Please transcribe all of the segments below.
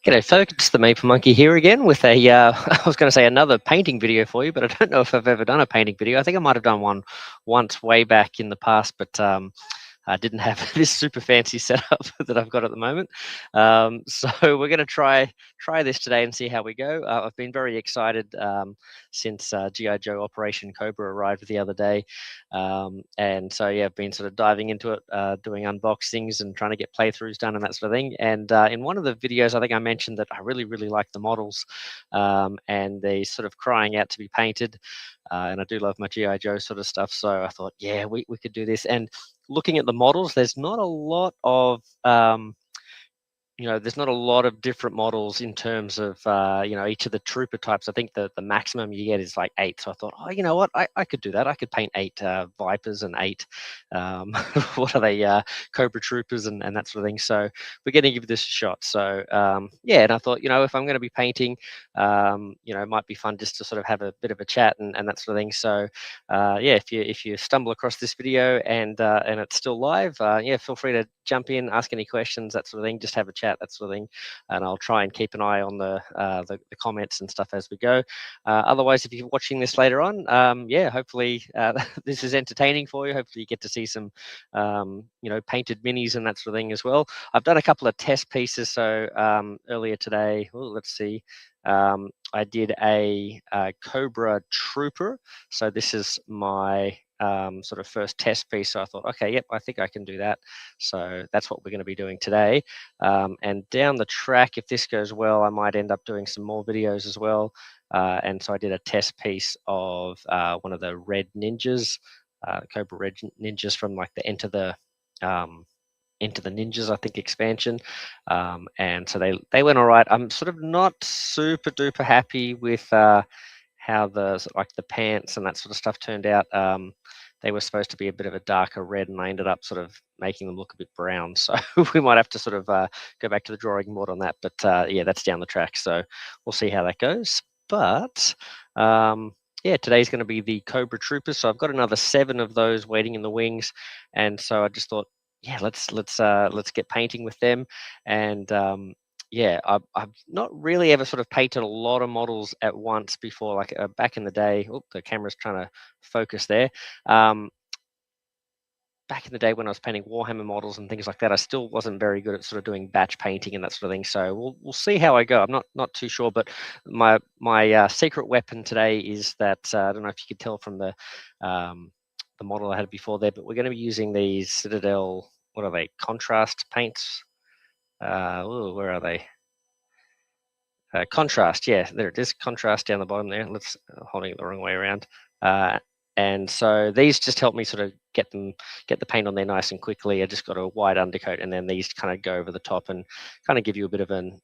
G'day folks, it's the Meeple Monkey here again with a, I was going to say another painting video for you, but I don't know if I've ever done a painting video. I think I might have done one once way back in the past, but I didn't have this super fancy setup that I've got at the moment. So we're going to try this today and see how we go. I've been very excited since G.I. Joe Operation Cobra arrived the other day. And so, yeah, I've been sort of diving into it, doing unboxings and trying to get playthroughs done and that sort of thing. And in one of the videos, I think I mentioned that I really like the models and they're sort of crying out to be painted. And I do love my G.I. Joe sort of stuff. So I thought, yeah, we could do this. And looking at the models, there's not a lot of there's not a lot of different models in terms of, each of the trooper types. I think the maximum you get is like 8. So I thought, oh, you know what? I could do that. I could paint 8 Vipers and 8, what are they, Cobra Troopers and that sort of thing. So we're going to give this a shot. So, yeah, and I thought, if I'm going to be painting, it might be fun just to sort of have a bit of a chat and that sort of thing. So, yeah, if you stumble across this video and it's still live, yeah, feel free to jump in, ask any questions, that sort of thing. Just have a chat, that sort of thing, and I'll try and keep an eye on the comments and stuff as we go. Otherwise, if you're watching this later on, yeah, hopefully this is entertaining for you. Hopefully you get to see some painted minis and that sort of thing as well. I've done a couple of test pieces. So earlier today, let's see, I did a Cobra Trooper. So this is my sort of first test piece. So I thought, okay, yep, I think I can do that. So that's what we're going to be doing today. And down the track, if this goes well, I might end up doing some more videos as well. And so I did a test piece of one of the red ninjas, Cobra Red ninjas from like the Into the Ninjas, I think, expansion. And so they went all right. I'm sort of not super duper happy with how the pants and that sort of stuff turned out. They were supposed to be a bit of a darker red, and I ended up sort of making them look a bit brown. So we might have to sort of go back to the drawing board on that. But yeah, that's down the track. So we'll see how that goes. But yeah, today's going to be the Cobra Troopers. So I've got another 7 of those waiting in the wings, and so I just thought, yeah, let's get painting with them. And yeah, I've not really ever sort of painted a lot of models at once before, like back in the day. Oh, the camera's trying to focus there. Back in the day when I was painting Warhammer models and things like that, I still wasn't very good at sort of doing batch painting and that sort of thing. So we'll see how I go. I'm not too sure, but my secret weapon today is that I don't know if you could tell from the model I had before there, but we're going to be using these Citadel, what are they, contrast paints? Where are they? Contrast, yeah, there it is. Contrast down the bottom there. Let's holding it the wrong way around. And so these just help me sort of get the paint on there nice and quickly. I just got a white undercoat, and then these kind of go over the top and kind of give you a bit of an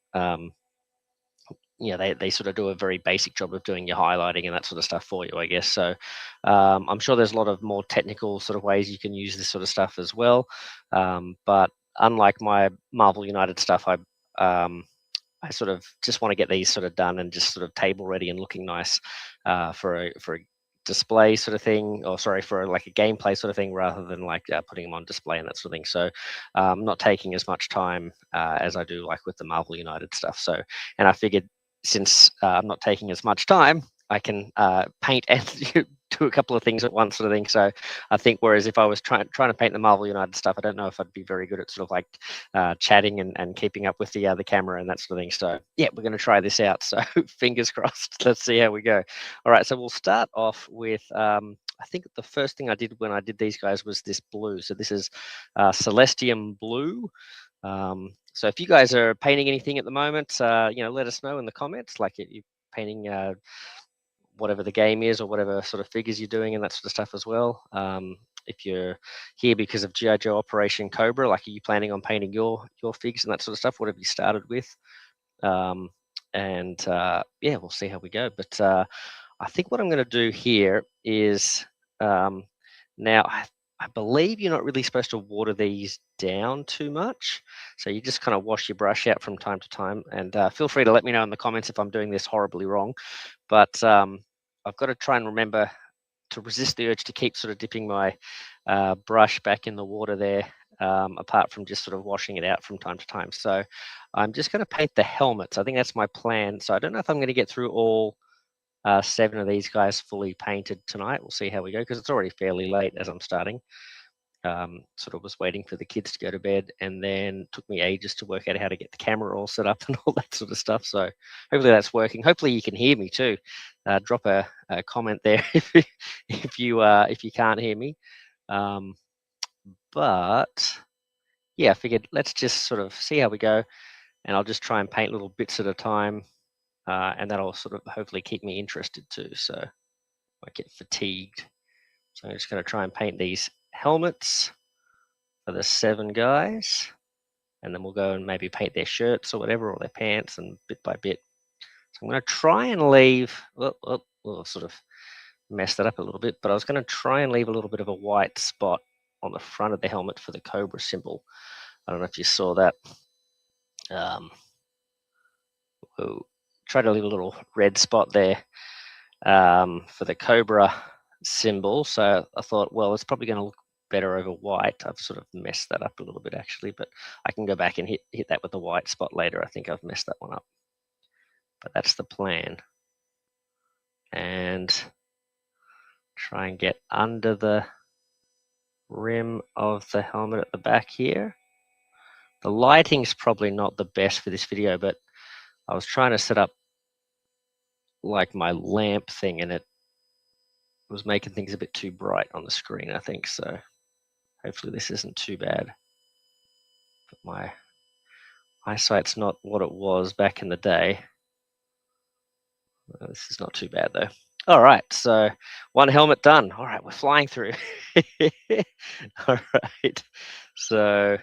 they sort of do a very basic job of doing your highlighting and that sort of stuff for you, I guess. So I'm sure there's a lot of more technical sort of ways you can use this sort of stuff as well. But unlike my Marvel United stuff, I sort of just want to get these sort of done and just sort of table ready and looking nice for a display sort of thing, or sorry, for like a gameplay sort of thing, rather than like putting them on display and that sort of thing. So not taking as much time as I do like with the Marvel United stuff. So, and I figured since I'm not taking as much time, I can paint and do a couple of things at once, sort of thing. So I think, whereas if I was trying to paint the Marvel United stuff, I don't know if I'd be very good at sort of like chatting and keeping up with the camera and that sort of thing. So yeah, we're going to try this out. So fingers crossed. Let's see how we go. All right, so we'll start off with I think the first thing I did when I did these guys was this blue. So this is Celestium Blue. So if you guys are painting anything at the moment, let us know in the comments, like you're painting whatever the game is or whatever sort of figures you're doing and that sort of stuff as well. If you're here because of G.I. Joe Operation Cobra, like, are you planning on painting your figs and that sort of stuff? What have you started with? Yeah, we'll see how we go. But I think what I'm going to do here is now I believe you're not really supposed to water these down too much. So you just kind of wash your brush out from time to time. And feel free to let me know in the comments if I'm doing this horribly wrong. But I've got to try and remember to resist the urge to keep sort of dipping my brush back in the water there apart from just sort of washing it out from time to time. So I'm just going to paint the helmets. I think that's my plan. So I don't know if I'm going to get through all 7 of these guys fully painted tonight. We'll see how we go, because it's already fairly late as I'm starting. Sort of was waiting for the kids to go to bed, and then took me ages to work out how to get the camera all set up and all that sort of stuff. So hopefully that's working. Hopefully you can hear me too. Drop a comment there if you can't hear me. But yeah, I figured let's just sort of see how we go, and I'll just try and paint little bits at a time, and that'll sort of hopefully keep me interested too, so I won't get fatigued. So I'm just going to try and paint these helmets for the 7 guys, and then we'll go and maybe paint their shirts or whatever, or their pants, and bit by bit. So I'm going to try and leave, we'll sort of mess that up a little bit, but I was going to try and leave a little bit of a white spot on the front of the helmet for the Cobra symbol. I don't know if you saw that. We'll try to leave a little red spot there for the Cobra symbol. So I thought, well, it's probably going to look better over white. I've sort of messed that up a little bit actually, but I can go back and hit that with the white spot later. I think I've messed that one up, but that's the plan. And try and get under the rim of the helmet at the back here. The lighting's probably not the best for this video, but I was trying to set up like my lamp thing, and it was making things a bit too bright on the screen, I think. So hopefully this isn't too bad. But my eyesight's not what it was back in the day. This is not too bad though. All right, so 1 helmet done. All right, we're flying through. All right, so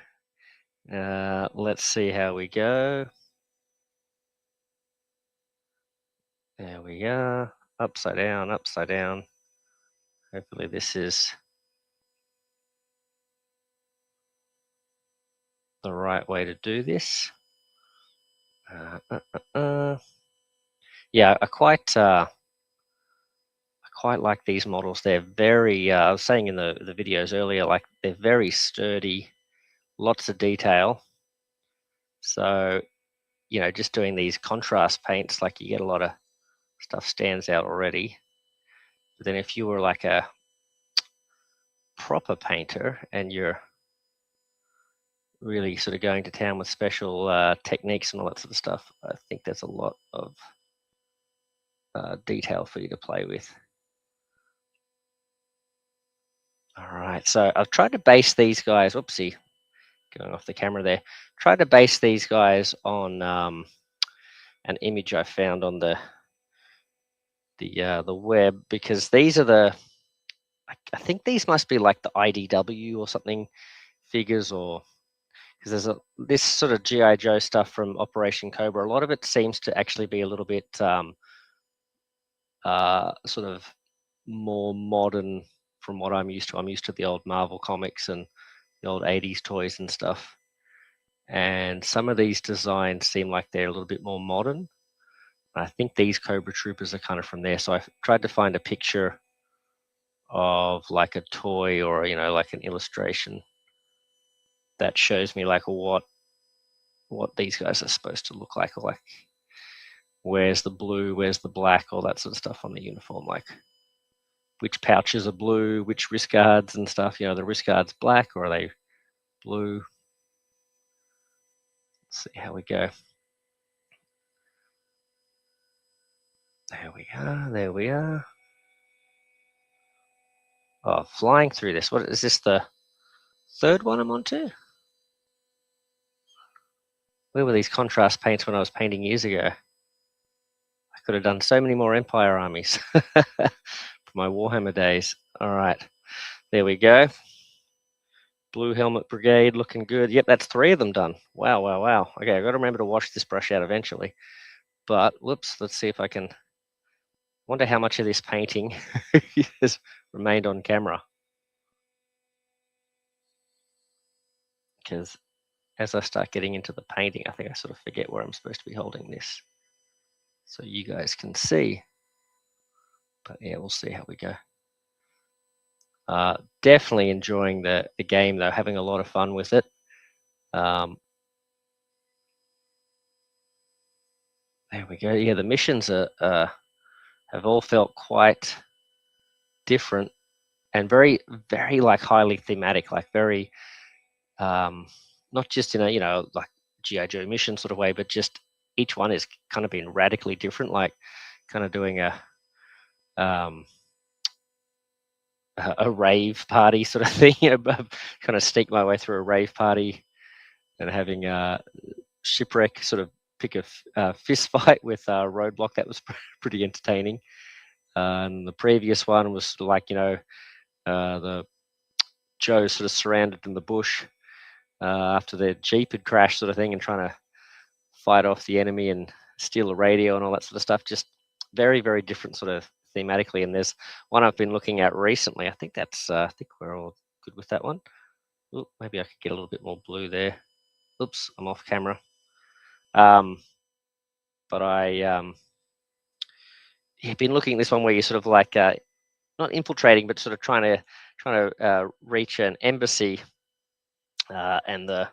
let's see how we go. There we are. Upside down, upside down. Hopefully this is the right way to do this. Yeah, I quite like these models. They're very, I was saying in the videos earlier, like they're very sturdy, lots of detail. So, you know, just doing these contrast paints, like you get a lot of stuff stands out already. But then if you were like a proper painter and you're really sort of going to town with special techniques and all that sort of stuff, I think there's a lot of detail for you to play with. All right, so I've tried to base these guys, whoopsie, going off the camera there, tried to base these guys on an image I found on the web, because these are the, I think these must be like the IDW or something figures, or because there's this sort of G.I. Joe stuff from Operation Cobra. A lot of it seems to actually be a little bit sort of more modern from what I'm used to. I'm used to the old Marvel comics and the old 80s toys and stuff. And some of these designs seem like they're a little bit more modern. I think these Cobra Troopers are kind of from there. So I tried to find a picture of like a toy, or, you know, like an illustration that shows me like what these guys are supposed to look like, or like where's the blue, where's the black, all that sort of stuff on the uniform, like which pouches are blue, which wrist guards and stuff. You know, the wrist guards black, or are they blue? Let's see how we go. There we are, there we are. Oh, flying through this. What is this, the 3rd one I'm on to? Where were these contrast paints when I was painting years ago? I could have done so many more Empire armies for my Warhammer days. All right, there we go. Blue Helmet Brigade looking good. Yep, that's 3 of them done. Wow, wow, wow. Okay, I've got to remember to wash this brush out eventually. But, whoops, let's see if I can. Wonder how much of this painting has remained on camera. Because as I start getting into the painting, I think I sort of forget where I'm supposed to be holding this, so you guys can see. But yeah, we'll see how we go. Definitely enjoying the game though, having a lot of fun with it. There we go. Yeah, the missions are have all felt quite different and very, very like highly thematic, like very not just in a like GI Joe mission sort of way, but just each one is kind of been radically different, like kind of doing um, a rave party sort of thing. Kind of sneak my way through a rave party and having a shipwreck sort of pick a fist fight with Roadblock. That was pretty entertaining. And the previous one was sort of like the Joe sort of surrounded in the bush after their jeep had crashed, sort of thing, and trying to fight off the enemy and steal a radio and all that sort of stuff. Just very, very different sort of thematically. And there's one I've been looking at recently. I think I think we're all good with that one. Ooh, maybe I could get a little bit more blue there. Oops, I'm off camera. But yeah, been looking at this one where you're sort of like not infiltrating, but sort of trying to reach an embassy, and the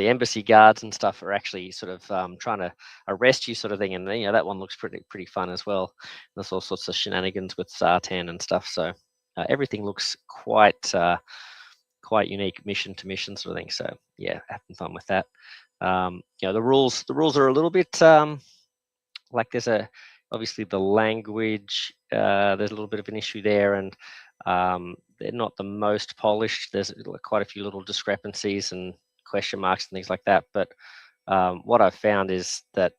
embassy guards and stuff are actually sort of trying to arrest you, sort of thing. And that one looks pretty fun as well. There's all sorts of shenanigans with Zartan and stuff. So everything looks quite unique, mission to mission sort of thing. So yeah, having fun with that. The rules are a little bit like there's obviously the language. There's a little bit of an issue there, and they're not the most polished. There's quite a few little discrepancies and question marks and things like that. But what I've found is that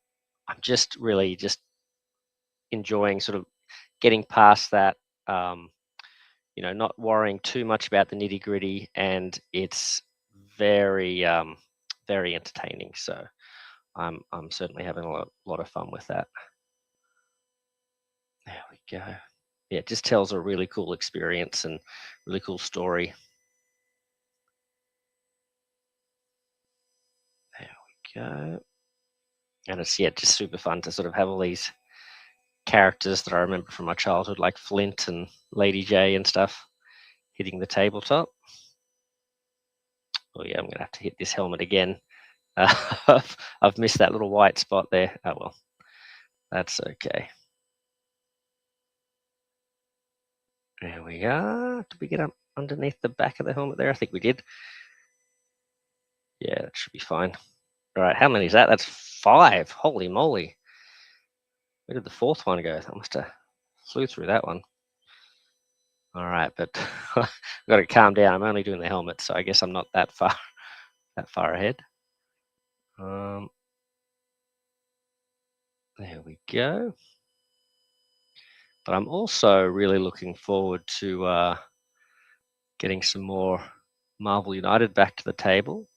I'm just really just enjoying sort of getting past that. Not worrying too much about the nitty gritty, and it's very very entertaining. So I'm certainly having a lot of fun with that. There we go. Yeah, it just tells a really cool experience and really cool story. There we go. And it's just super fun to sort of have all these characters that I remember from my childhood, like Flint and Lady J and stuff, hitting the tabletop. Oh yeah, I'm gonna have to hit this helmet again. I've missed that little white spot there. Oh well, that's okay. There we are. Did we get up underneath the back of the helmet there? I think we did. Yeah, that should be fine. All right, how many is that? That's 5. Holy moly. Where did the 4th one go? I must have flew through that one. All right, but I've got to calm down. I'm only doing the helmet, so I guess I'm not that far ahead. There we go. But I'm also really looking forward to getting some more Marvel United back to the table.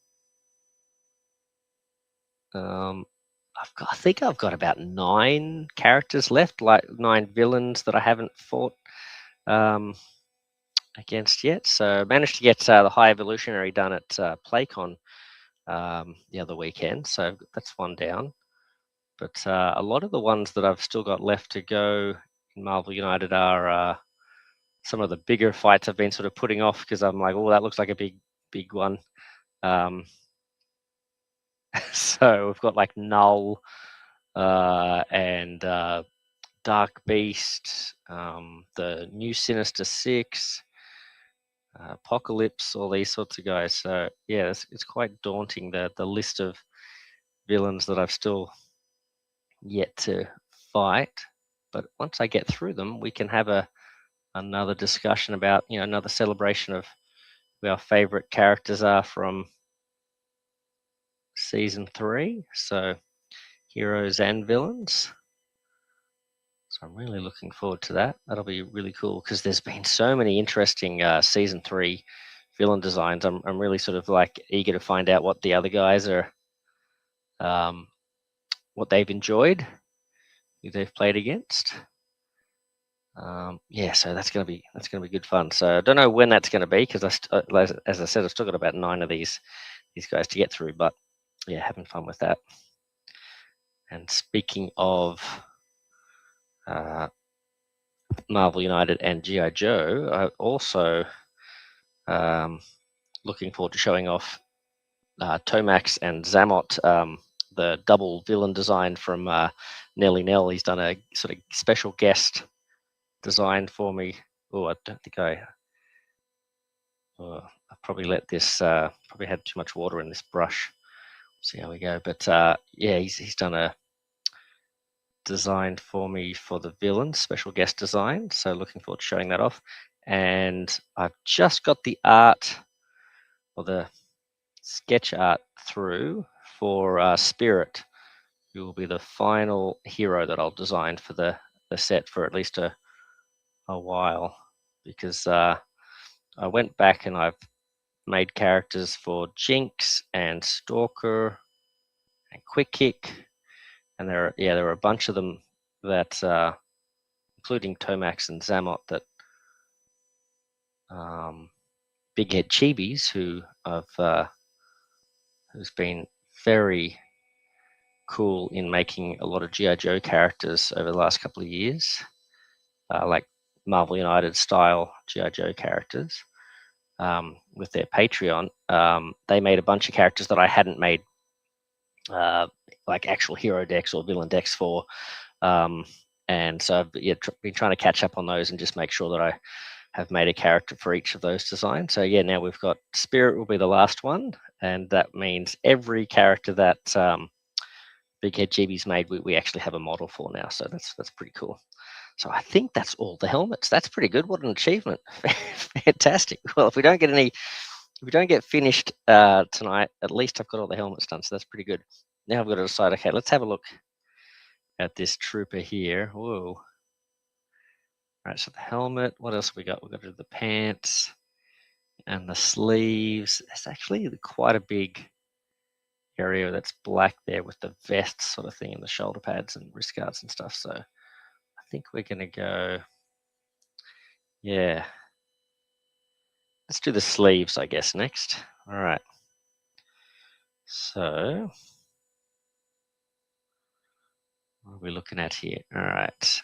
I think I've got about 9 characters left, like 9 villains that I haven't fought against yet. So I managed to get the High Evolutionary done at PlayCon the other weekend. So that's one down. But a lot of the ones that I've still got left to go in Marvel United are some of the bigger fights I've been sort of putting off because I'm like, oh, that looks like a big one. So we've got like Null and Dark Beast, the new Sinister Six, Apocalypse, all these sorts of guys. So yeah, it's quite daunting, the list of villains that I've still yet to fight. But once I get through them, we can have another discussion about another celebration of who our favorite characters are from season 3. So heroes and villains. So I'm really looking forward to that. That'll be really cool because there's been so many interesting season 3 villain designs. I'm really sort of like eager to find out what the other guys are, what they've enjoyed, who they've played against. Yeah, so that's gonna be good fun. So I don't know when that's gonna be because as I said, I've still got about 9 of these guys to get through. But yeah, having fun with that. And speaking of Marvel United and G.I. Joe, I also looking forward to showing off Tomax and Zammot, the double villain design from Nelly Nell. He's done a sort of special guest design for me. Oh, I don't think I probably let this, probably had too much water in this brush. See how we go. But yeah, he's done a design for me for the villain, special guest design. So looking forward to showing that off. And I've just got the art or the sketch art through for Spirit, who will be the final hero that I'll design for the set for at least a while, because I went back and I've made characters for Jinx and Stalker and Quick Kick, and there are a bunch of them that, including Tomax and Zammot, that Big Head Chibis, who I've who's been very cool in making a lot of G.I. Joe characters over the last couple of years, like Marvel United style G.I. Joe characters. With their Patreon, they made a bunch of characters that I hadn't made, like actual hero decks or villain decks for. And so I've been trying to catch up on those and just make sure that I have made a character for each of those designs. So yeah, now we've got Spirit will be the last one, and that means every character that Big Head GB's made, we actually have a model for now. So that's pretty cool. So I think that's all the helmets. That's pretty good. What an achievement! Fantastic. Well, if we don't get finished tonight, at least I've got all the helmets done. So that's pretty good. Now I've got to decide. Okay, let's have a look at this trooper here. Whoa. All right, so the helmet. What else have we got? We've got to do the pants and the sleeves. It's actually quite a big area that's black there with the vest sort of thing and the shoulder pads and wrist guards and stuff. So I think we're going to go, yeah. Let's do the sleeves, I guess, next. All right. So what are we looking at here? All right. Let's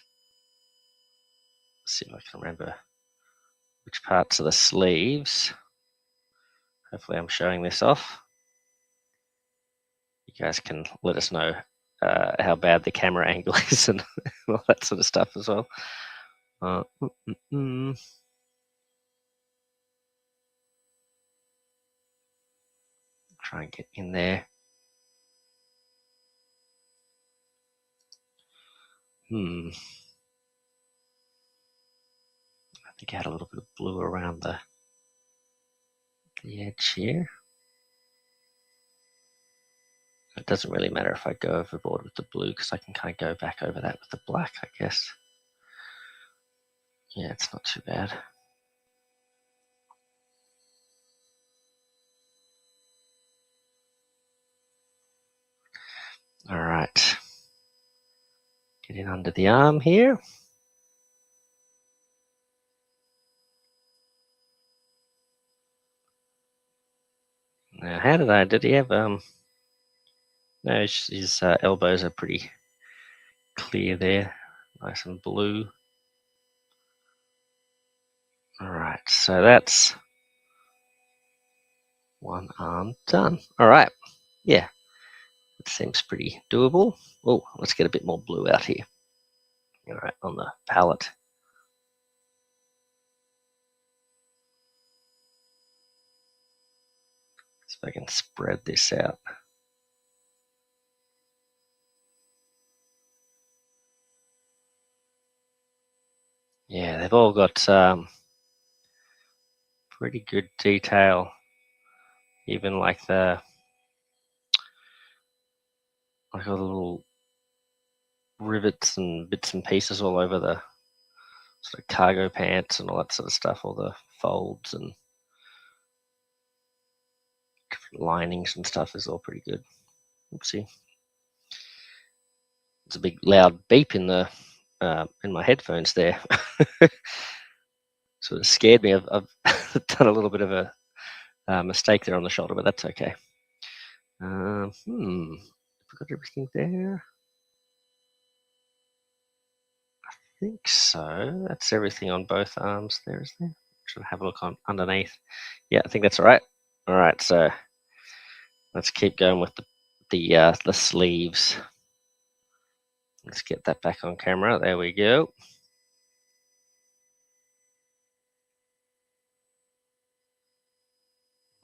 see if I can remember which parts of the sleeves. Hopefully I'm showing this off. You guys can let us know how bad the camera angle is and all that sort of stuff as well. Try and get in there. I think I had a little bit of blue around the edge here. It doesn't really matter if I go overboard with the blue, because I can kind of go back over that with the black, I guess. Yeah, it's not too bad. All right. Get in under the arm here. Now, did he have, no, his elbows are pretty clear there. Nice and blue. All right, so that's one arm done. All right, yeah, it seems pretty doable. Oh, let's get a bit more blue out here. All right, on the palette. See if I can spread this out. Yeah, they've all got pretty good detail. Even like all the little rivets and bits and pieces all over the sort of cargo pants and all that sort of stuff, all the folds and different linings and stuff is all pretty good. Oopsie. It's a big loud beep in the in my headphones there. Sort of scared me. I've done a little bit of a mistake there on the shoulder, but that's okay. Have we got everything there? I think so. That's everything on both arms there, is there? Should have a look on underneath. Yeah, I think that's all right. All right, so let's keep going with the sleeves. Let's get that back on camera. There we go.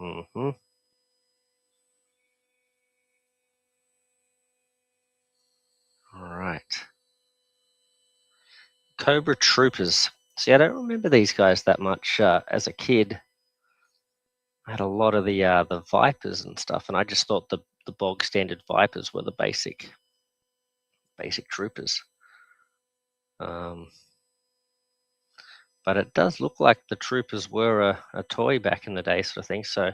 Mm-hmm. All right. Cobra Troopers. See, I don't remember these guys that much as a kid. I had a lot of the Vipers and stuff, and I just thought the bog standard Vipers were the basic troopers. But it does look like the troopers were a toy back in the day, sort of thing. So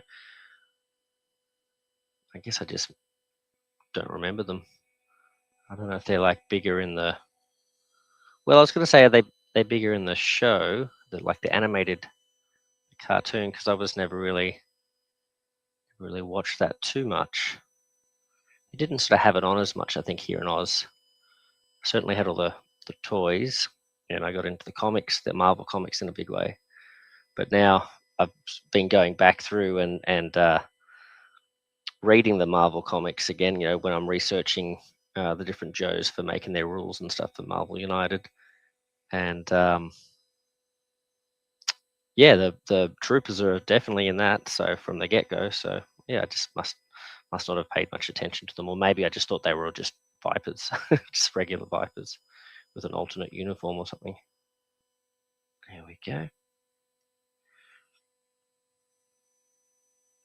I guess I just don't remember them. I don't know if they're like bigger in the. Well, I was going to say, are they bigger in the show, like the animated cartoon? Because I was never really watched that too much. He didn't sort of have it on as much, I think, here in Oz. Certainly had all the toys, and I got into the comics, the Marvel comics, in a big way. But now I've been going back through and reading the Marvel comics again. You know, when I'm researching the different Joes for making their rules and stuff for Marvel United, and yeah, the troopers are definitely in that. So from the get go, so yeah, I just must not have paid much attention to them, or maybe I just thought they were all just Vipers, just regular Vipers with an alternate uniform or something. There we go.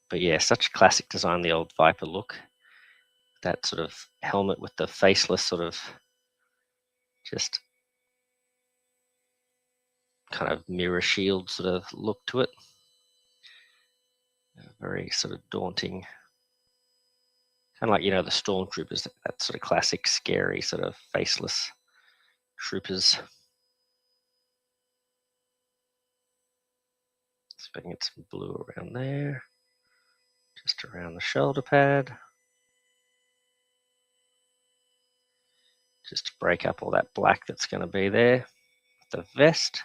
But yeah, such a classic design, the old Viper look. That sort of helmet with the faceless sort of just kind of mirror shield sort of look to it. Very sort of daunting. Kind of like, you know, the stormtroopers, that sort of classic, scary, sort of faceless troopers. So I can get some blue around there. Just around the shoulder pad. Just to break up all that black that's going to be there. The vest.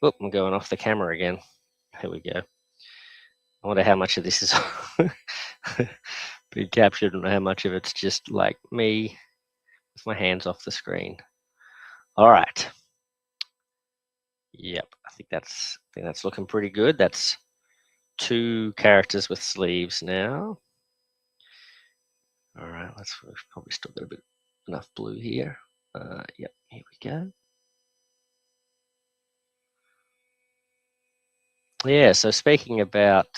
Oop, I'm going off the camera again. Here we go. I wonder how much of this is being captured and how much of it's just like me with my hands off the screen. All right. Yep, I think that's looking pretty good. That's 2 characters with sleeves now. All right, we've probably still got a bit enough blue here. Yep, here we go. Yeah, so speaking about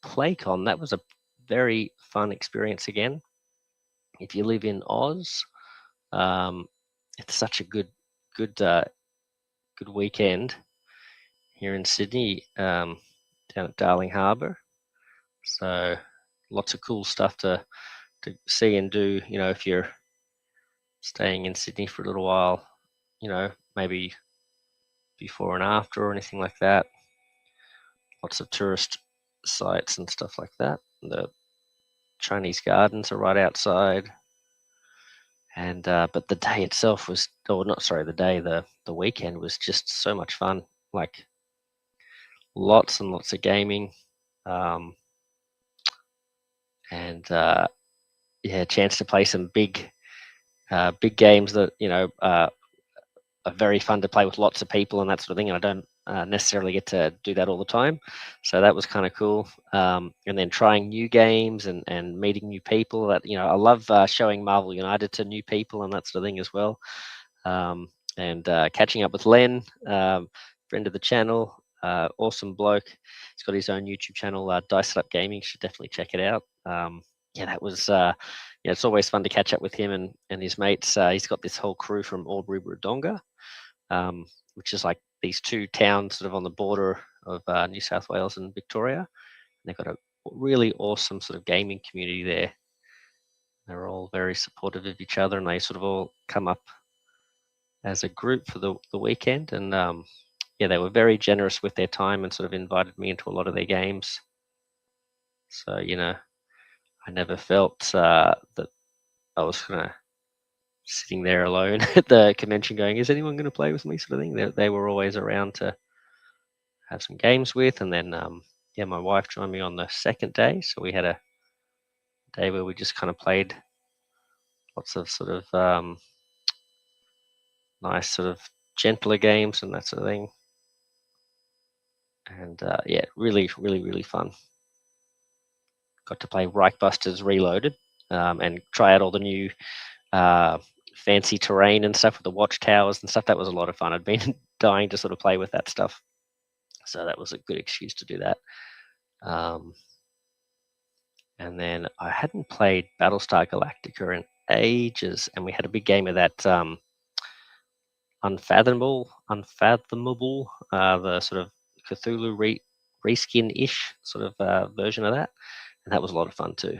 PlayCon, that was a very fun experience again. If you live in Oz, it's such a good weekend here in Sydney, down at Darling Harbour. So lots of cool stuff to see and do. You know, if you're staying in Sydney for a little while, you know, maybe before and after or anything like that. Lots of tourist sites and stuff like that. The Chinese gardens are right outside. And but the day itself was, or not, sorry, the weekend was just so much fun. Like lots and lots of gaming, and yeah, chance to play some big games that, you know, are very fun to play with lots of people and that sort of thing. And I don't necessarily get to do that all the time, so that was kind of cool. And then trying new games and meeting new people. That, you know, I love showing Marvel United to new people and that sort of thing as well. And catching up with Len, friend of the channel, awesome bloke. He's got his own YouTube channel, Dice It Up Gaming. Should definitely check it out. Yeah, that was yeah, it's always fun to catch up with him and his mates. He's got this whole crew from Albury Wodonga, which is like these 2 towns sort of on the border of New South Wales and Victoria. And they've got a really awesome sort of gaming community there. They're all very supportive of each other, and they sort of all come up as a group for the weekend. And yeah, they were very generous with their time and sort of invited me into a lot of their games. So, you know, I never felt that I was going to sitting there alone at the convention going, is anyone going to play with me, sort of thing. They were always around to have some games with. And then, yeah, my wife joined me on the second day. So we had a day where we just kind of played lots of sort of nice sort of gentler games and that sort of thing. And yeah, really, really, really fun. Got to play Reichbusters Reloaded and try out all the new fancy terrain and stuff with the watchtowers and stuff. That was a lot of fun. I'd been dying to sort of play with that stuff. So that was a good excuse to do that. And then I hadn't played Battlestar Galactica in ages, and we had a big game of that Unfathomable, the sort of Cthulhu reskin-ish sort of version of that, and that was a lot of fun too.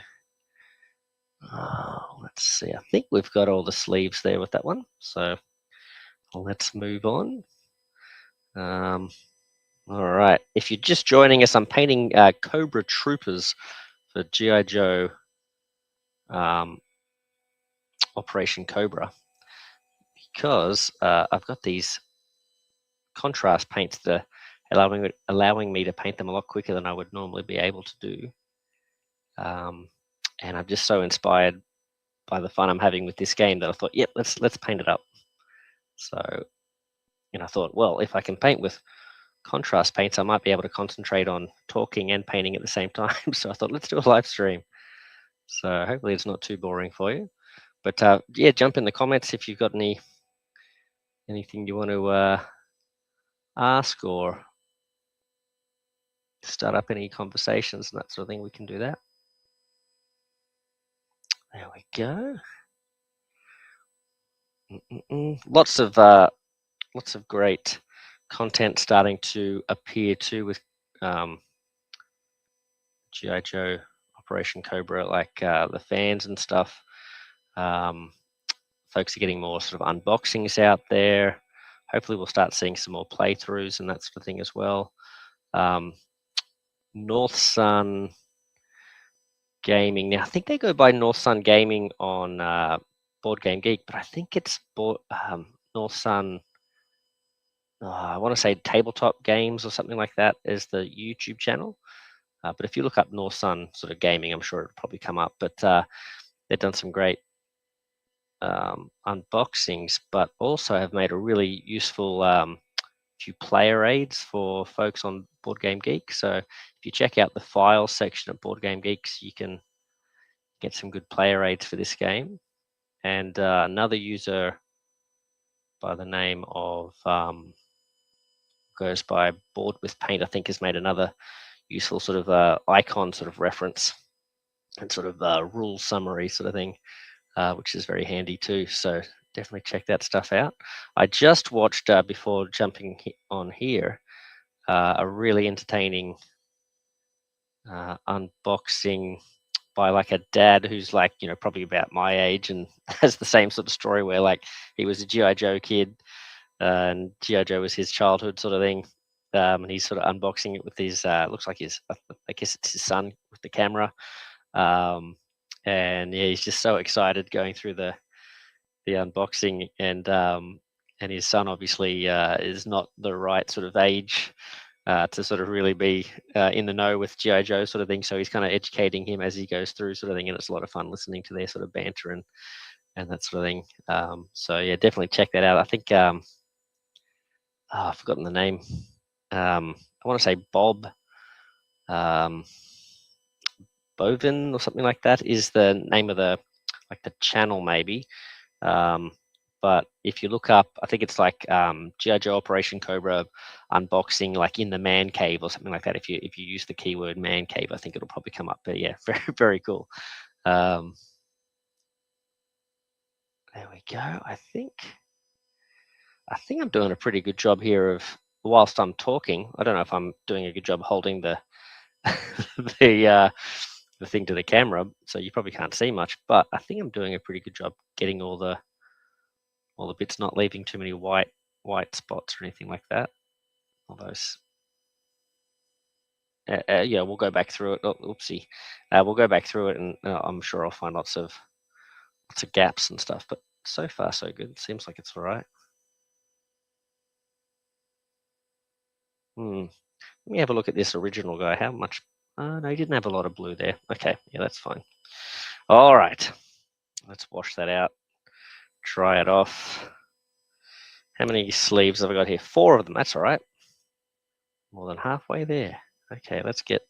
Let's see, I think we've got all the sleeves there with that one, so let's move on. All right, if you're just joining us, I'm painting Cobra Troopers for G.I. Joe Operation Cobra, because I've got these contrast paints that are allowing me to paint them a lot quicker than I would normally be able to do. And I'm just so inspired by the fun I'm having with this game that I thought, yep, let's paint it up. So, and I thought, well, if I can paint with contrast paints, I might be able to concentrate on talking and painting at the same time. So I thought, let's do a live stream. So hopefully it's not too boring for you. But yeah, jump in the comments if you've got anything you want to ask or start up any conversations and that sort of thing. We can do that. There we go. Lots of great content starting to appear too with G.I. Joe Operation Cobra, like the fans and stuff. Folks are getting more sort of unboxings out there. Hopefully we'll start seeing some more playthroughs and that sort of thing as well. North Sun Gaming. Now I think they go by North Sun Gaming on Board Game Geek, but I think it's North Sun. I want to say Tabletop Games or something like that is the YouTube channel. But if you look up North Sun sort of gaming, I'm sure it'll probably come up. But they've done some great unboxings, but also have made a really useful few player aids for folks on Board Game Geek. So if you check out the files section of Board Game Geeks, you can get some good player aids for this game. And another user by the name of goes by Board with Paint, I think, has made another useful sort of icon sort of reference and sort of rule summary sort of thing, which is very handy too. So definitely check that stuff out. I just watched before jumping on here a really entertaining unboxing by like a dad who's like, you know, probably about my age and has the same sort of story where like he was a G.I. Joe kid and G.I. Joe was his childhood sort of thing. And he's sort of unboxing it with his, looks like his, I guess it's his son with the camera. And yeah, he's just so excited going through the unboxing, and his son obviously is not the right sort of age to sort of really be in the know with G.I. Joe sort of thing. So he's kind of educating him as he goes through sort of thing, and it's a lot of fun listening to their sort of banter and that sort of thing. So yeah, definitely check that out. I think I've forgotten the name. I want to say Bob Bovin or something like that is the name of the channel maybe. But if you look up, I think it's like G.I. Joe Operation Cobra unboxing, like in the man cave or something like that. If you use the keyword man cave, I think it'll probably come up. But yeah, very, very cool. There we go. I think I'm doing a pretty good job here of, whilst I'm talking. I don't know if I'm doing a good job holding the the thing to the camera, so you probably can't see much. But I think I'm doing a pretty good job getting all the bits, not leaving too many white spots or anything like that. All those. Yeah, we'll go back through it. Oh, oopsie. We'll go back through it, and I'm sure I'll find lots of gaps and stuff. But so far so good. Seems like it's all right. Let me have a look at this original guy. How much? No, he didn't have a lot of blue there. Okay, yeah, that's fine. All right, let's wash that out. Dry it off. How many sleeves have I got here? 4 of them. That's all right. More than halfway there. Okay, let's get.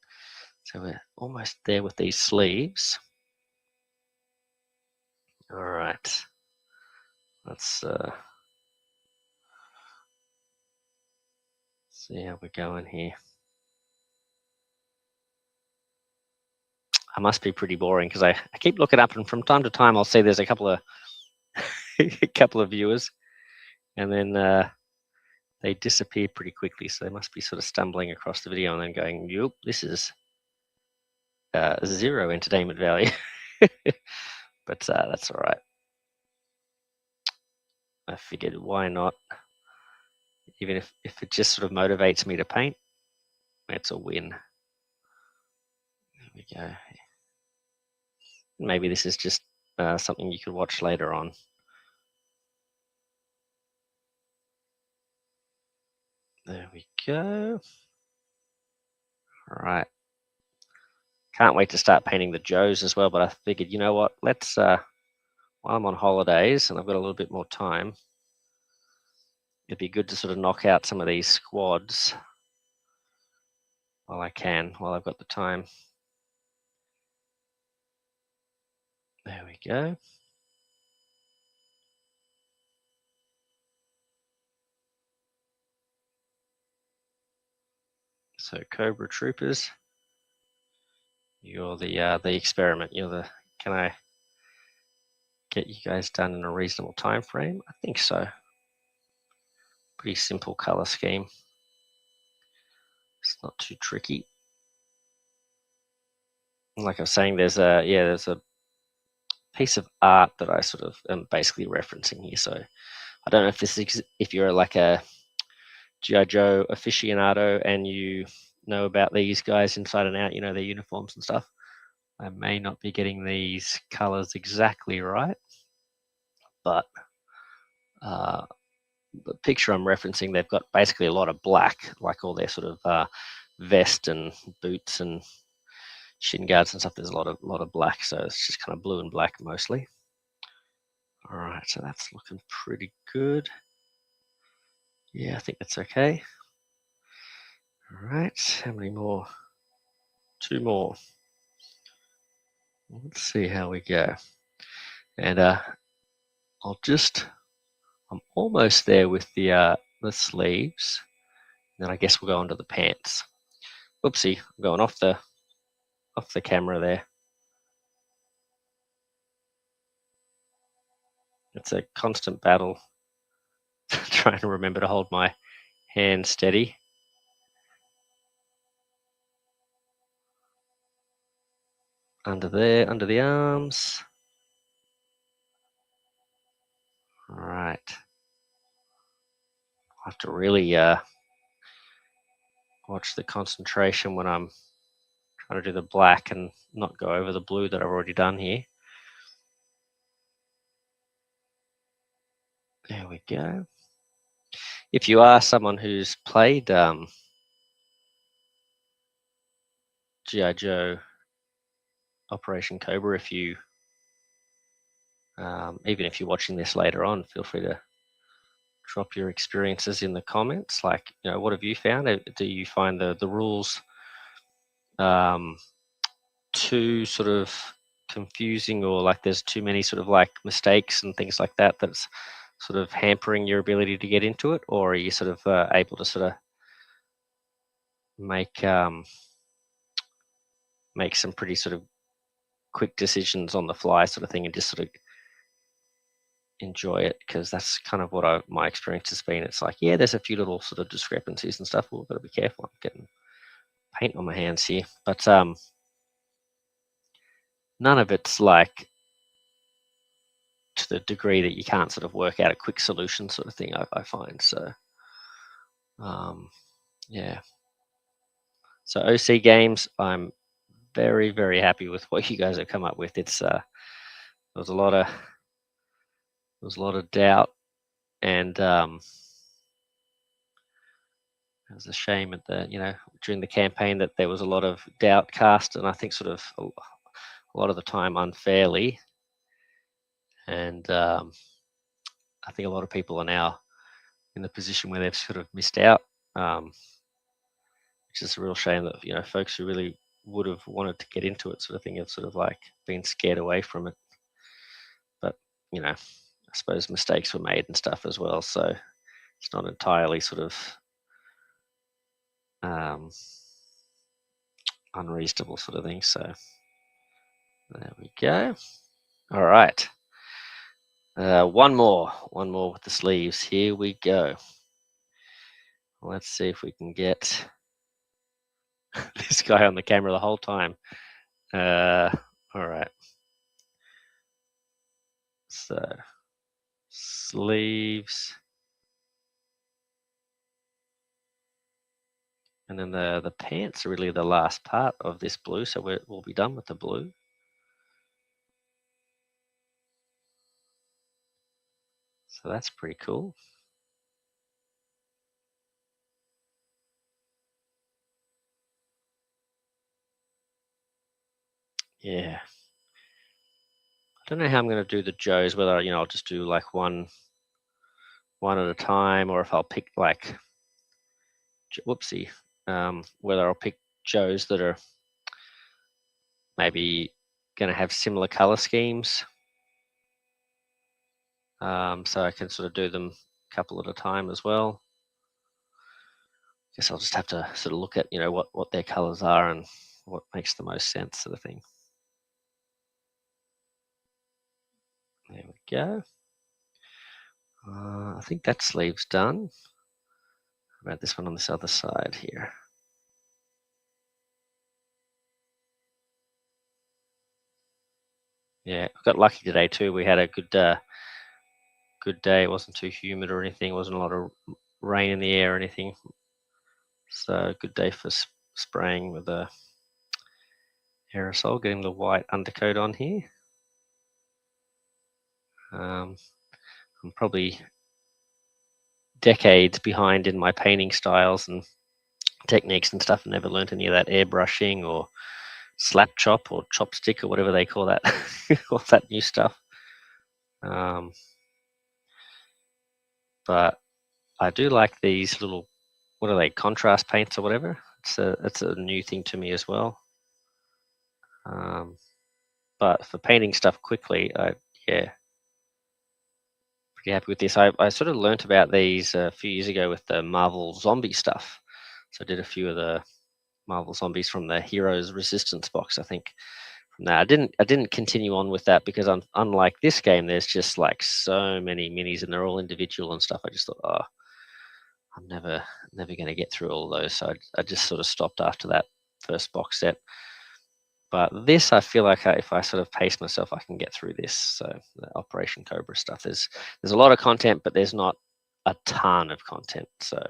So we're almost there with these sleeves. All right. Let's see how we're going here. I must be pretty boring because I keep looking up, and from time to time I'll see there's a couple of a couple of viewers, and then they disappear pretty quickly. So they must be sort of stumbling across the video and then going, "Yup, this is 0 entertainment value." But that's all right. I figured, why not? Even if it just sort of motivates me to paint, it's a win. There we go. Maybe this is just something you could watch later on. There we go. All right. Can't wait to start painting the Joes as well, but I figured, you know what, let's, while I'm on holidays and I've got a little bit more time, it'd be good to sort of knock out some of these squads while I can, while I've got the time. There we go. So Cobra Troopers, you're the experiment. You're the, can I get you guys done in a reasonable time frame? I think so. Pretty simple color scheme. It's not too tricky. Like I was saying, there's a piece of art that I sort of am basically referencing here. So I don't know if this is, if you're like a G.I. Joe aficionado and you know about these guys inside and out, you know, their uniforms and stuff. I may not be getting these colors exactly right, but the picture I'm referencing, they've got basically a lot of black, like all their sort of vest and boots and shin guards and stuff. There's a lot of black, so it's just kind of blue and black mostly. All right, so that's looking pretty good. Yeah, I think that's okay. All right, how many more? 2 more. Let's see how we go. And I'm almost there with the sleeves. Then I guess we'll go on to the pants. Oopsie, I'm going off the camera there. It's a constant battle trying to remember to hold my hand steady. Under there, under the arms. All right. I have to really watch the concentration when I'm trying to do the black and not go over the blue that I've already done here. There we go. If you are someone who's played G.I. Joe Operation Cobra, if you even if you're watching this later on, feel free to drop your experiences in the comments. Like, you know, what have you found? Do you find the rules too sort of confusing, or like there's too many sort of like mistakes and things like that that's sort of hampering your ability to get into it? Or are you sort of able to sort of make some pretty sort of quick decisions on the fly sort of thing and just sort of enjoy it? Because that's kind of what my experience has been. It's like, yeah, there's a few little sort of discrepancies and stuff. We've got to be careful. I'm getting paint on my hands here, but none of it's like to the degree that you can't sort of work out a quick solution sort of thing, I find. So yeah, so OC Games, I'm very, very happy with what you guys have come up with. It's there was a lot was a lot of doubt, and it was a shame at during the campaign that there was a lot of doubt cast, and I think sort of a lot of the time unfairly, and I think a lot of people are now in the position where they've sort of missed out, which is a real shame that folks who really would have wanted to get into it, sort of thing, have sort of like been scared away from it. But I suppose mistakes were made and stuff as well, so it's not entirely sort of unreasonable sort of thing. So there we go. All right. One more with the sleeves. Here we go. Let's see if we can get this guy on the camera the whole time. All right. So sleeves, and then the pants are really the last part of this blue. So we'll be done with the blue. So that's pretty cool. Yeah. I don't know how I'm going to do the Joes, whether I'll just do like one at a time, or if I'll pick like, whoopsie, whether I'll pick Joes that are maybe going to have similar color schemes, so I can sort of do them a couple at a time as well. Guess I'll just have to sort of look at what their colors are and what makes the most sense, sort of thing. There we go. I think that sleeve's done. How about this one on this other side here? Yeah, I got lucky today too. We had a good day. It wasn't too humid or anything. It wasn't a lot of rain in the air or anything. So good day for spraying with a aerosol, getting the white undercoat on here. I'm probably decades behind in my painting styles and techniques and stuff. I never learned any of that airbrushing or slap chop or chopstick or whatever they call that, all that new stuff. But I do like these little, what are they, contrast paints or whatever. It's a new thing to me as well. But for painting stuff quickly, pretty happy with this. I sort of learnt about these a few years ago with the Marvel zombie stuff. So I did a few of the Marvel zombies from the Heroes Resistance box, I think. From that, I didn't continue on with that because unlike this game, there's just like so many minis and they're all individual and stuff. I just thought, oh, I'm never going to get through all of those. So I just sort of stopped after that first box set. But this, I feel like if I sort of pace myself, I can get through this. So the Operation Cobra stuff, there's a lot of content, but there's not a ton of content. So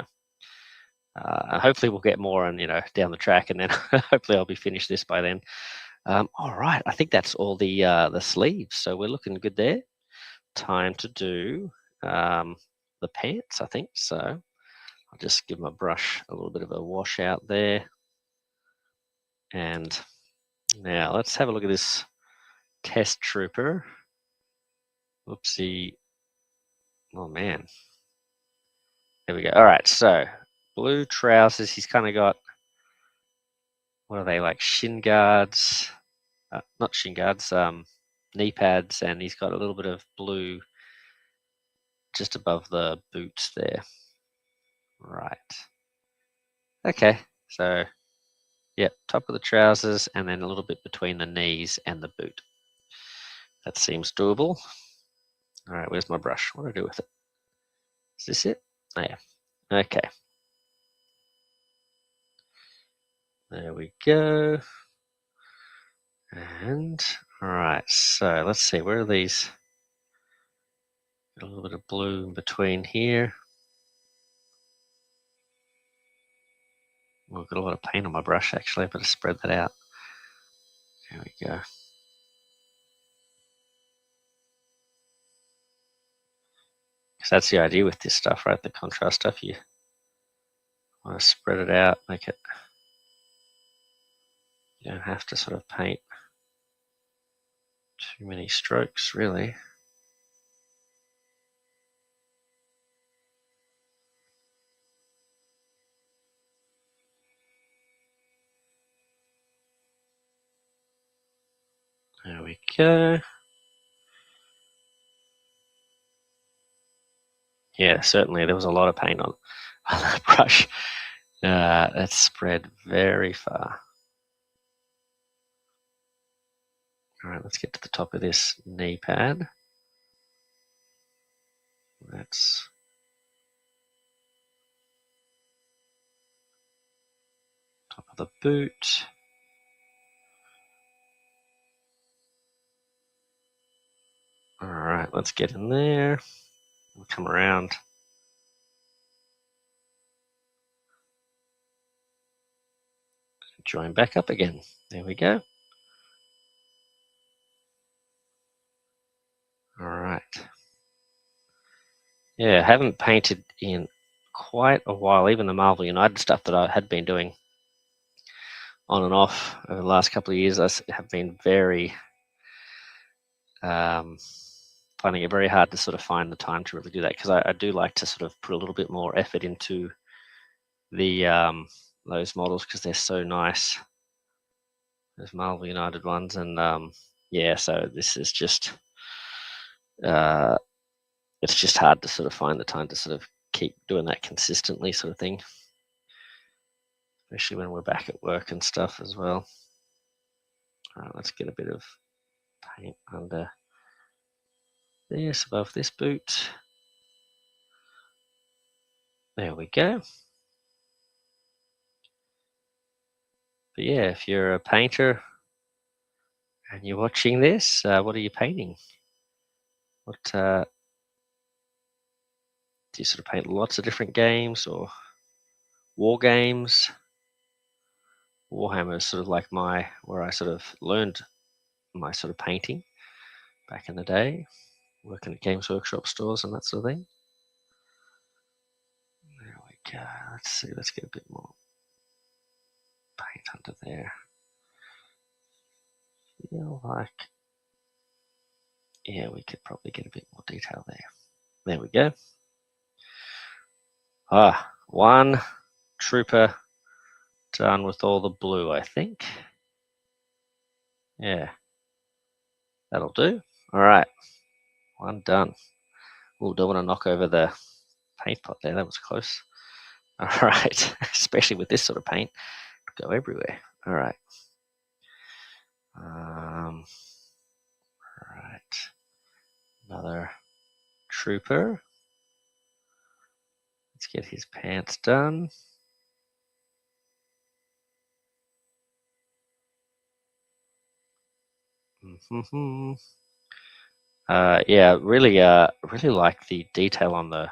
hopefully we'll get more and down the track, and then hopefully I'll be finished this by then. All right, I think that's all the sleeves. So we're looking good there. Time to do the pants, I think. So I'll just give my brush a little bit of a wash out there. And now let's have a look at this test trooper. Oopsie. Oh man. There we go. All right, so blue trousers. He's kind of got, what are they, like shin guards? Not shin guards, knee pads, and he's got a little bit of blue just above the boots there. Right. Okay, so yeah, top of the trousers and then a little bit between the knees and the boot. That seems doable. All right, where's my brush? What do I do with it? Is this it? Oh, yeah. Okay. There we go. And all right, so let's see, where are these? Got a little bit of blue in between here. I've got a lot of paint on my brush actually. I better spread that out. There we go. Because that's the idea with this stuff, right? The contrast stuff, you want to spread it out, make it, you don't have to sort of paint too many strokes, really. There we go. Yeah, certainly there was a lot of paint on that brush. That's spread very far. All right, let's get to the top of this knee pad. That's top of the boot. All right, let's get in there. We'll come around. Join back up again. There we go. All right. Yeah, I haven't painted in quite a while. Even the Marvel United stuff that I had been doing on and off over the last couple of years, I have been very finding it very hard to sort of find the time to really do that, because I do like to sort of put a little bit more effort into the those models, because they're so nice, those Marvel United ones. And yeah, so this is just it's just hard to sort of find the time to sort of keep doing that consistently, sort of thing, especially when we're back at work and stuff as well. All right, let's get a bit of paint under this, above this boot. There we go. But yeah, if you're a painter and you're watching this, what are you painting? What do you sort of paint lots of different games or war games? Warhammer is sort of like where I sort of learned my sort of painting back in the day, working at Games Workshop stores and that sort of thing. There we go. Let's see. Let's get a bit more paint under there. Feel like, yeah, we could probably get a bit more detail there. There we go. One trooper done with all the blue, I think. Yeah, that'll do. All right, one done. Oh, don't want to knock over the paint pot there. That was close. All right, especially with this sort of paint, go everywhere. All right. All right. Another trooper. Let's get his pants done. Yeah, really like the detail on the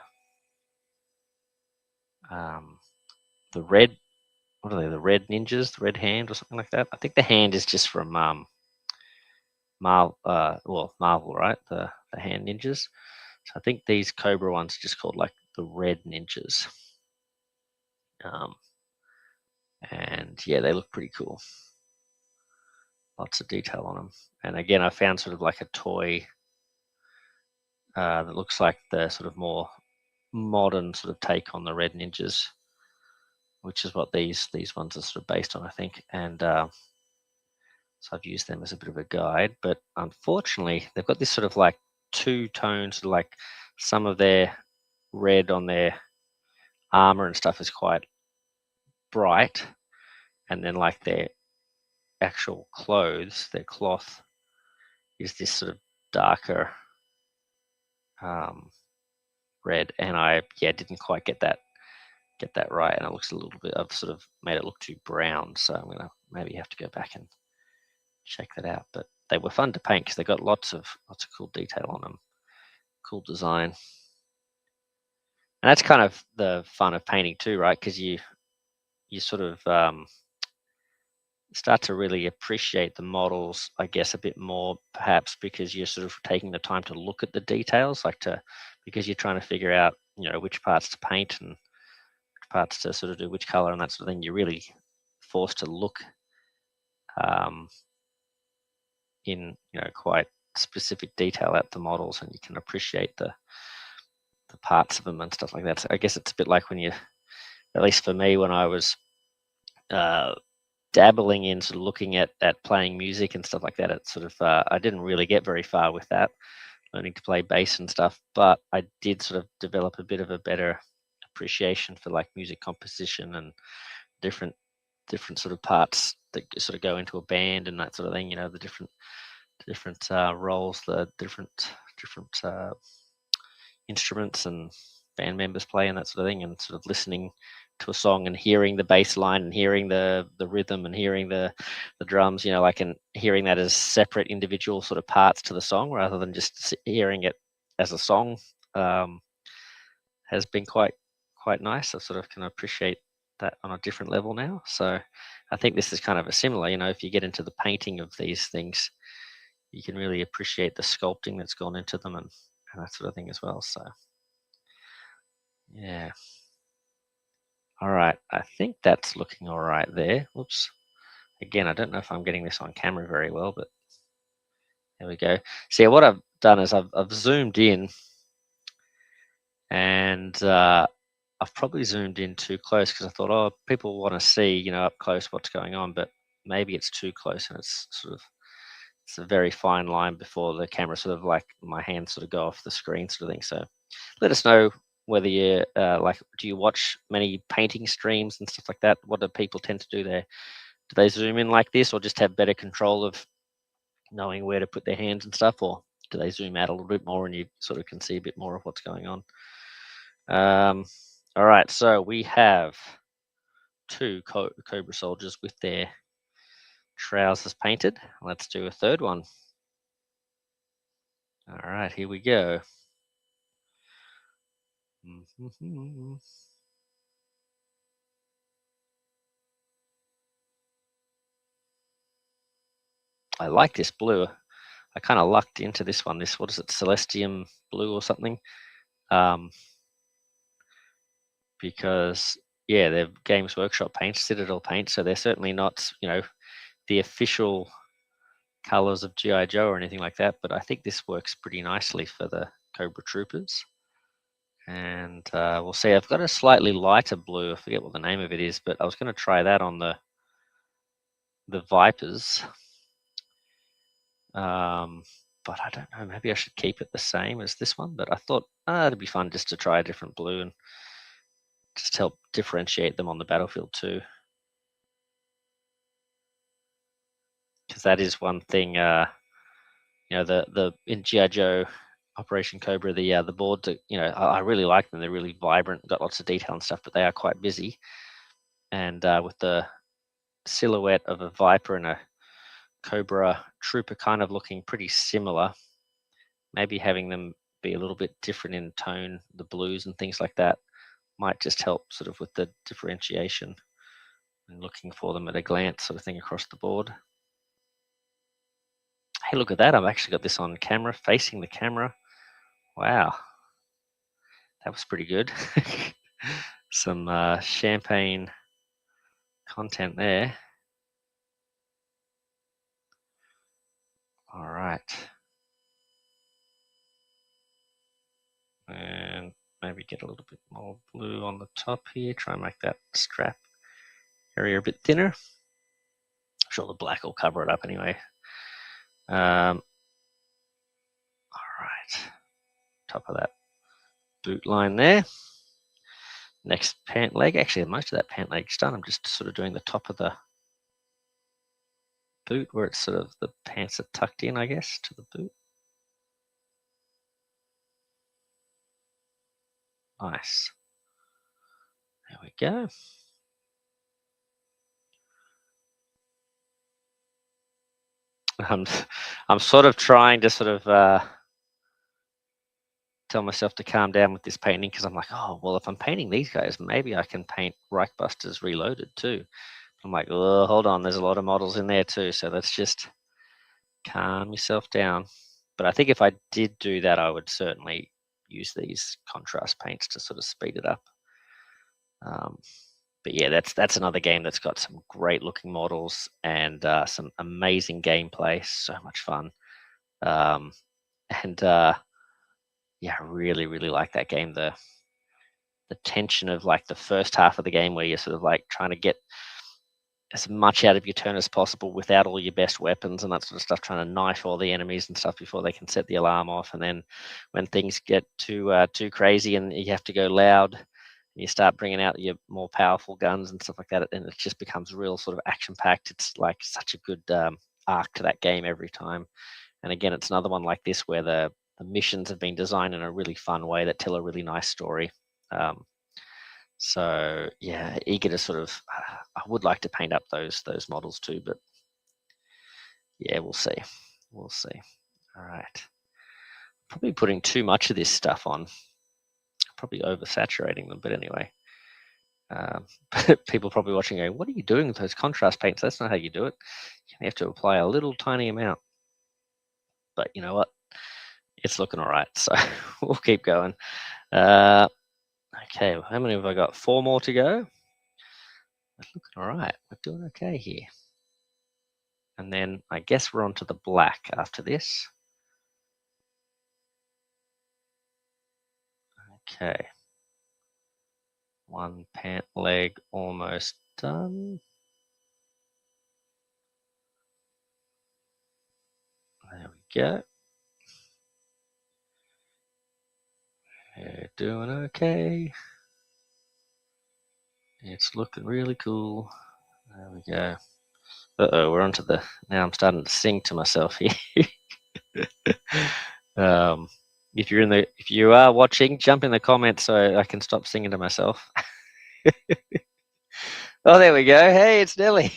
red. What are they? The red ninjas, the red hand, or something like that. I think the hand is just from Marvel, right? The hand ninjas. So I think these Cobra ones are just called like the red ninjas. And yeah, they look pretty cool. Lots of detail on them. And again, I found sort of like a toy that looks like the sort of more modern sort of take on the red ninjas, which is what these ones are sort of based on, I think. And so I've used them as a bit of a guide. But unfortunately, they've got this sort of like two tones, like some of their red on their armor and stuff is quite bright, and then like their actual clothes, their cloth, is this sort of darker red, and I didn't quite get that right, and it looks a little bit. I've sort of made it look too brown, so I'm gonna maybe have to go back and check that out. But they were fun to paint because they got lots of cool detail on them, cool design, and that's kind of the fun of painting too, right? Because you sort of start to really appreciate the models, I guess, a bit more, perhaps because you're sort of taking the time to look at the details, because you're trying to figure out, which parts to paint and which parts to sort of do which color and that sort of thing. You're really forced to look um, in, quite specific detail at the models, and you can appreciate the parts of them and stuff like that. So I guess it's a bit like when you, at least for me, when I was dabbling in sort of looking at playing music and stuff like that, it's sort of I didn't really get very far with that, learning to play bass and stuff, but I did sort of develop a bit of a better appreciation for like music composition and different sort of parts that sort of go into a band and that sort of thing. The different roles, the different instruments and band members play and that sort of thing, and sort of listening to a song and hearing the bass line and hearing the rhythm and hearing the drums, and hearing that as separate individual sort of parts to the song rather than just hearing it as a song, has been quite nice. I sort of can appreciate that on a different level now. So I think this is kind of a similar, if you get into the painting of these things, you can really appreciate the sculpting that's gone into them and that sort of thing as well. So yeah. All right. I think that's looking all right there. Whoops. Again, I don't know if I'm getting this on camera very well, but there we go. See, what I've done is I've zoomed in, and I've probably zoomed in too close because I thought, oh, people want to see, up close what's going on, but maybe it's too close, and it's a very fine line before the camera sort of like my hands sort of go off the screen sort of thing. So let us know whether you do you watch many painting streams and stuff like that? What do people tend to do there? Do they zoom in like this, or just have better control of knowing where to put their hands and stuff, or do they zoom out a little bit more and you sort of can see a bit more of what's going on? All right, so we have two Cobra soldiers with their trousers painted. Let's do a third one. All right, here we go. I like this blue. I kind of lucked into this one. What is it, Celestium Blue or something? Because yeah, they're Games Workshop paint, Citadel paint, so they're certainly not, the official colors of GI Joe or anything like that. But I think this works pretty nicely for the Cobra Troopers. And we'll see. I've got a slightly lighter blue. I forget what the name of it is, but I was going to try that on the Vipers. But I don't know. Maybe I should keep it the same as this one. But I thought it'd be fun just to try a different blue and just help differentiate them on the battlefield too. Because that is one thing. The in GI Joe Operation Cobra, the boards, I really like them. They're really vibrant, got lots of detail and stuff, but they are quite busy. And with the silhouette of a Viper and a Cobra Trooper kind of looking pretty similar, maybe having them be a little bit different in tone, the blues and things like that, might just help sort of with the differentiation and looking for them at a glance sort of thing across the board. Hey, look at that. I've actually got this on camera, facing the camera. Wow. That was pretty good. Some champagne content there. All right. And maybe get a little bit more blue on the top here. Try and make that strap area a bit thinner. I'm sure the black will cover it up anyway. All right. Top of that boot line there. Next pant leg. Actually, most of that pant leg's done. I'm just sort of doing the top of the boot where it's sort of the pants are tucked in, I guess, to the boot. Nice. There we go. I'm sort of trying to sort of tell myself to calm down with this painting because I'm like, oh, well, if I'm painting these guys, maybe I can paint Reichbusters Reloaded too. I'm like, oh, hold on, there's a lot of models in there too, so let's just calm yourself down. But I think if I did do that, I would certainly use these contrast paints to sort of speed it up. But yeah, that's another game that's got some great looking models and some amazing gameplay. So much fun. And yeah, I really, really like that game. The tension of like the first half of the game where you're sort of like trying to get as much out of your turn as possible without all your best weapons and that sort of stuff, trying to knife all the enemies and stuff before they can set the alarm off. And then when things get too crazy and you have to go loud, you start bringing out your more powerful guns and stuff like that, and it just becomes real sort of action packed. It's like such a good arc to that game every time. And again, it's another one like this where the missions have been designed in a really fun way that tell a really nice story. So yeah, eager to sort of. I would like to paint up those models too, but yeah, we'll see. We'll see. All right. Probably putting too much of this stuff on. Probably oversaturating them, but anyway. People probably watching going, what are you doing with those contrast paints? That's not how you do it. You have to apply a little tiny amount. But you know what? It's looking all right, so we'll keep going. Okay, well, how many have I got? 4 more to go. We're looking all right. We're doing okay here. And then I guess we're on to the black after this. Okay. One pant leg almost done. There we go. We're doing okay. It's looking really cool. There we go. Uh-oh, we're onto the... Now I'm starting to sing to myself here. If you are watching, jump in the comments so I can stop singing to myself. Oh, there we go. Hey, it's Nelly.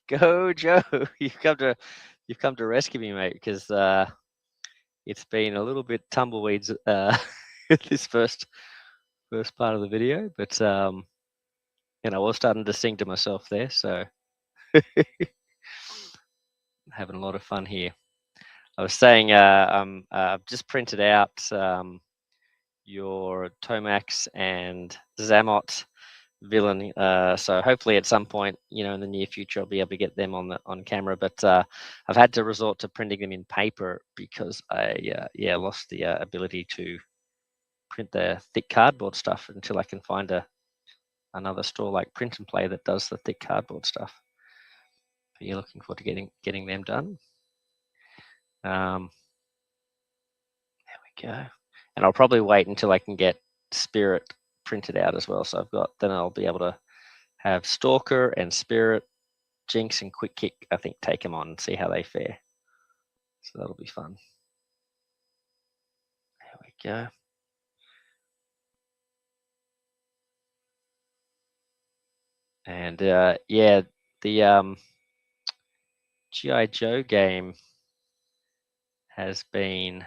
Go, Joe. You've come to rescue me, mate, because it's been a little bit tumbleweeds this first part of the video, but I was starting to sing to myself there, so having a lot of fun here. I was saying I've just printed out your Tomax and Zamot villain, so hopefully at some point, in the near future, I'll be able to get them on camera. But I've had to resort to printing them in paper because I lost the ability to print the thick cardboard stuff until I can find another store like Print and Play that does the thick cardboard stuff. But you're looking forward to getting them done. There we go. And I'll probably wait until I can get Spirit printed out as well. So then I'll be able to have Stalker and Spirit, Jinx and Quick Kick, I think, take them on and see how they fare. So that'll be fun. There we go. And yeah, the G.I. Joe game has been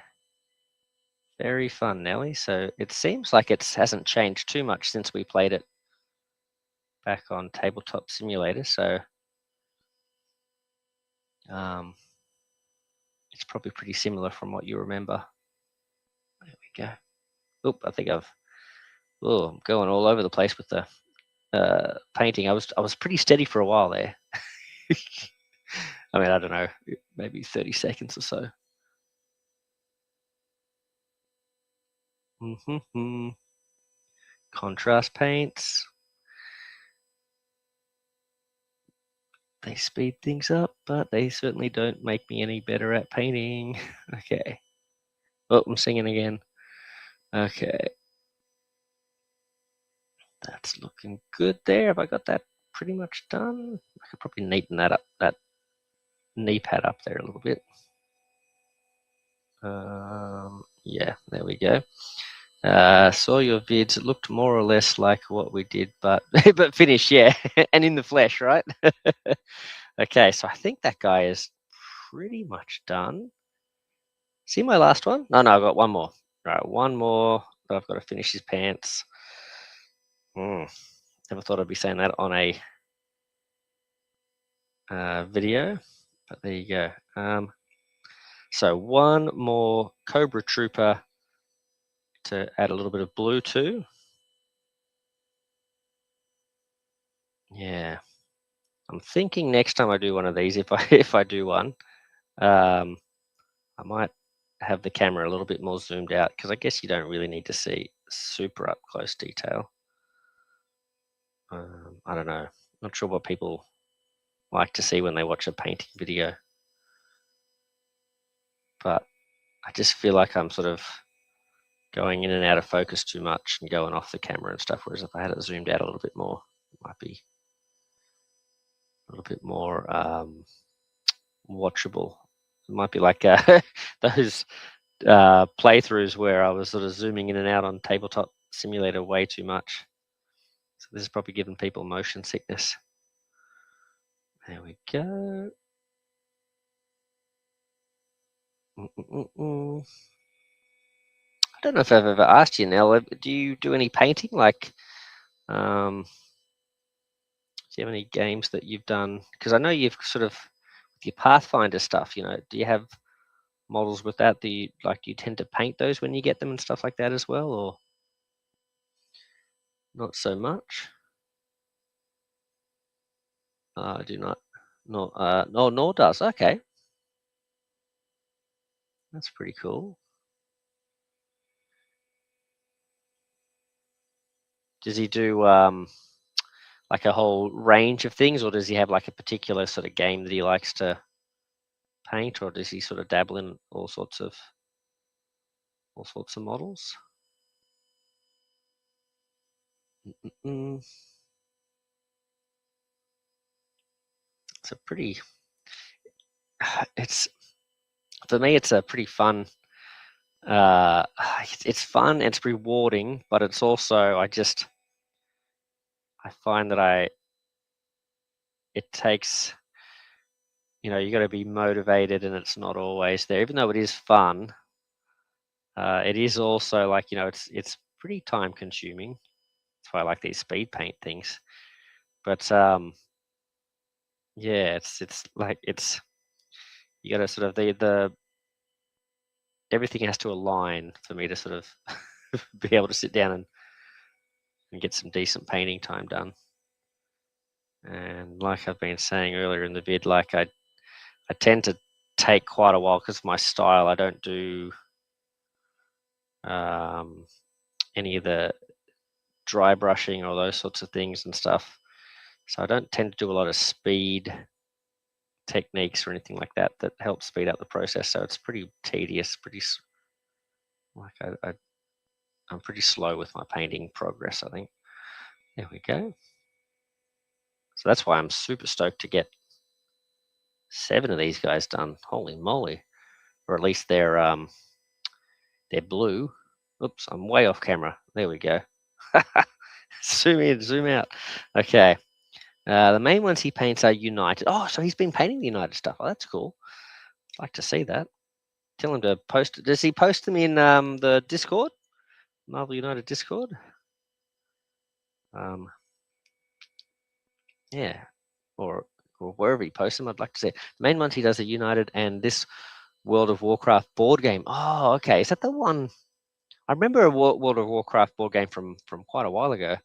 very fun, Nelly. So it seems like it hasn't changed too much since we played it back on Tabletop Simulator. So it's probably pretty similar from what you remember. There we go. Oop, I think I'm going all over the place with the painting. I was pretty steady for a while there. I mean, I don't know, maybe 30 seconds or so. Contrast paints. They speed things up, but they certainly don't make me any better at painting. Okay. Oh, I'm singing again. Okay. That's looking good there. Have I got that pretty much done? I could probably neaten that knee pad up there a little bit. Yeah, there we go. Saw your vids. It looked more or less like what we did, but but finished, yeah, and in the flesh, right? Okay, so I think that guy is pretty much done. See my last one? No, I've got one more. Right, one more. I've got to finish his pants. Never thought I'd be saying that on a video, but there you go. So one more Cobra Trooper to add a little bit of blue to. Yeah, I'm thinking next time I do one of these, if I do one, I might have the camera a little bit more zoomed out, because I guess you don't really need to see super up close detail. I don't know. Not sure what people like to see when they watch a painting video, but I just feel like I'm sort of going in and out of focus too much and going off the camera and stuff. Whereas if I had it zoomed out a little bit more, it might be a little bit more watchable. It might be like those playthroughs where I was sort of zooming in and out on Tabletop Simulator way too much. So this is probably giving people motion sickness. There we go. I don't know if I've ever asked you, Nell, do you do any painting? Like, do you have any games that you've done? Because I know you've sort of, with your Pathfinder stuff, you know, do you have models with that? Do you tend to paint those when you get them and stuff like that as well, or not so much? I do not. No, nor does. Okay, that's pretty cool. Does he do like a whole range of things, or does he have like a particular sort of game that he likes to paint, or does he sort of dabble in all sorts of models? It's a pretty. It's for me. It's a pretty fun. It's fun. It's rewarding, but it's also I find that it takes. You know, you got to be motivated, and it's not always there. Even though it is fun, it is also like, you know, it's pretty time consuming. That's why I like these speed paint things. But yeah, it's like you got to sort of the everything has to align for me to sort of be able to sit down and get some decent painting time done. And like I've been saying earlier in the vid, like I tend to take quite a while because of my style. I don't do any of the dry brushing or those sorts of things and stuff. So I don't tend to do a lot of speed techniques or anything like that help speed up the process. So it's pretty tedious, I'm pretty slow with my painting progress, I think. There we go. So that's why I'm super stoked to get 7 of these guys done. Holy moly. Or at least they're blue. Oops, I'm way off camera. There we go. Zoom in, zoom out. Okay. The main ones he paints are United. Oh, so he's been painting the United stuff. Oh, that's cool. I'd like to see that. Tell him to post it. Does he post them in the Discord? Marvel United Discord? Yeah. Or wherever he posts them, I'd like to see it. The main ones he does are United and this World of Warcraft board game. Oh, okay. Is that the one? I remember a World of Warcraft board game from quite a while ago.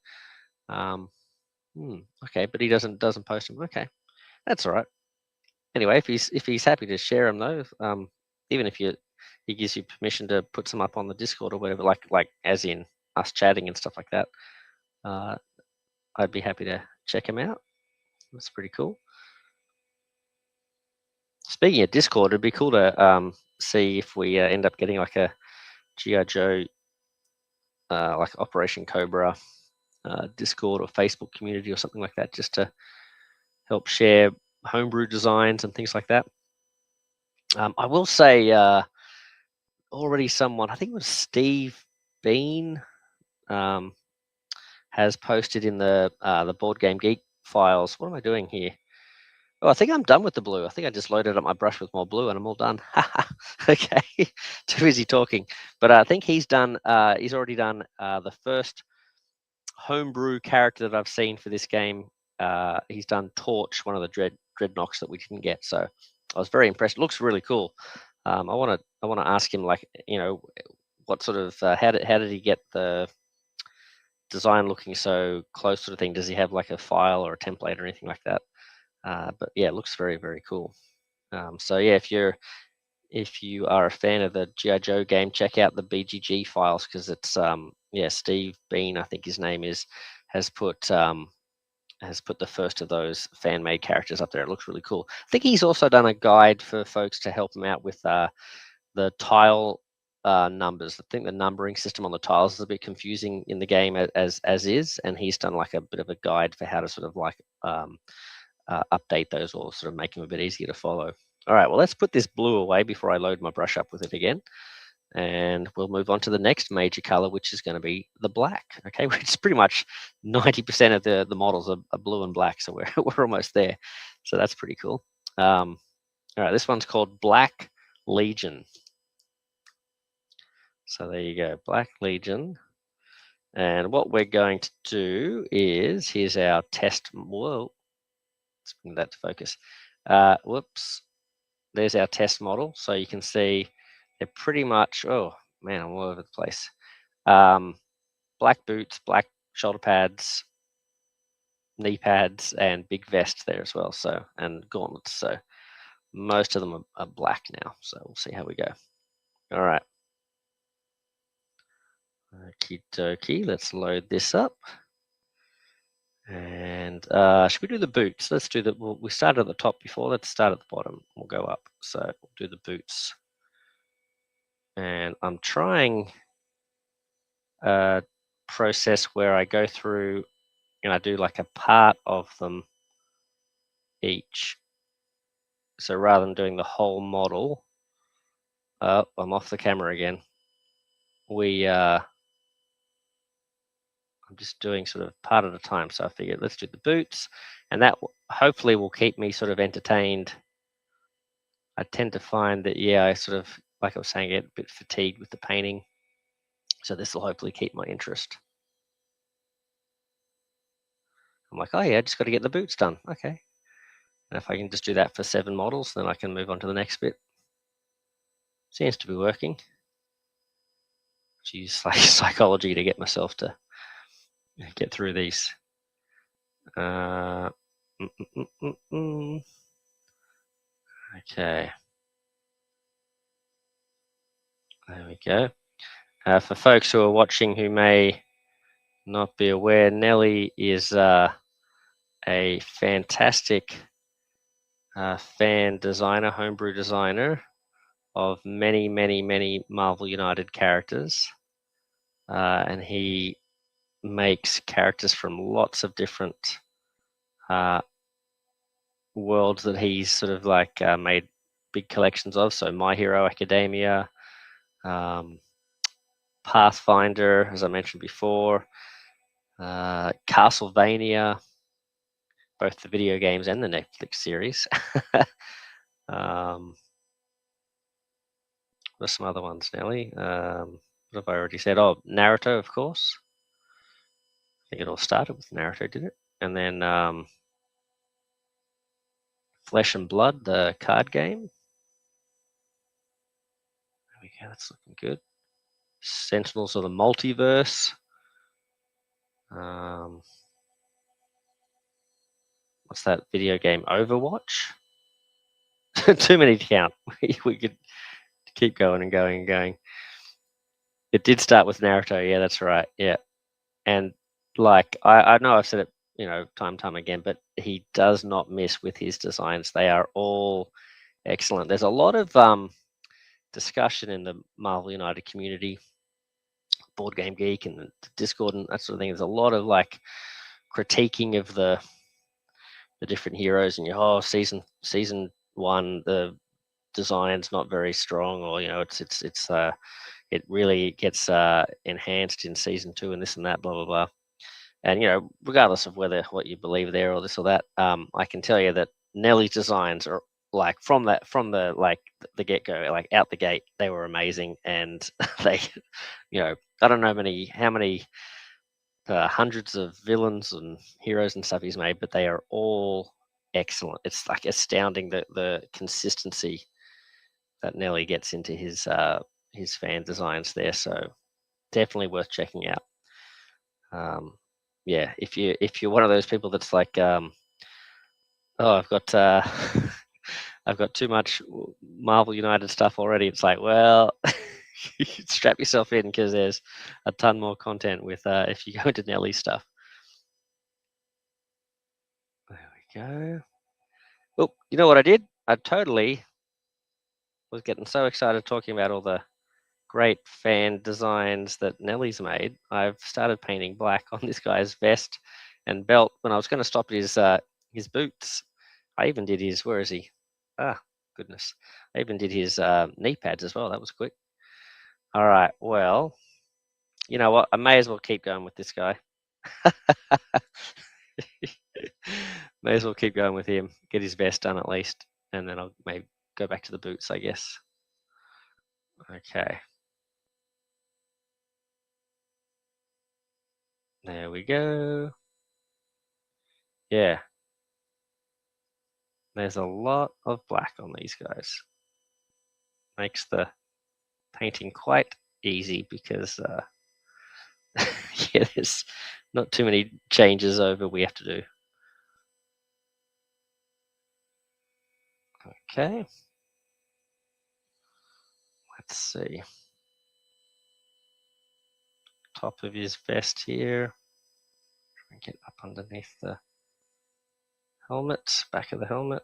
Okay, but he doesn't post them. Okay, that's all right. Anyway, if he's happy to share them though, even if he gives you permission to put some up on the Discord or whatever, like as in us chatting and stuff like that, I'd be happy to check him out. That's pretty cool. Speaking of Discord, it'd be cool to see if we end up getting like a G.I. Joe, like Operation Cobra Discord or Facebook community or something like that, just to help share homebrew designs and things like that. I will say already someone, I think it was Steve Bean, has posted in the Board Game Geek files. What am I doing here? Oh, I think I'm done with the blue. I think I just loaded up my brush with more blue and I'm all done. Okay, too busy talking. But I think he's done. He's already done the first homebrew character that I've seen for this game. He's done Torch, one of the dreadnoks that we didn't get. So I was very impressed. It looks really cool. I want to ask him, like, what sort of how did he get the design looking so close, sort of thing? Does he have like a file or a template or anything like that? But yeah, it looks very, very cool. So yeah, if you are a fan of the G.I. Joe game, check out the BGG files, because it's Steve Bean, I think his name is, has put the first of those fan-made characters up there. It looks really cool. I think he's also done a guide for folks to help them out with the tile numbers. I think the numbering system on the tiles is a bit confusing in the game as is, and he's done like a bit of a guide for how to sort of like update those, or sort of make them a bit easier to follow. All right, well, let's put this blue away before I load my brush up with it again. And we'll move on to the next major color, which is going to be the black. Okay, which is pretty much 90% of the models are blue and black, so we're almost there. So that's pretty cool. All right, this one's called Black Legion. So there you go, Black Legion. And what we're going to do is, here's our test. Whoa, let's bring that to focus. Whoops. There's our test model. So you can see they're pretty much, oh man, I'm all over the place. Black boots, black shoulder pads, knee pads, and big vest there as well. So, and gauntlets. So most of them are black now. So we'll see how we go. All right. Okie dokie. Let's load this up. And should we do the boots? Let's do the. We started at the top before. Let's start at the bottom. We'll go up. So we'll do the boots. And I'm trying a process where I go through and I do like a part of them each. So rather than doing the whole model, I'm off the camera again. I'm just doing sort of part at a time. So I figured let's do the boots, and that hopefully will keep me sort of entertained. I tend to find that, I sort of, like I was saying, get a bit fatigued with the painting. So this will hopefully keep my interest. I'm like, oh yeah, I just got to get the boots done. Okay. And if I can just do that for 7 models, then I can move on to the next bit. Seems to be working. Use like psychology to get myself to get through these. Okay. There we go. For folks who are watching who may not be aware, Nelly is a fantastic fan designer, homebrew designer of many, many, many Marvel United characters. And he makes characters from lots of different worlds that he's sort of like made big collections of. So My Hero Academia, Pathfinder, as I mentioned before, Castlevania, both the video games and the Netflix series. There's some other ones, Nelly. What have I already said? Oh, Naruto, of course. I think it all started with Naruto, did it? And then Flesh and Blood, the card game. There we go, that's looking good. Sentinels of the Multiverse. What's that video game? Overwatch? Too many to count. We could keep going and going and going. It did start with Naruto. Yeah, that's right. Yeah. And like, I know I've said it, time and time again, but he does not miss with his designs. They are all excellent. There's a lot of discussion in the Marvel United community, Board Game Geek and the Discord and that sort of thing. There's a lot of like critiquing of the different heroes, and season 1, the design's not very strong, or it really gets enhanced in season 2 and this and that, blah blah blah. And regardless of what you believe there or this or that, I can tell you that Nelly's designs are like from the get-go, like out the gate, they were amazing. And they, I don't know how many hundreds of villains and heroes and stuff he's made, but they are all excellent. It's like astounding the consistency that Nelly gets into his fan designs there. So definitely worth checking out. Yeah, if you're one of those people that's like, oh, I've got I've got too much Marvel United stuff already. It's like, well, strap yourself in because there's a ton more content with if you go into Nelly's stuff. There we go. Oh, you know what I did? I totally was getting so excited talking about all the great fan designs that Nelly's made. I've started painting black on this guy's vest and belt when I was going to stop at his boots. I even did his, where is he? Ah, goodness. I even did his knee pads as well. That was quick. All right. Well, you know what? I may as well keep going with this guy. May as well keep going with him. Get his vest done at least. And then I'll maybe go back to the boots, I guess. Okay. There we go. Yeah. There's a lot of black on these guys. Makes the painting quite easy because yeah, there's not too many changes over we have to do. Okay. Let's see. Top of his vest here. Try and get up underneath the helmet, back of the helmet.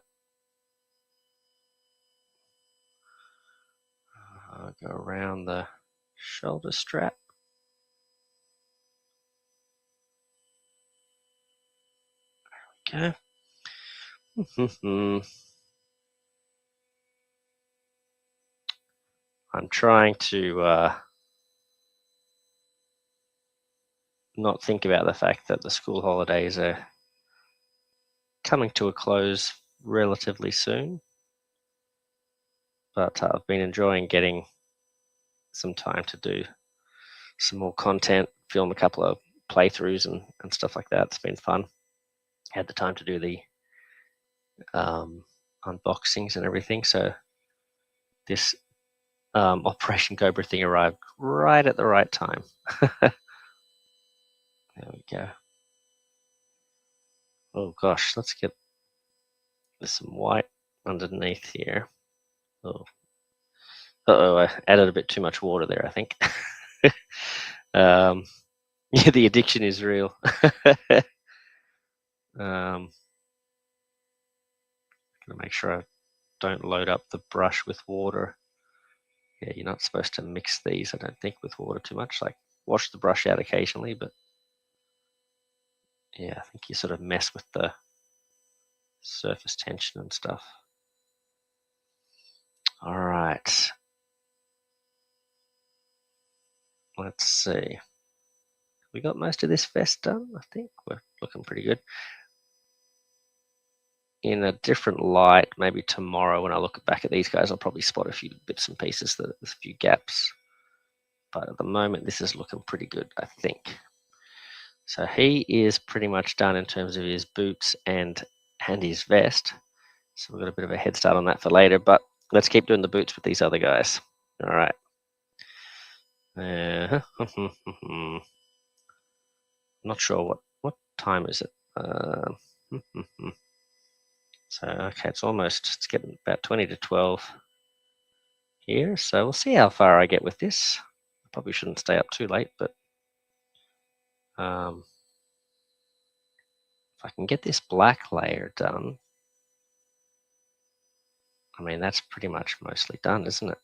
Go around the shoulder strap. There we go. I'm trying to not think about the fact that the school holidays are coming to a close relatively soon. But I've been enjoying getting some time to do some more content, film a couple of playthroughs and stuff like that. It's been fun. Had the time to do the unboxings and everything. So this Operation Cobra thing arrived right at the right time. There we go. Oh gosh, let's get some white underneath here. Oh, I added a bit too much water there, I think. Yeah, the addiction is real. Gonna make sure I don't load up the brush with water. Yeah, you're not supposed to mix these, I don't think, with water too much. Like, wash the brush out occasionally, but yeah, I think you sort of mess with the surface tension and stuff. All right. Let's see. We got most of this vest done, I think. We're looking pretty good. In a different light, maybe tomorrow when I look back at these guys, I'll probably spot a few bits and pieces, there's a few gaps. But at the moment, this is looking pretty good, I think. So he is pretty much done in terms of his boots and his vest. So we've got a bit of a head start on that for later, but let's keep doing the boots with these other guys. All right. Not sure what time is it. So okay, it's getting about 20 to 12 here. So we'll see how far I get with this. I probably shouldn't stay up too late, but if I can get this black layer done, I mean, that's pretty much mostly done, isn't it?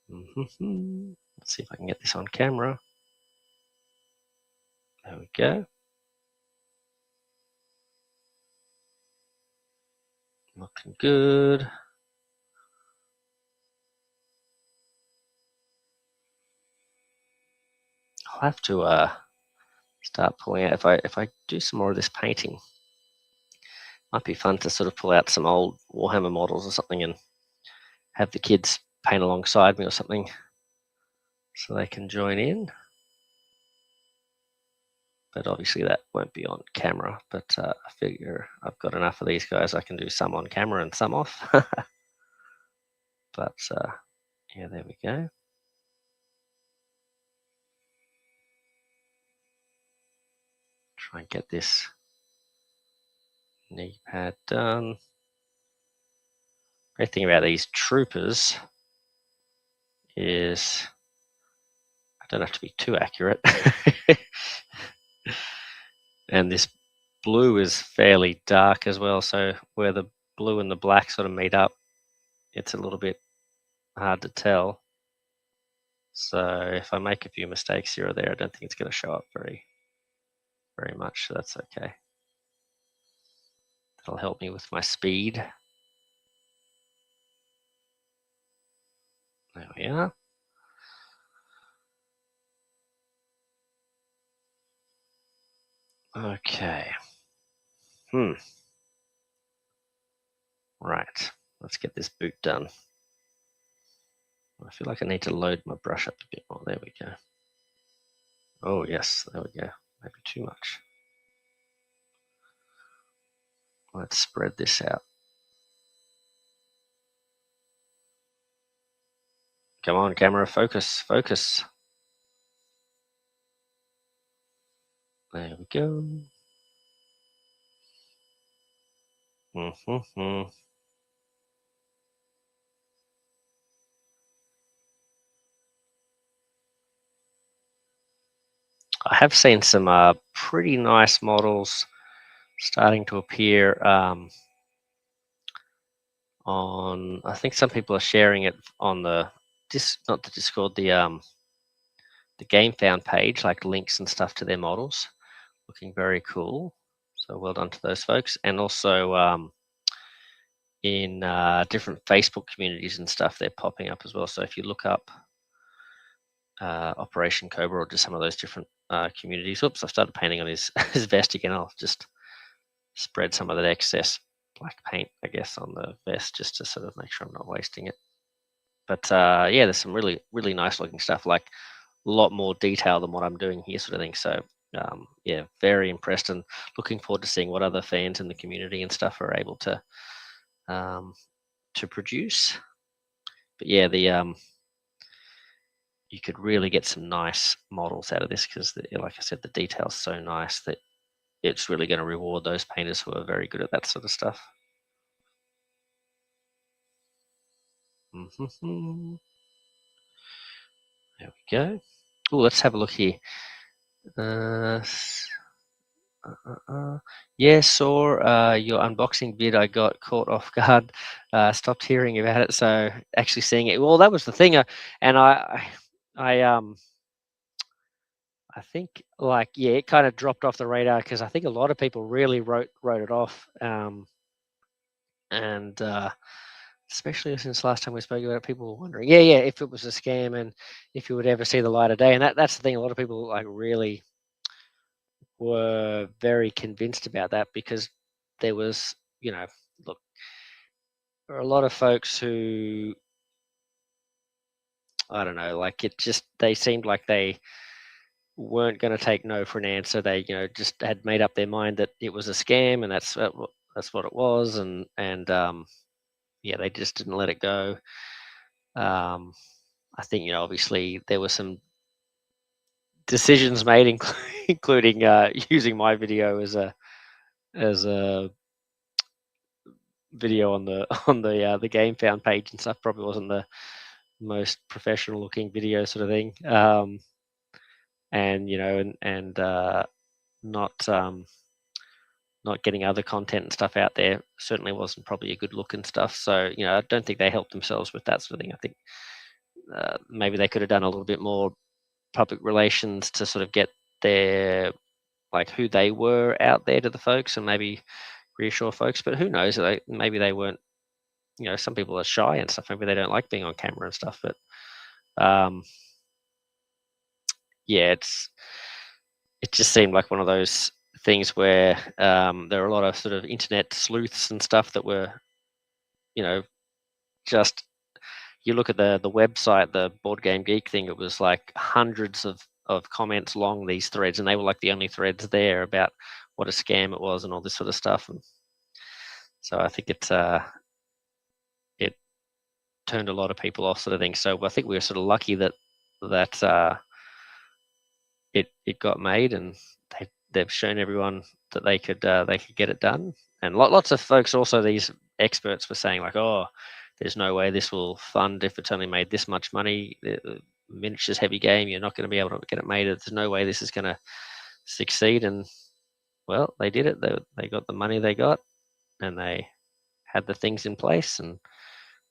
Let's see if I can get this on camera. There we go. Looking good. I'll have to start pulling out if I do some more of this painting. Might be fun to sort of pull out some old Warhammer models or something and have the kids paint alongside me or something so they can join in. but obviously that won't be on camera. But I figure I've got enough of these guys. I can do some on camera and some off. But yeah, there we go. Try and get this knee pad done. Great thing about these troopers is I don't have to be too accurate. And this blue is fairly dark as well, so where the blue and the black sort of meet up, it's a little bit hard to tell. So if I make a few mistakes here or there, I don't think it's going to show up very much, so that's okay. That'll help me with my speed. There we are. Okay. Right. Let's get this boot done. I feel like I need to load my brush up a bit more. There we go. Oh, yes. There we go. Maybe too much. Let's spread this out. Come on, camera. Focus. Focus. There we go. I have seen some pretty nice models starting to appear on. I think some people are sharing it on the not the Discord, the GameFound page, like links and stuff to their models, looking very cool. So well done to those folks, and also in different Facebook communities and stuff, they're popping up as well. So if you look up Operation Cobra or just some of those different communities. Oops, I've started painting on his his vest again. I'll just spread some of that excess black paint, I guess, on the vest just to sort of make sure I'm not wasting it. But yeah, there's some really nice looking stuff, like a lot more detail than what I'm doing here, sort of thing. So yeah, very impressed and looking forward to seeing what other fans in the community and stuff are able to produce. But yeah, the you could really get some nice models out of this because, like I said, the detail's so nice that it's really going to reward those painters who are very good at that sort of stuff. There we go. Oh, let's have a look here. Yeah, saw your unboxing vid. I got caught off guard. Stopped hearing about it, so actually seeing it. Well, that was the thing, and I think, like, yeah, it kind of dropped off the radar because I think a lot of people really wrote it off, and especially since last time we spoke about it, people were wondering, yeah, if it was a scam and if it would ever see the light of day. And that's the thing. A lot of people like really were very convinced about that because there was, look, there are a lot of folks who, I don't know, like they seemed like they weren't going to take no for an answer. They, just had made up their mind that it was a scam and that's what it was. And yeah, they just didn't let it go. I think, obviously there were some decisions made, including using my video as a video on the the GameFound page and stuff. Probably wasn't the most professional looking video, sort of thing. And not getting other content and stuff out there certainly wasn't probably a good look and stuff. So I don't think they helped themselves with that sort of thing. I think maybe they could have done a little bit more public relations to sort of get their, like, who they were out there to the folks and maybe reassure folks. But who knows? Maybe they weren't. Some people are shy and stuff. Maybe they don't like being on camera and stuff. But yeah, it just seemed like one of those things where there are a lot of sort of internet sleuths and stuff that were, just, you look at the website, the Board Game Geek thing, it was like hundreds of of comments along these threads, and they were like the only threads there about what a scam it was and all this sort of stuff. And so I think it turned a lot of people off, sort of thing. So I think we were sort of lucky that it got made, and they've shown everyone that they could get it done. And lots of folks, also these experts, were saying like, oh, there's no way this will fund if it's only made this much money. Miniatures heavy game, you're not going to be able to get it made. There's no way this is going to succeed. And well, they did it. They got the money they got, and they had the things in place, and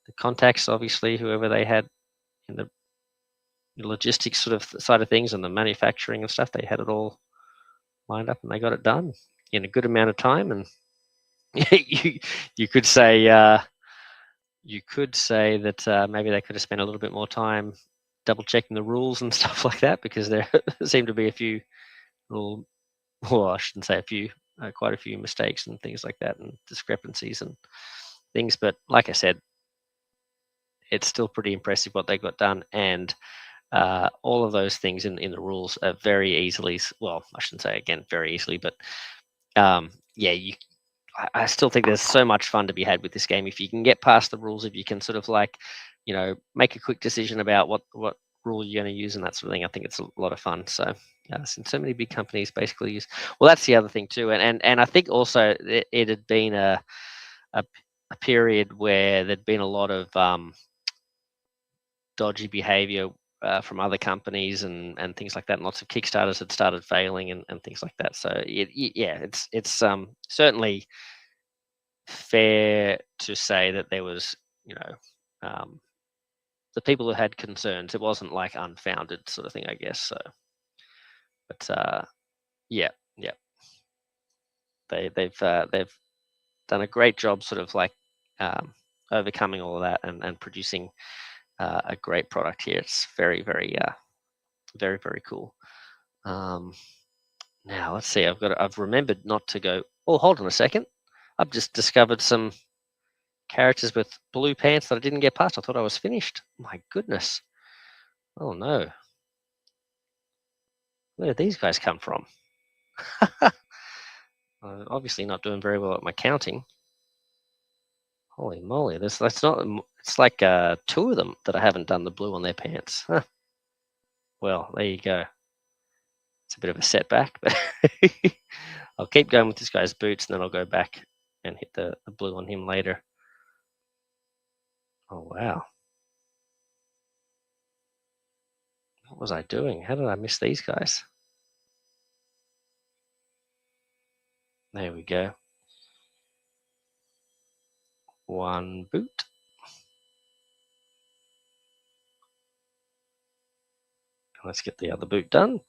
the contacts, obviously, whoever they had in the logistics sort of side of things and the manufacturing and stuff, they had it all lined up, and they got it done in a good amount of time. And you could say that maybe they could have spent a little bit more time double checking the rules and stuff like that, because there seemed to be a few little, well, I shouldn't say a few, quite a few mistakes and things like that, and discrepancies and things. But like I said, it's still pretty impressive what they got done. And all of those things in the rules are very easily, well, I shouldn't say again very easily, but I still think there's so much fun to be had with this game if you can get past the rules, if you can sort of like, make a quick decision about what rule you're going to use and that sort of thing. I think it's a lot of fun. So so many big companies basically use. Well, that's the other thing too, and I think also it had been a period where there'd been a lot of dodgy behavior from other companies and things like that, and lots of Kickstarters had started failing and things like that. So it's certainly fair to say that there was, the people who had concerns. It wasn't like unfounded sort of thing, I guess. So, but they've done a great job, sort of like overcoming all of that and producing a great product here. It's very, very, very, very cool. Now let's see. I've remembered not to go. Oh, hold on a second. I've just discovered some characters with blue pants that I didn't get past. I thought I was finished. My goodness. Oh no. Where did these guys come from? I'm obviously not doing very well at my counting. Holy moly! It's like 2 of them that I haven't done the blue on their pants. Huh. Well, there you go. It's a bit of a setback, but I'll keep going with this guy's boots, and then I'll go back and hit the blue on him later. Oh wow! What was I doing? How did I miss these guys? There we go. 1 boot. Let's get the other boot done.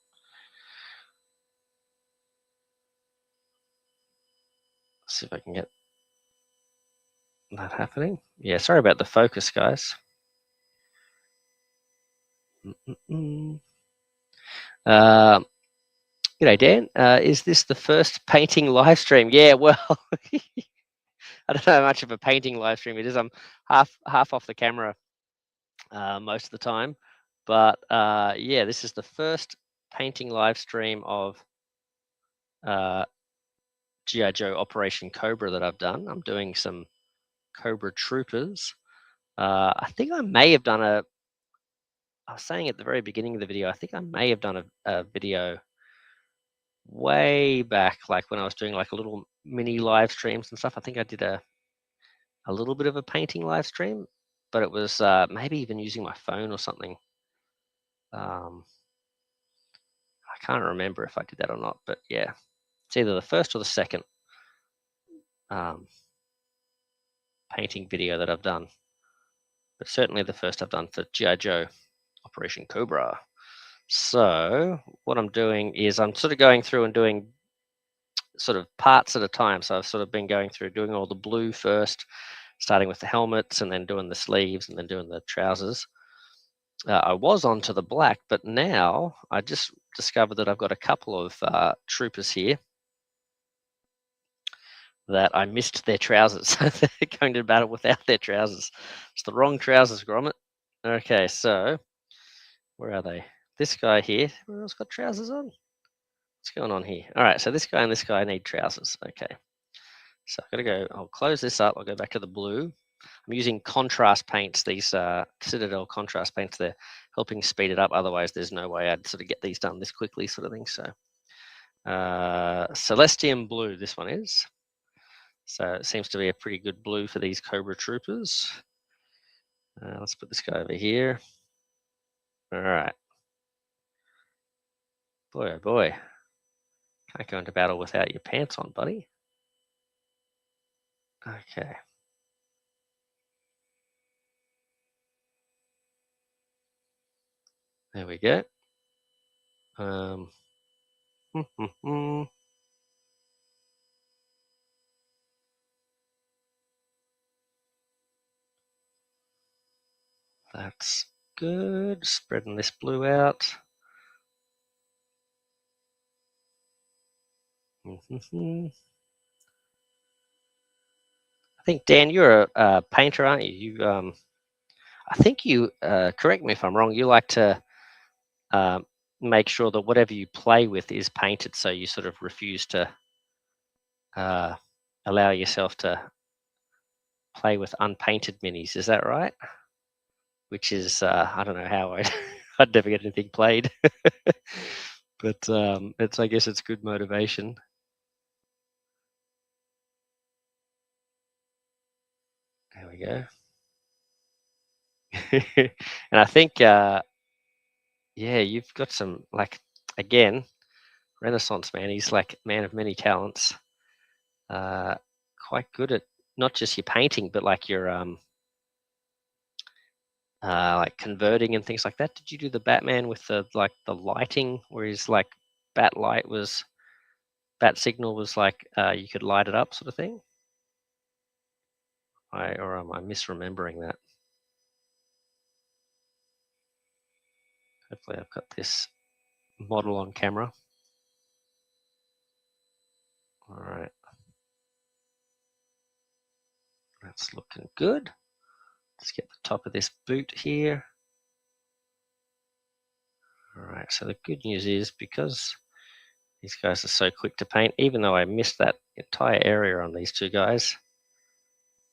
Let's see if I can get that happening. Yeah, sorry about the focus, guys. G'day, Dan. Is this the first painting live stream? Yeah, well, I don't know how much of a painting live stream it is. I'm half off the camera most of the time, but yeah, this is the first painting live stream of G.I. Joe Operation Cobra that I've done. I'm doing some Cobra Troopers. I think I may have done I was saying at the very beginning of the video, I think I may have done a video way back, like when I was doing like a little mini live streams and stuff. I think I did a little bit of a painting live stream, but it was maybe even using my phone or something. I can't remember if I did that or not, but yeah, it's either the first or the second painting video that I've done, but certainly the first I've done for G.I. Joe Operation Cobra. So what I'm doing is I'm sort of going through and doing sort of parts at a time. So I've sort of been going through doing all the blue first, starting with the helmets and then doing the sleeves and then doing the trousers. I was on to the black, but now I just discovered that I've got a couple of troopers here that I missed their trousers. They're going to battle without their trousers. It's the wrong trousers, Gromit. Okay, so where are they? this guy here, everyone else got trousers on? What's going on here? All right, so this guy and this guy need trousers. Okay. So I've got to go, I'll close this up. I'll go back to the blue. I'm using contrast paints, these Citadel contrast paints. They're helping speed it up. Otherwise, there's no way I'd sort of get these done this quickly sort of thing. So Celestium Blue, this one is. So it seems to be a pretty good blue for these Cobra Troopers. Let's put this guy over here. All right. Boy, oh boy. Can't go into battle without your pants on, buddy. Okay. There we go. That's good. Spreading this blue out. I think, Dan, you're a painter, aren't you? I think you, correct me if I'm wrong, you like to make sure that whatever you play with is painted, so you sort of refuse to allow yourself to play with unpainted minis. Is that right? Which is, I don't know how I'd never get anything played. But it's, I guess it's good motivation. There we go. And I think, yeah, you've got some, like, again, Renaissance man. He's like man of many talents. Quite good at not just your painting, but like your like converting and things like that. Did you do the Batman with the lighting, where his like bat signal was like you could light it up, sort of thing? Or am I misremembering that? Hopefully, I've got this model on camera. All right, that's looking good. Let's get the top of this boot here. All right, so the good news is, because these guys are so quick to paint, even though I missed that entire area on these two guys,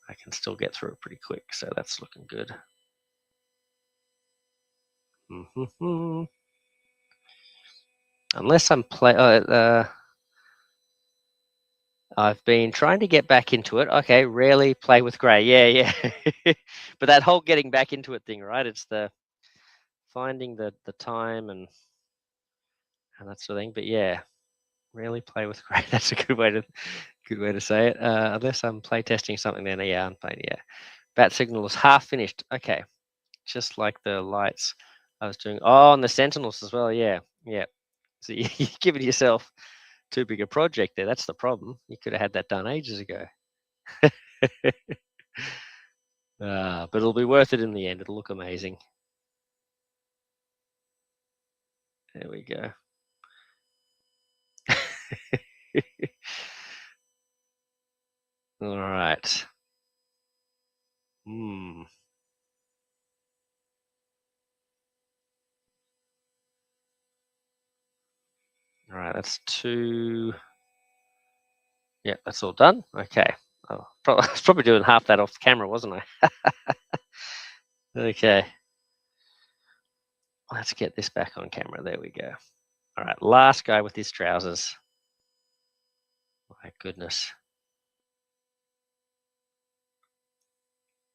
I can still get through it pretty quick, so that's looking good. Unless I'm I've been trying to get back into it. Okay, rarely play with grey. Yeah. But that whole getting back into it thing, right? It's the finding the time and that sort of thing. But yeah, rarely play with grey. That's a good way to say it. Unless I'm play testing something, then yeah, I'm playing. Yeah, bat signal is half finished. Okay, just like the lights I was doing. Oh, and the sentinels as well. Yeah. So you're giving yourself too big a project there. That's the problem. You could have had that done ages ago. But it'll be worth it in the end. It'll look amazing. There we go. All right. All right, that's two. Yeah, that's all done. Okay. Oh, I was probably doing half that off camera, wasn't I? Okay. Let's get this back on camera. There we go. All right, last guy with his trousers. My goodness.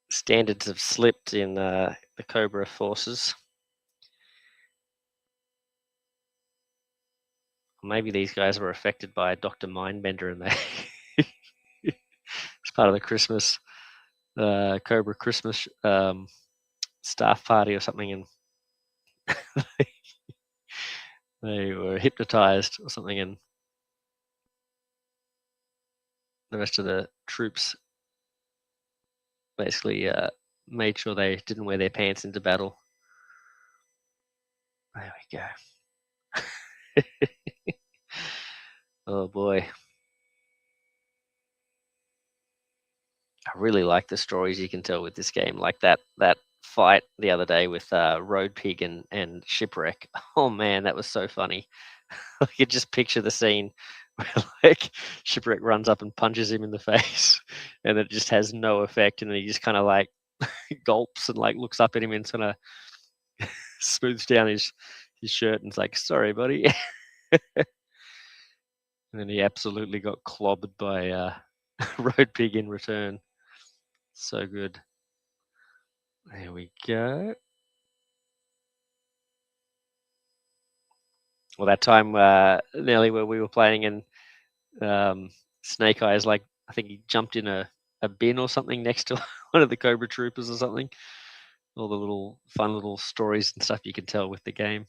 Standards have slipped in the Cobra forces. Maybe these guys were affected by Dr. Mindbender, and they it's part of the Christmas Cobra Christmas staff party or something, and they were hypnotized or something, and the rest of the troops basically made sure they didn't wear their pants into battle. There we go. Oh boy. I really like the stories you can tell with this game, like that fight the other day with Road Pig and Shipwreck. Oh man, that was so funny. I could just picture the scene where like Shipwreck runs up and punches him in the face, and it just has no effect, and then he just kind of like gulps and like looks up at him and sort of smooths down his shirt and is like, "Sorry, buddy." And then he absolutely got clobbered by Road Pig in return. So good. There we go. Well, that time, Nelly, where we were playing and Snake Eyes, like, I think he jumped in a bin or something next to one of the Cobra Troopers or something. All the little fun little stories and stuff you can tell with the game.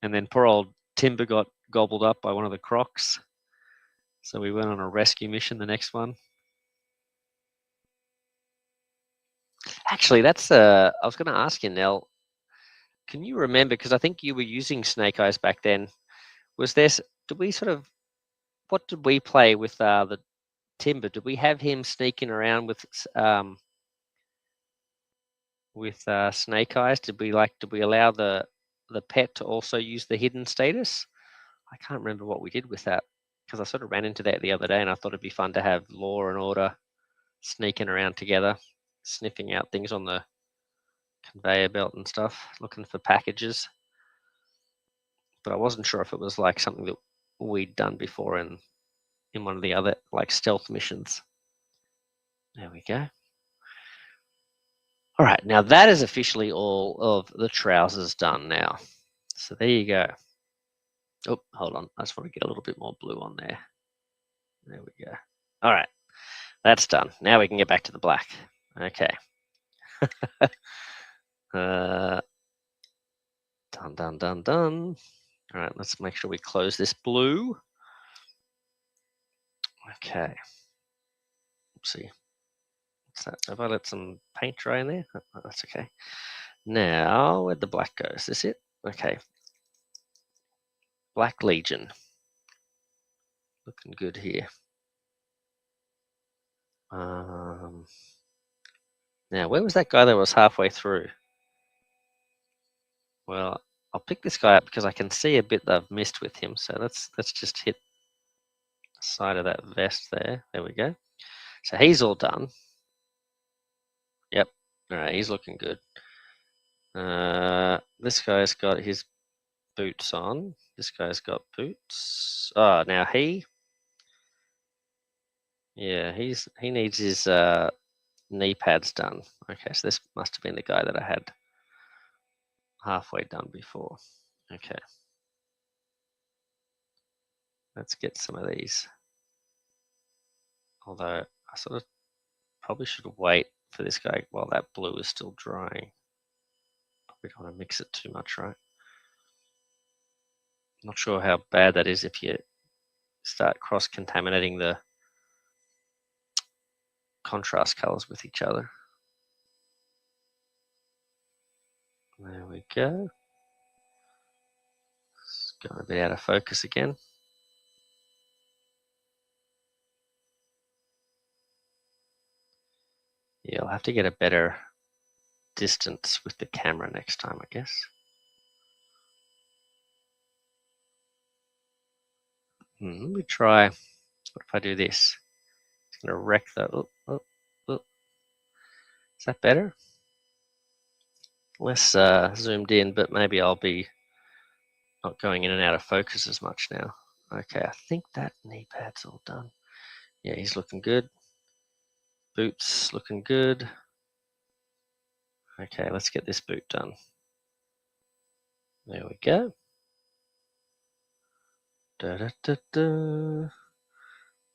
And then poor old Timber got gobbled up by one of the crocs. So we went on a rescue mission, the next one. Actually, that's I was going to ask you, Nell, can you remember, because I think you were using Snake Eyes back then, was there, did we sort of, what did we play with the Timber? Did we have him sneaking around with Snake Eyes? Did we allow the pet to also use the hidden status? I can't remember what we did with that, because I sort of ran into that the other day, and I thought it'd be fun to have Law and Order sneaking around together, sniffing out things on the conveyor belt and stuff, looking for packages. But I wasn't sure if it was like something that we'd done before in one of the other like stealth missions. There we go. All right, now that is officially all of the trousers done now. So there you go. Oh, hold on. I just want to get a little bit more blue on there. There we go. All right, that's done. Now we can get back to the black. Okay. Done. All right, let's make sure we close this blue. Okay. Oopsie. What's that? Have I let some paint dry in there? Oh, that's okay. Now, where'd the black go? Is this it? Okay. Black Legion. Looking good here. Now, where was that guy that was halfway through? Well, I'll pick this guy up because I can see a bit that I've missed with him. So let's just hit the side of that vest there. There we go. So he's all done. Yep. All right, he's looking good. This guy's got his boots on. This guy's got boots. Oh, now he needs his knee pads done. Okay, so this must have been the guy that I had halfway done before. Okay. Let's get some of these. Although I sort of probably should wait for this guy while that blue is still drying. Probably don't want to mix it too much, right? Not sure how bad that is if you start cross-contaminating the contrast colors with each other. There we go. It's going a bit out of focus again. Yeah, I'll have to get a better distance with the camera next time, I guess. Let me try. What if I do this? It's going to wreck the. Oh. Is that better? Less zoomed in, but maybe I'll be not going in and out of focus as much now. Okay, I think that knee pad's all done. Yeah, he's looking good. Boots looking good. Okay, let's get this boot done. There we go. Da da da da.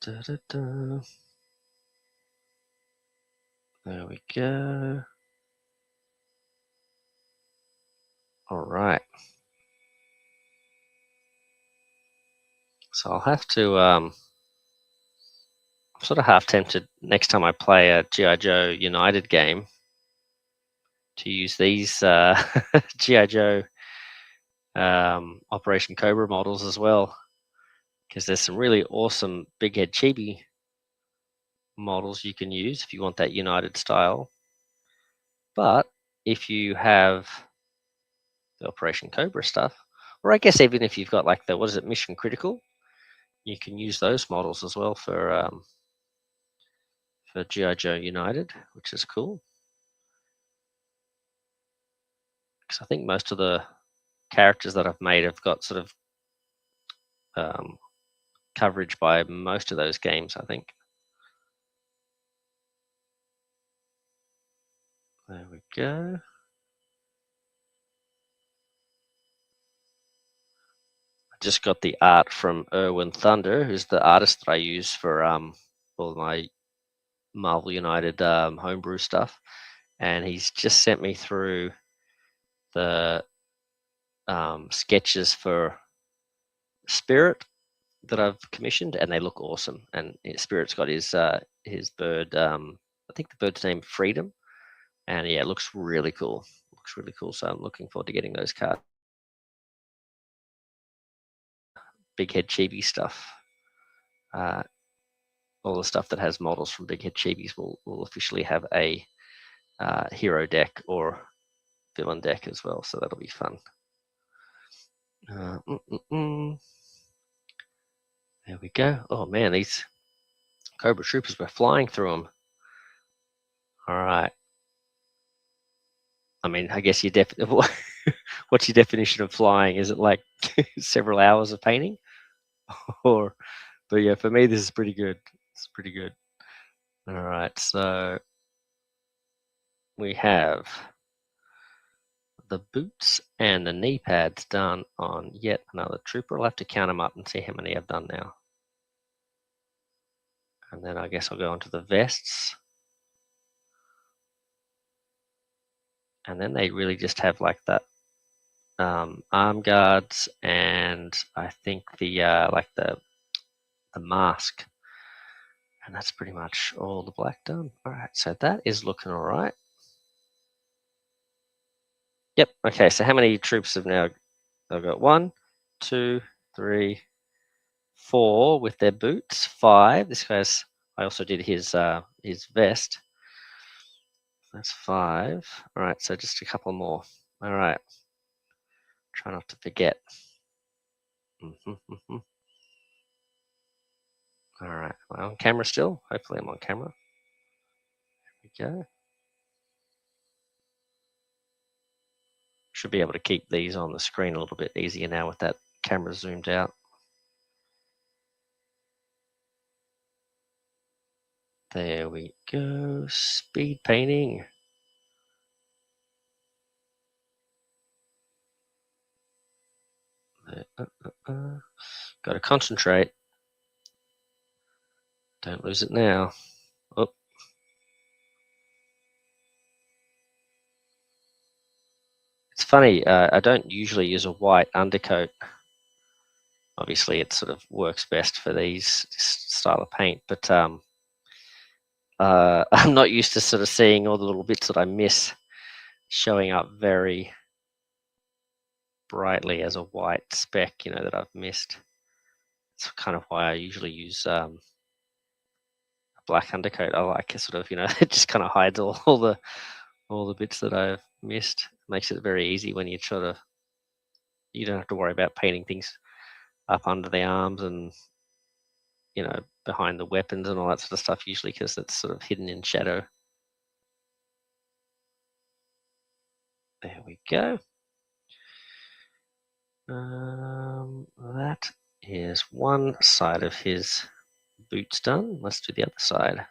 Da da da. There we go. All right. So I'll have to. I'm sort of half tempted next time I play a G.I. Joe United game to use these G.I. Joe Operation Cobra models as well, because there's some really awesome big head chibi models you can use if you want that United style. But if you have the Operation Cobra stuff, or I guess even if you've got like the, what is it, Mission Critical, you can use those models as well for G.I. Joe United, which is cool. Because I think most of the characters that I've made have got sort of coverage by most of those games, I think. There we go. I just got the art from Erwin Thunder, who's the artist that I use for all my Marvel United homebrew stuff, and he's just sent me through the sketches for Spirit that I've commissioned, and they look awesome. And Spirit's got his bird. I think the bird's name Freedom, and yeah, it looks really cool. Looks really cool. So I'm looking forward to getting those cards. Big Head Chibi stuff. All the stuff that has models from Big Head Chibis will officially have a hero deck or villain deck as well. So that'll be fun. There we go. Oh man, these Cobra Troopers were flying through them. All right. I mean, I guess you what's your definition of flying? Is it like several hours of painting? Or, but yeah, for me, this is pretty good. It's pretty good. All right, so we have the boots and the knee pads done on yet another trooper. I'll have to count them up and see how many I've done now. And then I guess I'll go on to the vests. And then they really just have like that arm guards, and I think the like the mask, and that's pretty much all the black done. All right, so that is looking all right. Yep. Okay. So how many troops have now? I've got 1, 2, 3, 4 with their boots. 5. This guy's. I also did his vest. That's 5. All right. So just a couple more. All right. Try not to forget. All right. Am I on camera still? Hopefully I'm on camera. There we go. Should be able to keep these on the screen a little bit easier now with that camera zoomed out. There we go. Speed painting. Got to concentrate. Don't lose it now. Oh. It's funny, I don't usually use a white undercoat. Obviously, it sort of works best for this style of paint, but I'm not used to sort of seeing all the little bits that I miss showing up very brightly as a white speck, that I've missed. It's kind of why I usually use a black undercoat. I like it sort of, it just kind of hides all the bits that I've missed. Makes it very easy when you you don't have to worry about painting things up under the arms and behind the weapons and all that sort of stuff, usually because it's sort of hidden in shadow. There we go. That is one side of his boots done. Let's do the other side.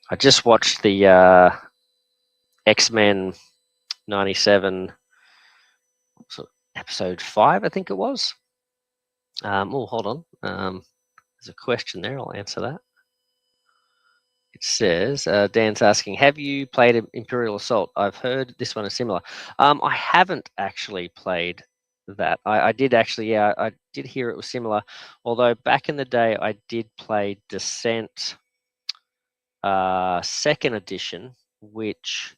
I just watched the X-Men 97, episode 5, I think it was. Hold on. There's a question there. I'll answer that. It says, Dan's asking, have you played Imperial Assault? I've heard this one is similar. I haven't actually played that. I did actually, yeah, I did hear it was similar. Although back in the day, I did play Descent 2nd edition, which,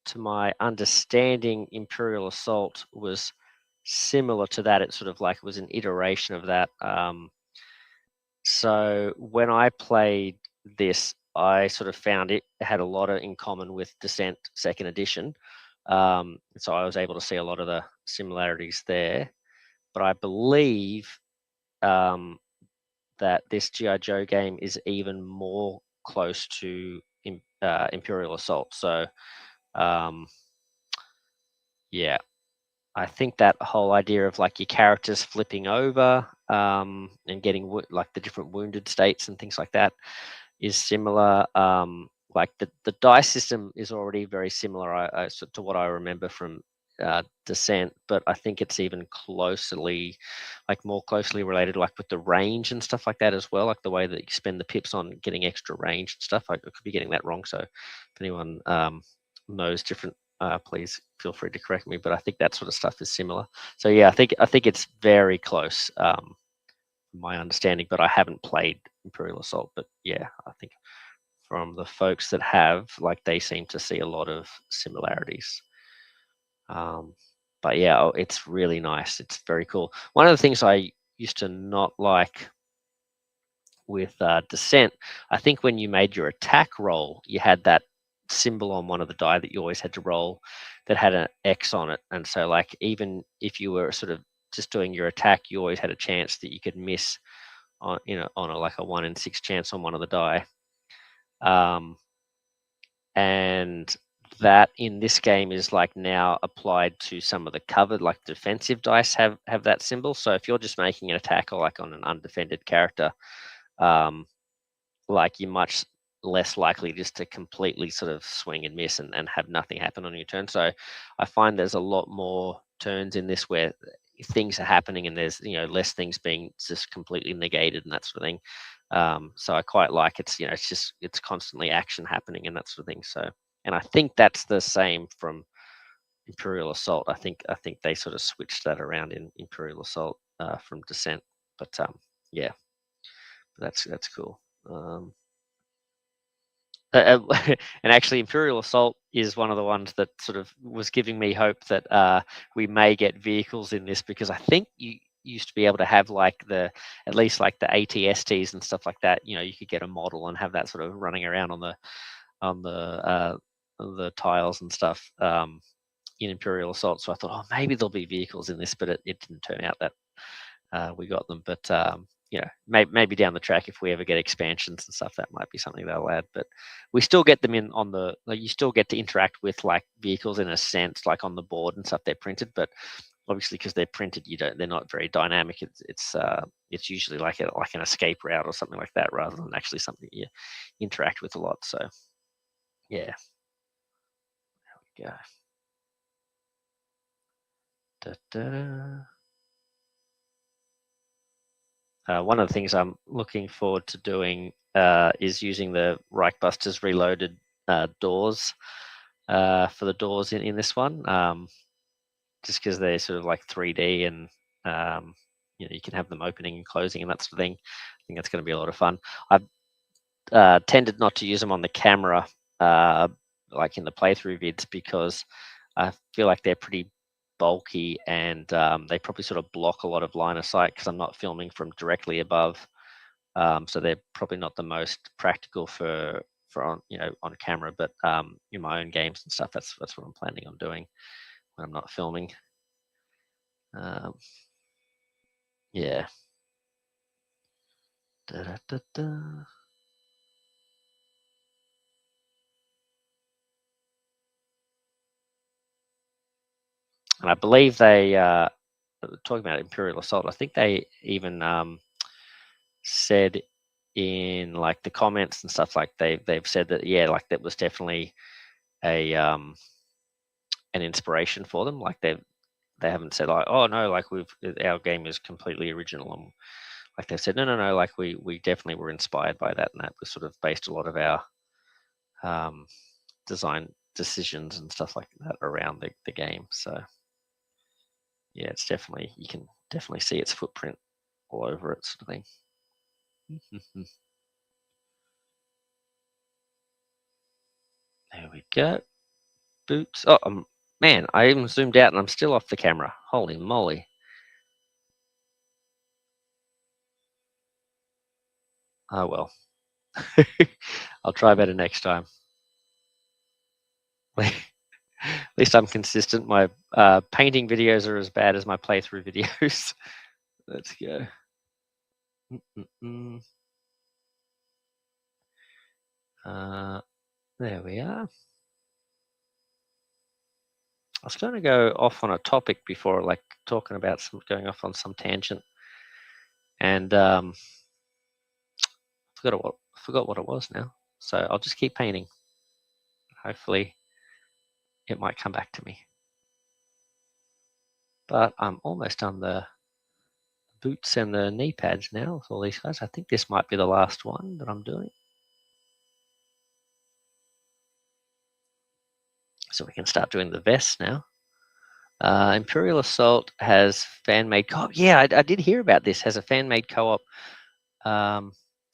to my understanding, Imperial Assault was similar to that. It sort of like it was an iteration of that. So when I played this, I sort of found it had a lot in common with Descent Second Edition. So I was able to see a lot of the similarities there. But I believe um, that this G.I. Joe game is even more close to Imperial Assault. So um, yeah, I think that whole idea of like your characters flipping over and getting like the different wounded states and things like that is similar. Like the dice system is already very similar to what I remember from Descent, but I think it's even more closely related, like with the range and stuff like that as well, like the way that you spend the pips on getting extra range and stuff. I could be getting that wrong, so if anyone knows different, please feel free to correct me. But I think that sort of stuff is similar. So yeah, I think it's very close. My understanding, but I haven't played Imperial Assault. But yeah, I think from the folks that have, like, they seem to see a lot of similarities. But yeah, it's really nice. It's very cool. One of the things I used to not like with Descent, I think when you made your attack roll, you had that symbol on one of the die that you always had to roll that had an X on it. And so, like, even if you were sort of just doing your attack, you always had a chance that you could miss on, like a 1 in 6 chance on one of the die. And that in this game is like now applied to some of the covered, like defensive dice have that symbol. So if you're just making an attack or like on an undefended character, like you're much less likely just to completely sort of swing and miss and have nothing happen on your turn. So I find there's a lot more turns in this where things are happening and there's less things being just completely negated and that sort of thing. So I quite like it's constantly action happening and that sort of thing. So, and I think that's the same from Imperial Assault. I think they sort of switched that around in Imperial Assault from Descent. But yeah, that's cool. And actually, Imperial Assault is one of the ones that sort of was giving me hope that we may get vehicles in this, because I think you used to be able to have like at least like the ATSTs and stuff like that. You could get a model and have that sort of running around on the tiles and stuff in Imperial Assault. So I thought, oh, maybe there'll be vehicles in this, but it didn't turn out that we got them. But maybe down the track, if we ever get expansions and stuff, that might be something they'll add. But we still get them in on the, like, you still get to interact with like vehicles in a sense, like on the board and stuff. They're printed, but obviously because they're printed, they're not very dynamic. It's usually like an escape route or something like that, rather than actually something you interact with a lot. So yeah, there we go. Da-da. One of the things I'm looking forward to doing is using the Reichbusters Reloaded doors for the doors in this one, just because they're sort of like 3D and you can have them opening and closing and that sort of thing. I think that's going to be a lot of fun. I've tended not to use them on the camera, like in the playthrough vids, because I feel like they're pretty bulky and they probably sort of block a lot of line of sight because I'm not filming from directly above. So they're probably not the most practical for on on camera, but in my own games and stuff, that's what I'm planning on doing when I'm not filming. Yeah. Da-da-da-da. And I believe they talking about Imperial Assault. I think they even said in like the comments and stuff, like they've said that like that was definitely a an inspiration for them. Like they haven't said like, oh no, like our game is completely original, and like they've said no, like we definitely were inspired by that, and that was sort of based a lot of our design decisions and stuff like that around the game. So yeah, it's definitely, you can definitely see its footprint all over it, sort of thing. There we go. Boots. Oh, man, I even zoomed out and I'm still off the camera. Holy moly. Oh well. I'll try better next time. At least I'm consistent. My painting videos are as bad as my playthrough videos. Let's go. There we are. I was going to go off on a topic before, like talking about going off on some tangent, and forgot what it was now. So I'll just keep painting. Hopefully, it might come back to me. But I'm almost done the boots and the knee pads now with all these guys. I think this might be the last one that I'm doing. So we can start doing the vests now. Imperial Assault has fan-made co-op. Yeah, I did hear about this. Has a fan-made co-op.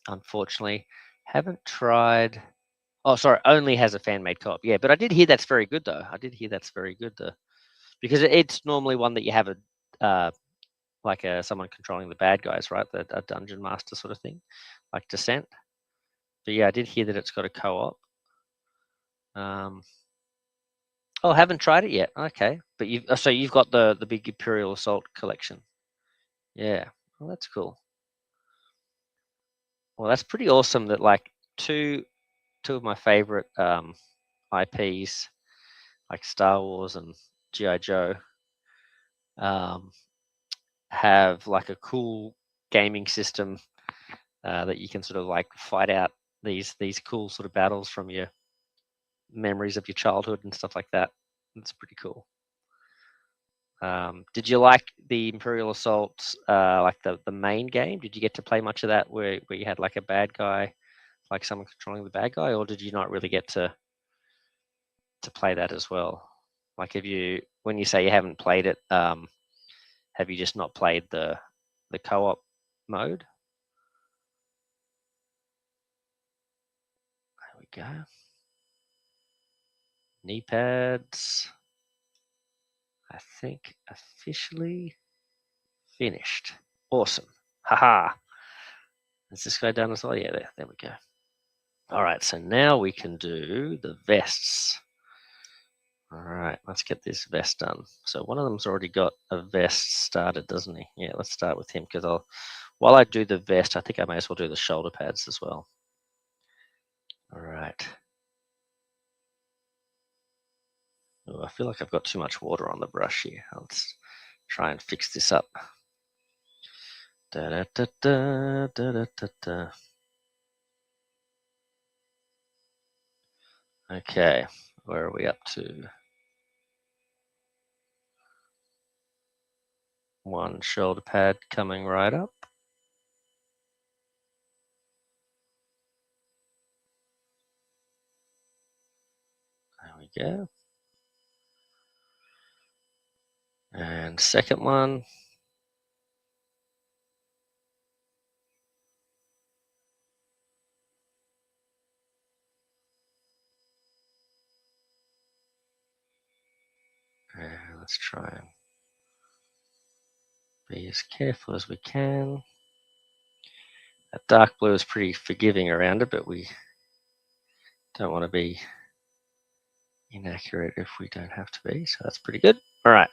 Unfortunately, haven't tried. Oh, sorry, only has a fan-made co-op. Yeah, but I did hear that's very good though. I did hear that's very good though, because it's normally one that you have like someone controlling the bad guys, right? A dungeon master sort of thing, like Descent. But yeah, I did hear that it's got a co-op. Oh, haven't tried it yet. Okay, but you've got the big Imperial Assault collection. Yeah, well, that's cool. Well, that's pretty awesome. That like two of my favorite IPs, like Star Wars and GI Joe, have like a cool gaming system that you can sort of like fight out these cool sort of battles from your memories of your childhood and stuff like that. It's pretty cool. Did you like the Imperial Assault, like the main game? Did you get to play much of that where you had like a bad guy, like someone controlling the bad guy, or did you not really get to play that as well? Like, when you say you haven't played it, have you just not played the co-op mode? There we go. Knee pads. I think officially finished. Awesome. Haha. Is this guy done as well? Yeah, there we go. All right, so now we can do the vests. All right, let's get this vest done. So one of them's already got a vest started, doesn't he? Yeah, let's start with him because while I do the vest, I think I may as well do the shoulder pads as well. All right. Oh, I feel like I've got too much water on the brush here. Let's try and fix this up. Da, da, da, da, da, da, da, da. Okay, where are we up to? One shoulder pad coming right up. There we go. And second one. And let's try and be as careful as we can. That dark blue is pretty forgiving around it, but we don't want to be inaccurate if we don't have to be, so that's pretty good. All right.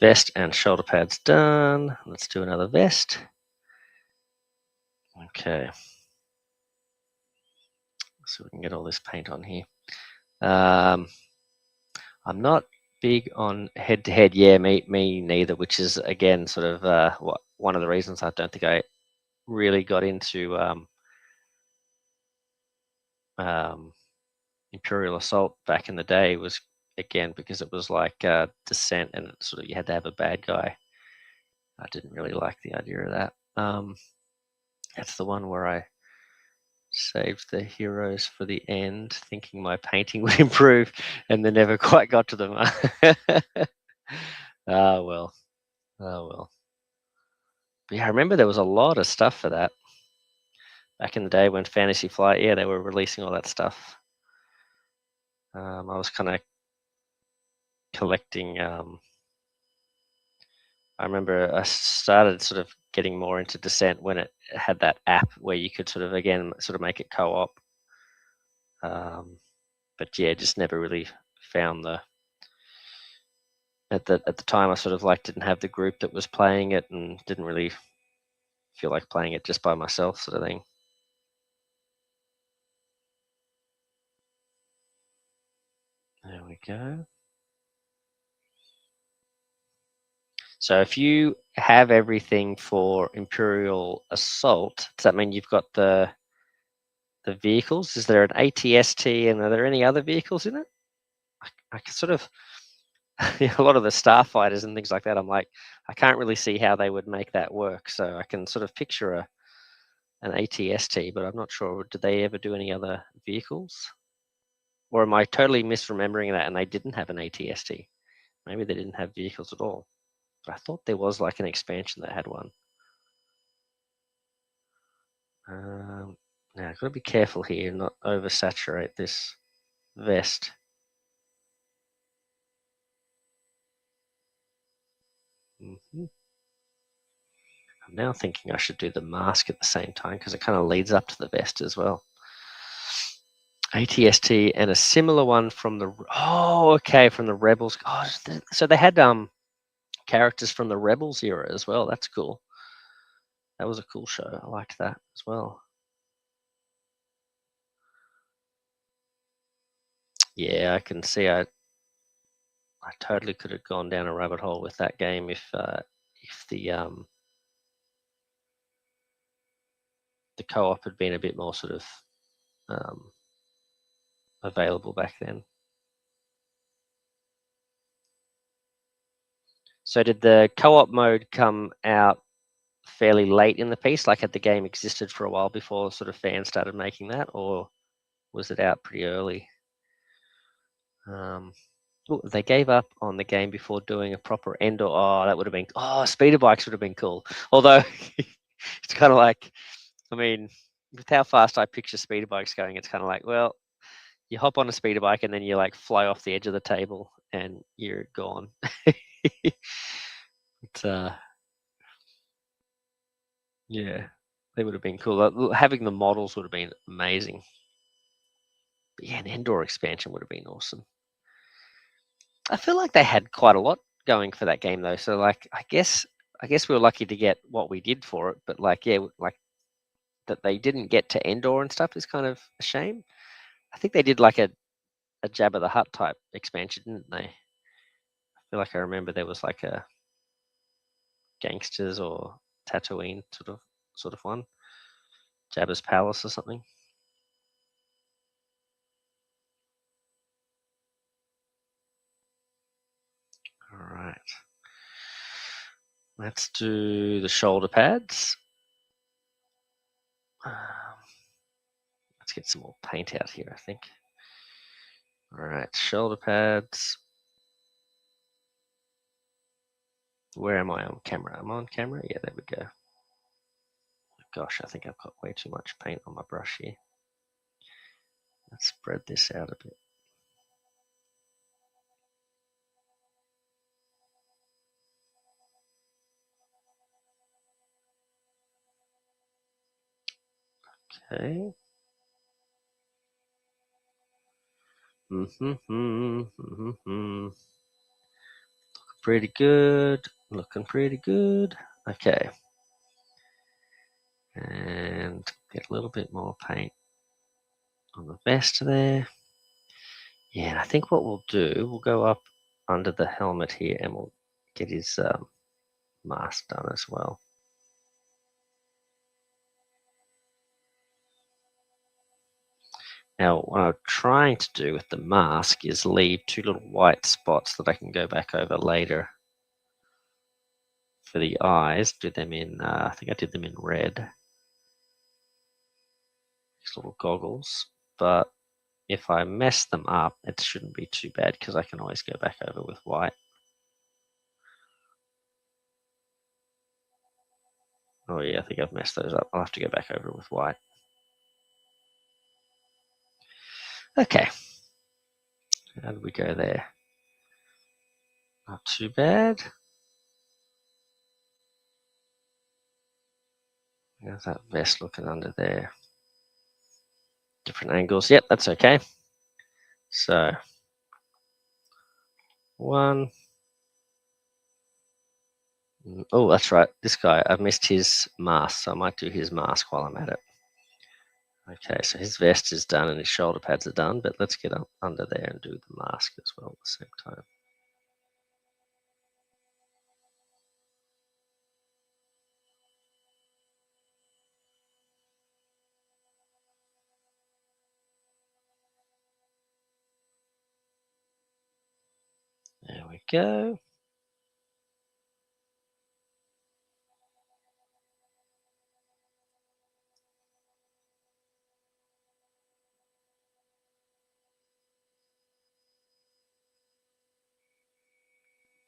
Vest and shoulder pads done. Let's do another vest. Okay. So we can get all this paint on here. I'm not big on head-to-head. Yeah, me neither, which is, again, sort of one of the reasons I don't think I really got into Imperial Assault back in the day, was, again, because it was like Descent and sort of you had to have a bad guy. I didn't really like the idea of that. That's the one where I saved the heroes for the end, thinking my painting would improve, and then never quite got to them. Oh well. Oh well. But yeah, I remember there was a lot of stuff for that back in the day when Fantasy Flight, yeah, they were releasing all that stuff. I was kind of collecting. I remember I started sort of getting more into Descent when it had that app where you could sort of, again, sort of make it co-op. But yeah, just never really found at the time I sort of like didn't have the group that was playing it and didn't really feel like playing it just by myself, sort of thing. There we go. So if you have everything for Imperial Assault, does that mean you've got the vehicles? Is there an ATST and are there any other vehicles in it? I can sort of a lot of the starfighters and things like that. I'm like, I can't really see how they would make that work. So I can sort of picture an ATST, but I'm not sure. Did they ever do any other vehicles? Or am I totally misremembering that and they didn't have an ATST? Maybe they didn't have vehicles at all. But I thought there was like an expansion that had one. Now I've got to be careful here, not oversaturate this vest. I'm now thinking I should do the mask at the same time because it kind of leads up to the vest as well. ATST and a similar one from the from the Rebels. Oh, so they had characters from the Rebels era as well. That's cool. That was a cool show. I liked that as well. Yeah, I can see I totally could have gone down a rabbit hole with that game if the co-op had been a bit more sort of available back then. So did the co-op mode come out fairly late in the piece? Like had the game existed for a while before sort of fans started making that, or was it out pretty early? They gave up on the game before doing a proper Endor. Oh, that would have been. Oh, speeder bikes would have been cool. Although it's kind of like, I mean, with how fast I picture speeder bikes going, it's kind of like, well, you hop on a speeder bike and then you like fly off the edge of the table and you're gone. But, yeah, they would have been cool. Having the models would have been amazing. But yeah, an Endor expansion would have been awesome. I feel like they had quite a lot going for that game though. So like, I guess we were lucky to get what we did for it. But like, yeah, like that they didn't get to Endor and stuff is kind of a shame. I think they did like a Jabba the Hutt type expansion, didn't they? I feel like I remember there was like a Gangsters or Tatooine sort of one, Jabba's Palace or something. All right, let's do the shoulder pads. Let's get some more paint out here, I think. All right, shoulder pads. Where am I on camera? I'm on camera? Yeah, there we go. Gosh, I think I've got way too much paint on my brush here. Let's spread this out a bit. Okay. Pretty good. Looking pretty good. Okay. And get a little bit more paint on the vest there. Yeah, and I think what we'll do, we'll go up under the helmet here and we'll get his mask done as well. Now, what I'm trying to do with the mask is leave two little white spots that I can go back over later. For the eyes, do them in, I think I did them in red. These little goggles. But if I mess them up, it shouldn't be too bad because I can always go back over with white. Oh yeah, I think I've messed those up. I'll have to go back over with white. Okay. How did we go there? Not too bad. How's that vest looking under there? Different angles. Yep, that's okay. So, 1. Oh, that's right. This guy, I've missed his mask, so I might do his mask while I'm at it. Okay, so his vest is done and his shoulder pads are done, but let's get up under there and do the mask as well at the same time. There we go.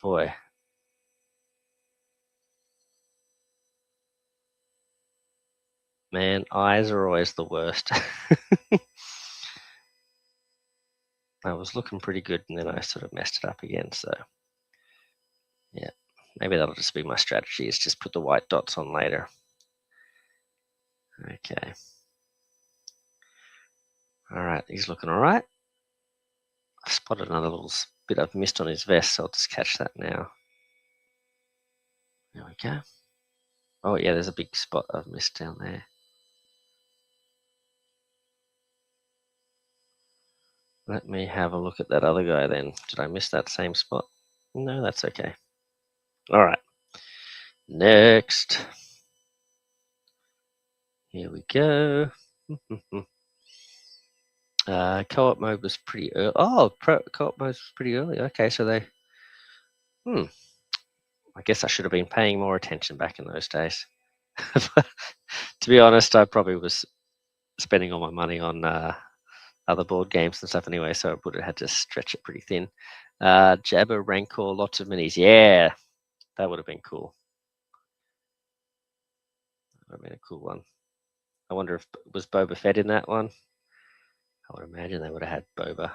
Boy. Man, eyes are always the worst. I was looking pretty good and then I sort of messed it up again, so yeah. Maybe that'll just be my strategy, is just put the white dots on later. Okay. Alright, he's looking alright. I spotted another little bit of mist on his vest, so I'll just catch that now. There we go. Oh yeah, there's a big spot of mist down there. Let me have a look at that other guy then. Did I miss that same spot? No, that's okay. Alright. Next. Here we go. Co-op mode was pretty early. Oh, co-op mode was pretty early. Okay, so they... I guess I should have been paying more attention back in those days. To be honest, I probably was spending all my money on other board games and stuff anyway, so I would have had to stretch it pretty thin. Jabba, Rancor, lots of minis. Yeah, that would have been cool. That would have been a cool one. I wonder if was Boba Fett in that one. I would imagine they would have had Boba.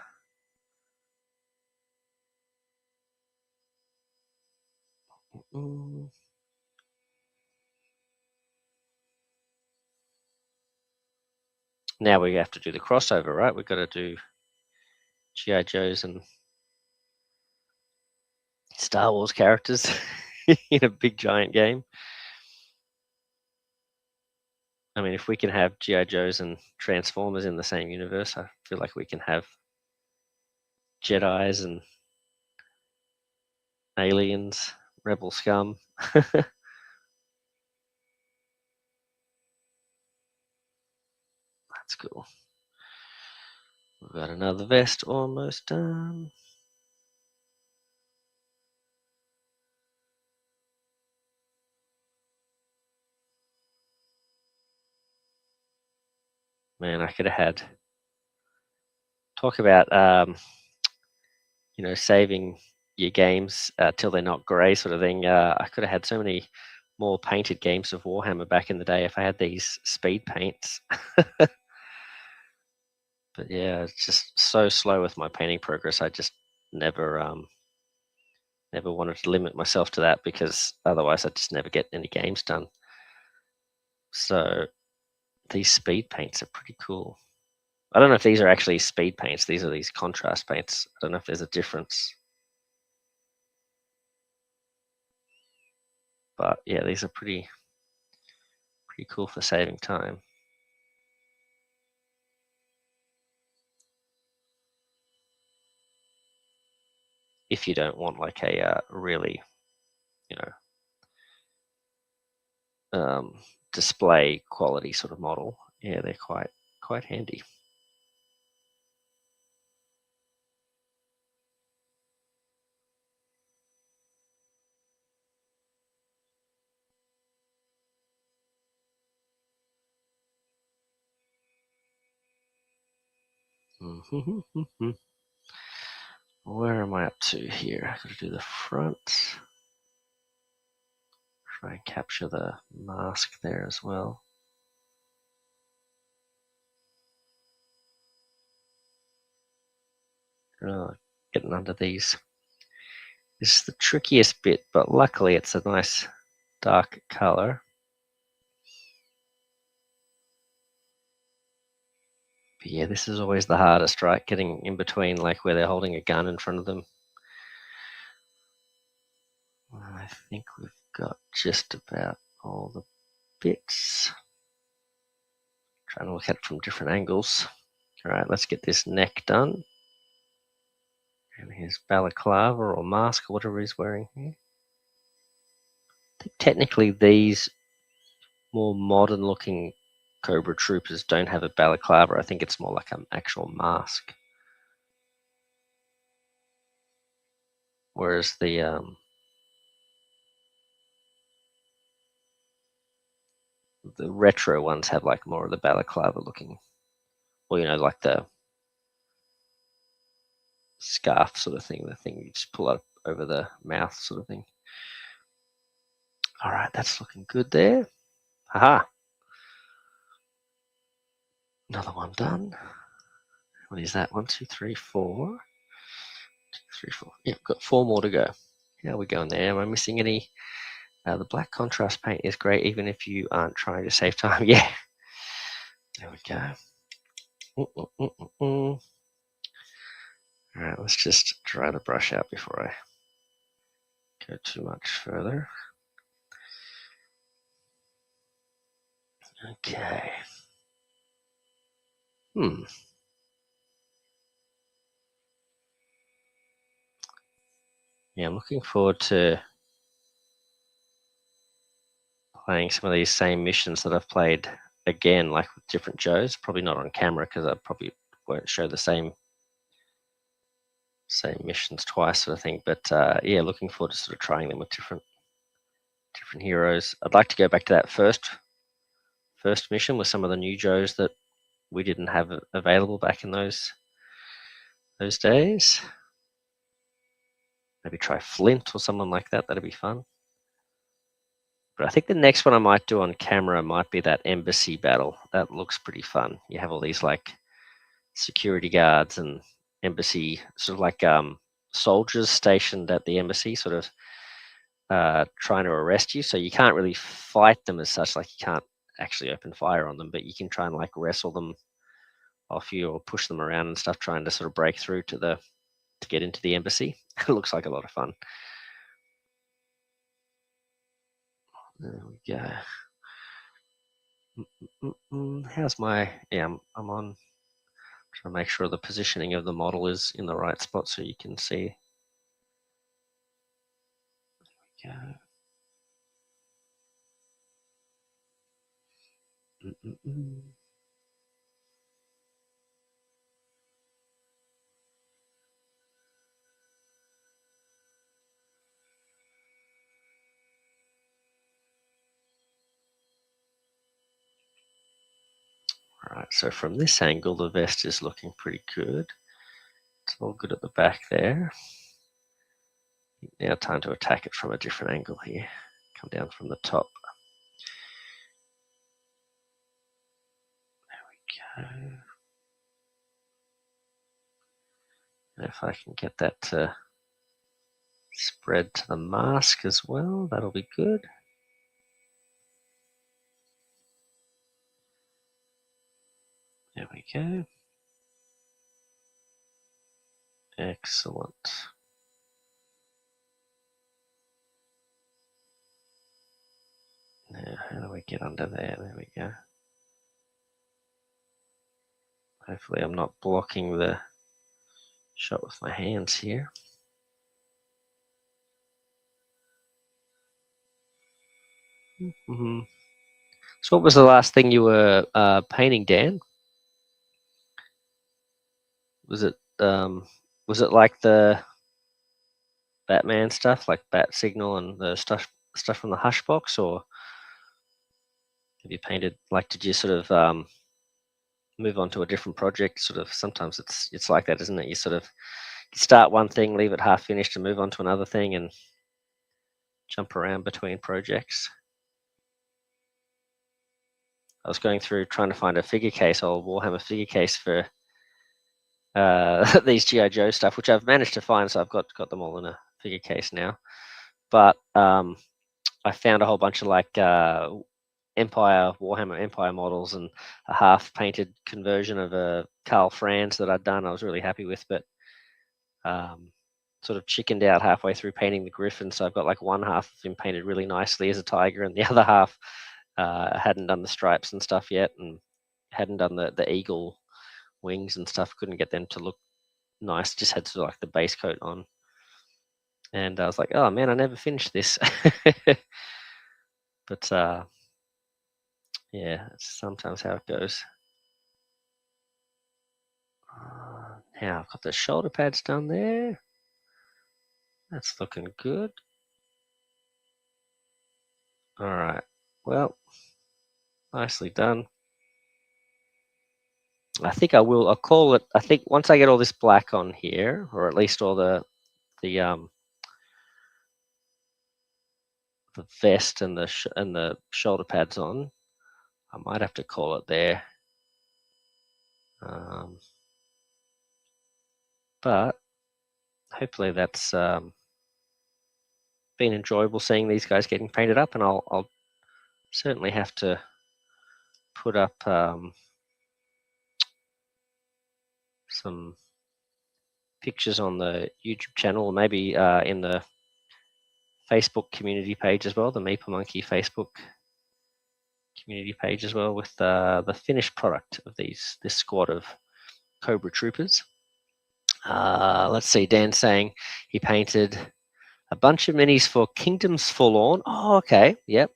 Now we have to do the crossover, right? We've got to do G.I. Joes and Star Wars characters in a big giant game. I mean, if we can have G.I. Joes and Transformers in the same universe, I feel like we can have Jedis and aliens, rebel scum. That's cool. We've got another vest almost done. Man, I could have had... Talk about, saving your games till they're not grey sort of thing. I could have had so many more painted games of Warhammer back in the day if I had these speed paints. But yeah, it's just so slow with my painting progress. I just never wanted to limit myself to that, because otherwise I'd just never get any games done. So these speed paints are pretty cool. I don't know if these are actually speed paints. These are these contrast paints. I don't know if there's a difference. But yeah, these are pretty cool for saving time. If you don't want like a really, display quality sort of model, yeah, they're quite handy. Where am I up to here? I gotta do the front. Try and capture the mask there as well. Getting under these is the trickiest bit, but luckily it's a nice dark color. But yeah, this is always the hardest, right? Getting in between, like where they're holding a gun in front of them. I think we've got just about all the bits. Trying to look at it from different angles. All right, let's get this neck done. And his balaclava or mask or whatever he's wearing here. I think technically these more modern looking Cobra Troopers don't have a balaclava. I think it's more like an actual mask. Whereas the retro ones have like more of the balaclava looking, or like the scarf sort of thing, the thing you just pull up over the mouth sort of thing. All right, that's looking good there. Haha. Another one done. What is that? 1, 2, 3, 4. 2, 3, 4. Yeah, we've got 4 more to go. How are we going there? Am I missing any? The black contrast paint is great even if you aren't trying to save time. Yeah. There we go. All right, let's just dry the brush out before I go too much further. Okay. Yeah, I'm looking forward to playing some of these same missions that I've played again, like with different Joes. Probably not on camera because I probably won't show the same missions twice, sort of thing. But yeah, looking forward to sort of trying them with different heroes. I'd like to go back to that first mission with some of the new Joes that we didn't have available back in those days. Maybe try Flint or someone like that. That'd be fun. But I think the next one I might do on camera might be that embassy battle. That looks pretty fun. You have all these like security guards and embassy sort of like soldiers stationed at the embassy, sort of trying to arrest you. So you can't really fight them as such. Like you can't actually open fire on them, but you can try and like wrestle them off you or push them around and stuff, trying to sort of break through to get into the embassy. It looks like a lot of fun. There we go. How's my? Yeah, I'm on. Trying to make sure the positioning of the model is in the right spot so you can see. There we go. All right, so from this angle, the vest is looking pretty good. It's all good at the back there. Now time to attack it from a different angle here. Come down from the top. There we go. And if I can get that to spread to the mask as well, that'll be good. There we go. Excellent. Now, how do we get under there? There we go. Hopefully I'm not blocking the shot with my hands here. So what was the last thing you were painting, Dan? Was it like the Batman stuff, like Bat Signal and the stuff from the Hush box, or have you painted like? Did you sort of move on to a different project? Sort of sometimes it's like that, isn't it? You sort of start one thing, leave it half finished, and move on to another thing, and jump around between projects. I was going through trying to find a figure case, old Warhammer figure case for these G.I. Joe stuff, which I've managed to find, so I've got them all in a figure case now. But I found a whole bunch of like Warhammer Empire models and a half painted conversion of a Karl Franz that I'd done. I was really happy with, but sort of chickened out halfway through painting the Griffin. So I've got like one half of him painted really nicely as a tiger, and the other half hadn't done the stripes and stuff yet, and hadn't done the eagle wings and stuff. Couldn't get them to look nice. Just had sort of like the base coat on. And I was like, oh man, I never finished this. But yeah, it's sometimes how it goes. Now I've got the shoulder pads done there. That's looking good. All right. Well, nicely done. I think I'll call it. I think once I get all this black on here, or at least all the vest and the shoulder pads on, I might have to call it there. But hopefully that's been enjoyable seeing these guys getting painted up, and I'll certainly have to put up some pictures on the YouTube channel, or maybe in the Facebook community page as well, the Meeple Monkey Facebook community page as well, with the finished product of this squad of Cobra Troopers. Let's see, Dan's saying he painted a bunch of minis for Kingdoms Forlorn. Oh, okay. Yep.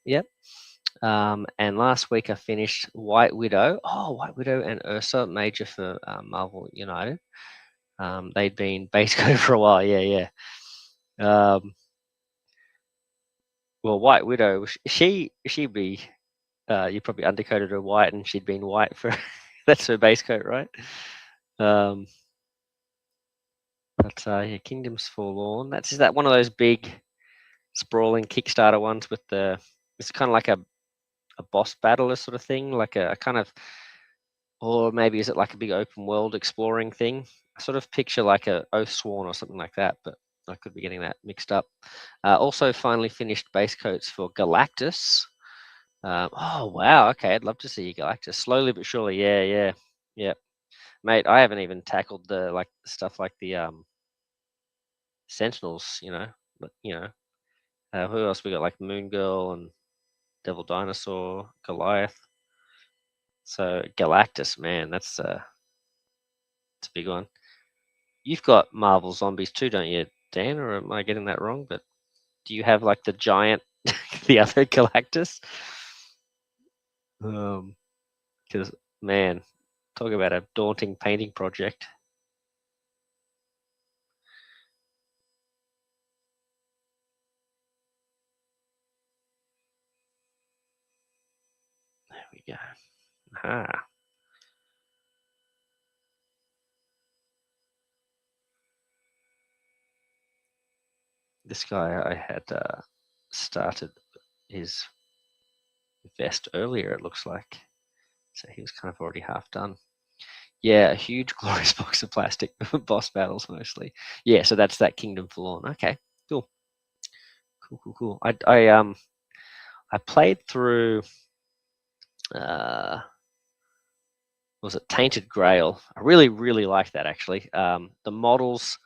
And last week I finished White Widow. Oh, White Widow and Ursa Major for Marvel United. They'd been base coated for a while. Yeah. Well, White Widow, she'd be, you probably undercoated her white, and she'd been white for, that's her base coat, right? But yeah, Kingdoms Forlorn. Is that one of those big sprawling Kickstarter ones with it's kind of like a boss battler sort of thing, like a kind of, or maybe is it like a big open world exploring thing? I sort of picture like a Oathsworn or something like that, but I could be getting that mixed up. Also finally finished base coats for Galactus. Oh wow, okay, I'd love to see Galactus slowly but surely. Yeah. Mate, I haven't even tackled the stuff like the Sentinels, but who else we got, like Moon Girl and Devil Dinosaur, Goliath. So Galactus, man, that's a big one. You've got Marvel Zombies too, don't you, Dan? Or am I getting that wrong? But do you have like the giant, the other Galactus? Because man, talk about a daunting painting project. There we go. Aha. This guy, I had started his vest earlier, it looks like. So he was kind of already half done. Yeah, a huge glorious box of plastic boss battles mostly. Yeah, so that's that Kingdom Forlorn. Okay, cool. I played through was it Tainted Grail? I really like that actually. The models,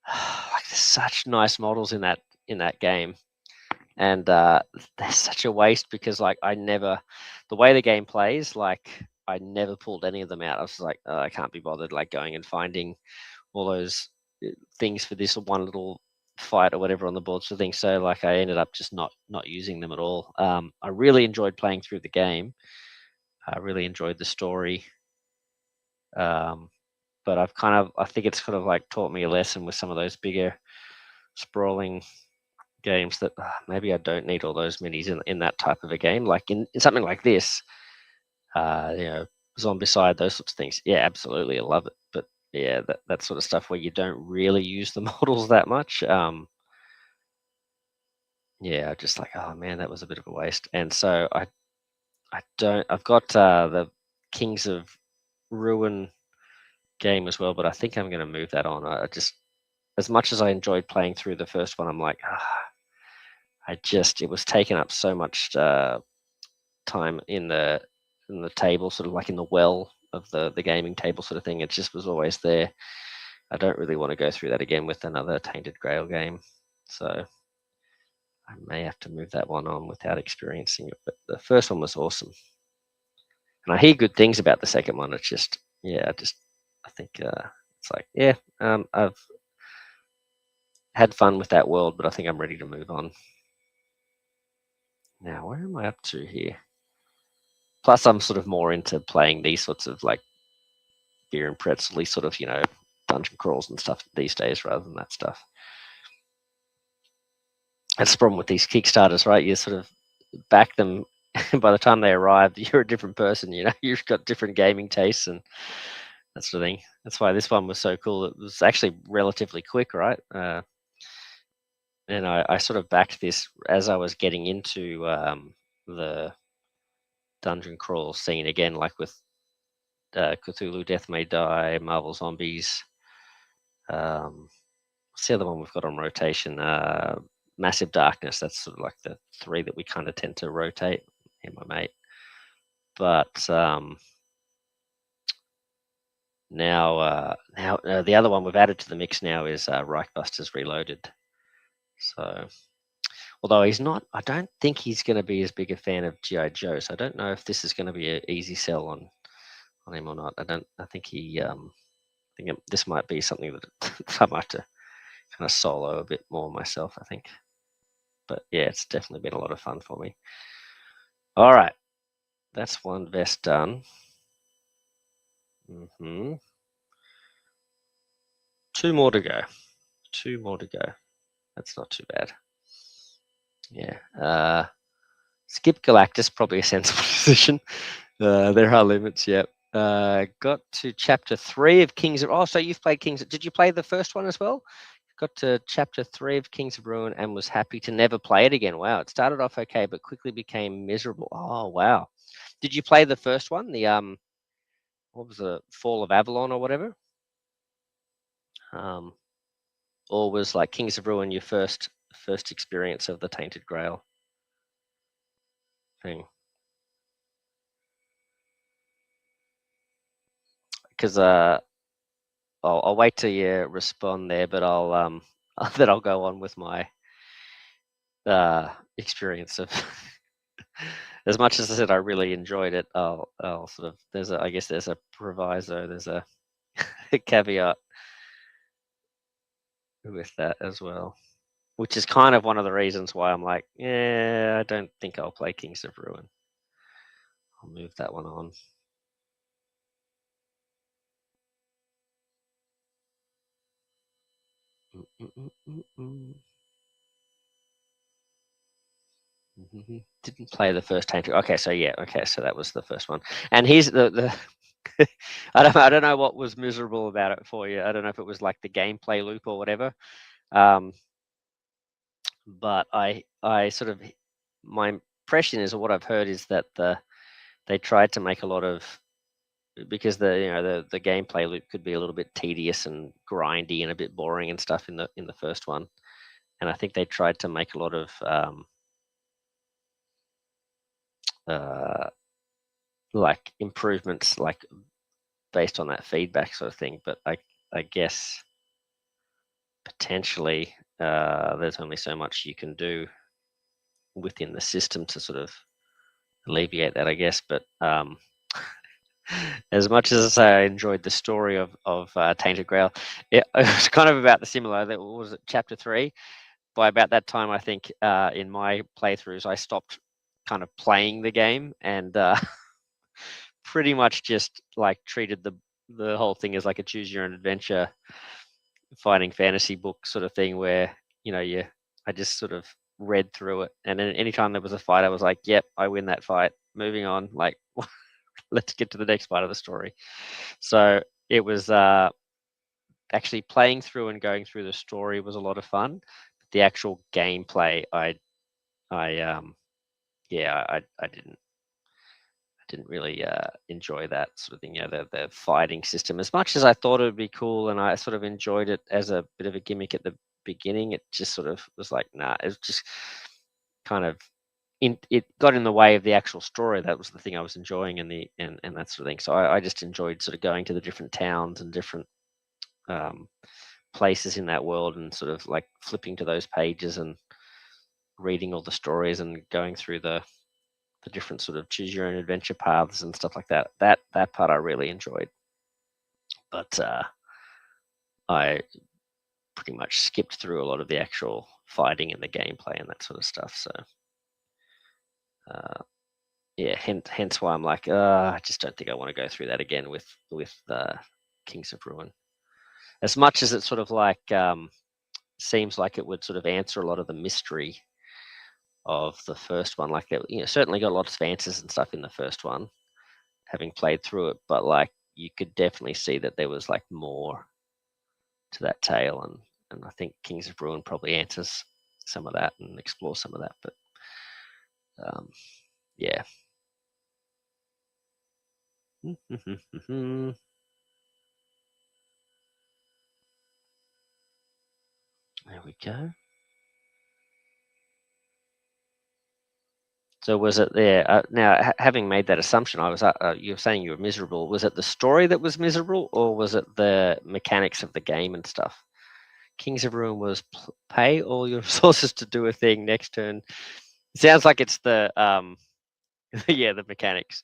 like there's such nice models in that game, and there's such a waste because like the way the game plays, like I never pulled any of them out. I was like, oh, I can't be bothered like going and finding all those things for this one little fight or whatever on the board sort of thing. So like I ended up just not using them at all. I really enjoyed playing through the game. I really enjoyed the story. But I think it's kind of like taught me a lesson with some of those bigger sprawling games that maybe I don't need all those minis in that type of a game. Like in something like this, Zombicide, those sorts of things. Yeah, absolutely, I love it. But yeah, that sort of stuff where you don't really use the models that much. Yeah, just like, oh man, that was a bit of a waste. And so I've got the Kings of Ruin game as well, but I think I'm going to move that on. I just, as much as I enjoyed playing through the first one, I'm like, it was taking up so much time in the table, sort of like in the well of the gaming table sort of thing. It just was always there. I don't really want to go through that again with another Tainted Grail game, so I may have to move that one on without experiencing it. But the first one was awesome, and I hear good things about the second one. It's just, yeah, I think it's like, yeah, I've had fun with that world, but I think I'm ready to move on. Now, where am I up to here? Plus, I'm sort of more into playing these sorts of like beer and pretzel, sort of, dungeon crawls and stuff these days rather than that stuff. That's the problem with these Kickstarters, right? You sort of back them. By the time they arrive, you're a different person. You've got different gaming tastes and that sort of thing. That's why this one was so cool. It was actually relatively quick, right? And I sort of backed this as I was getting into the dungeon crawl scene again, like with Cthulhu, Death May Die, Marvel Zombies. What's the other one we've got on rotation? Massive Darkness. That's sort of like the three that we kind of tend to rotate, in my mate. But now the other one we've added to the mix now is Reichbusters Reloaded. So, although he's not, I don't think he's going to be as big a fan of G.I. Joe. So I don't know if this is going to be an easy sell on him or not. I think this might be something that I might have to kind of solo a bit more myself, I think. But yeah, it's definitely been a lot of fun for me. All right, that's one vest done. Two more to go. That's not too bad. Yeah. Skip Galactus, probably a sensible decision. There are limits, yep. Got to chapter 3 of Kings of... Oh, so you've played Kings... Did you play the first one as well? Got to chapter 3 of Kings of Ruin and was happy to never play it again. Wow, it started off okay, but quickly became miserable. Oh, wow. Did you play the first one? The, what was the Fall of Avalon or whatever? Or was like Kings of Ruin your first experience of the Tainted Grail thing? Because I'll wait till you respond there, but I'll then I'll go on with my experience of. As much as I said I really enjoyed it, I'll sort of I guess there's a proviso, there's a caveat with that as well, which is kind of one of the reasons why I'm like, yeah, I don't think I'll play Kings of Ruin. I'll move that one on. Didn't play the first Tainted. Okay, so yeah, okay, so that was the first one. And here's the I don't know what was miserable about it for you. I don't know if it was like the gameplay loop or whatever. But I sort of, my impression is, or what I've heard is that they tried to make a lot of, because the gameplay loop could be a little bit tedious and grindy and a bit boring and stuff in the first one, and I think they tried to make a lot of like improvements, like based on that feedback sort of thing. But I guess potentially there's only so much you can do within the system to sort of alleviate that, I guess. But as much as I enjoyed the story of Tainted Grail, it was kind of about the similar. That was chapter 3. By about that time, I think in my playthroughs, I stopped kind of playing the game and pretty much just like treated the whole thing as like a choose your own adventure fighting fantasy book sort of thing, where I just sort of read through it, and then anytime there was a fight, I was like, yep, I win that fight, moving on, like let's get to the next part of the story. So it was actually playing through and going through the story was a lot of fun. The actual gameplay, I didn't really enjoy that sort of thing. The fighting system, as much as I thought it would be cool, and I sort of enjoyed it as a bit of a gimmick at the beginning, it just sort of was like, nah, it was just kind of it got in the way of the actual story. That was the thing I was enjoying, and that sort of thing. So I just enjoyed sort of going to the different towns and different places in that world, and sort of like flipping to those pages and reading all the stories and going through the different sort of choose your own adventure paths and stuff like that. That part I really enjoyed, but I pretty much skipped through a lot of the actual fighting and the gameplay and that sort of stuff. So yeah, hence why I'm like, I just don't think I want to go through that again with Kings of Ruin. As much as it sort of like seems like it would sort of answer a lot of the mystery of the first one. Like, certainly got lots of answers and stuff in the first one, having played through it, but like you could definitely see that there was like more to that tale, and I think Kings of Ruin probably answers some of that and explores some of that. But yeah. There we go. So was it there? Now, having made that assumption, I was. You were saying you were miserable. Was it the story that was miserable, or was it the mechanics of the game and stuff? Kings of Ruin was pay all your resources to do a thing next turn. It sounds like it's the yeah, the mechanics.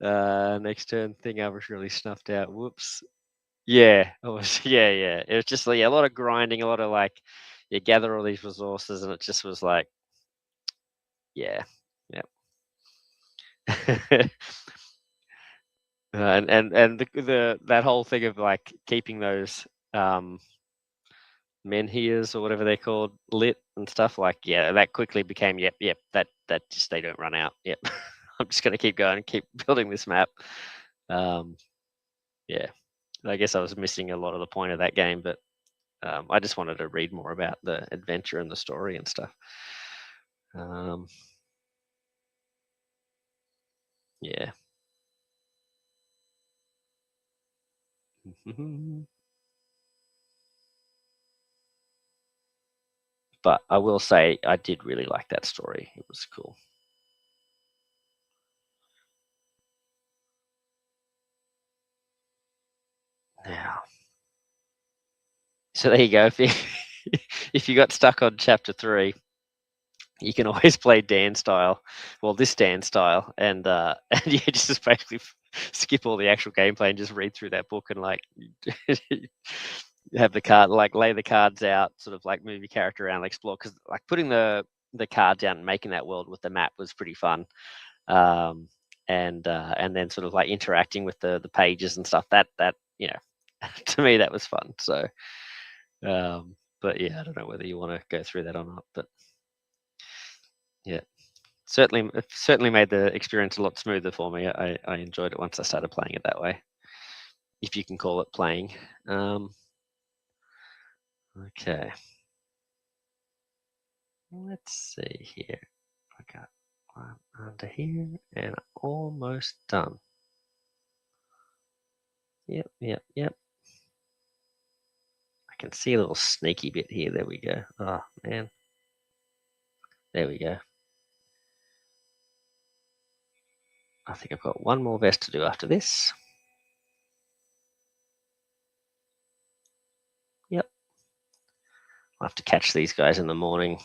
Next turn thing I was really snuffed out. Whoops. Yeah, it was. Yeah. It was just like a lot of grinding, a lot of like you gather all these resources, and it just was like, yeah. And the that whole thing of like keeping those menhirs or whatever they're called lit and stuff, like, yeah, that quickly became yep, that just they don't run out. Yep. I'm just gonna keep going and keep building this map. Yeah. I guess I was missing a lot of the point of that game, but I just wanted to read more about the adventure and the story and stuff. Yeah. But I will say I did really like that story. It was cool. Now, so there you go. If you got stuck on chapter 3, you can always play Dan style. Well, this Dan style, and and yeah, just basically skip all the actual gameplay and just read through that book and like have the card, like lay the cards out, sort of like move your character around, explore. Because like putting the cards down and making that world with the map was pretty fun. And then sort of like interacting with the pages and stuff. That to me that was fun. So, but yeah, I don't know whether you want to go through that or not. But yeah, certainly made the experience a lot smoother for me. I enjoyed it once I started playing it that way, if you can call it playing. Okay, let's see here. I got one under here and almost done. Yep. I can see a little sneaky bit here. There we go. Oh man, there we go. I think I've got one more vest to do after this. Yep. I'll have to catch these guys in the morning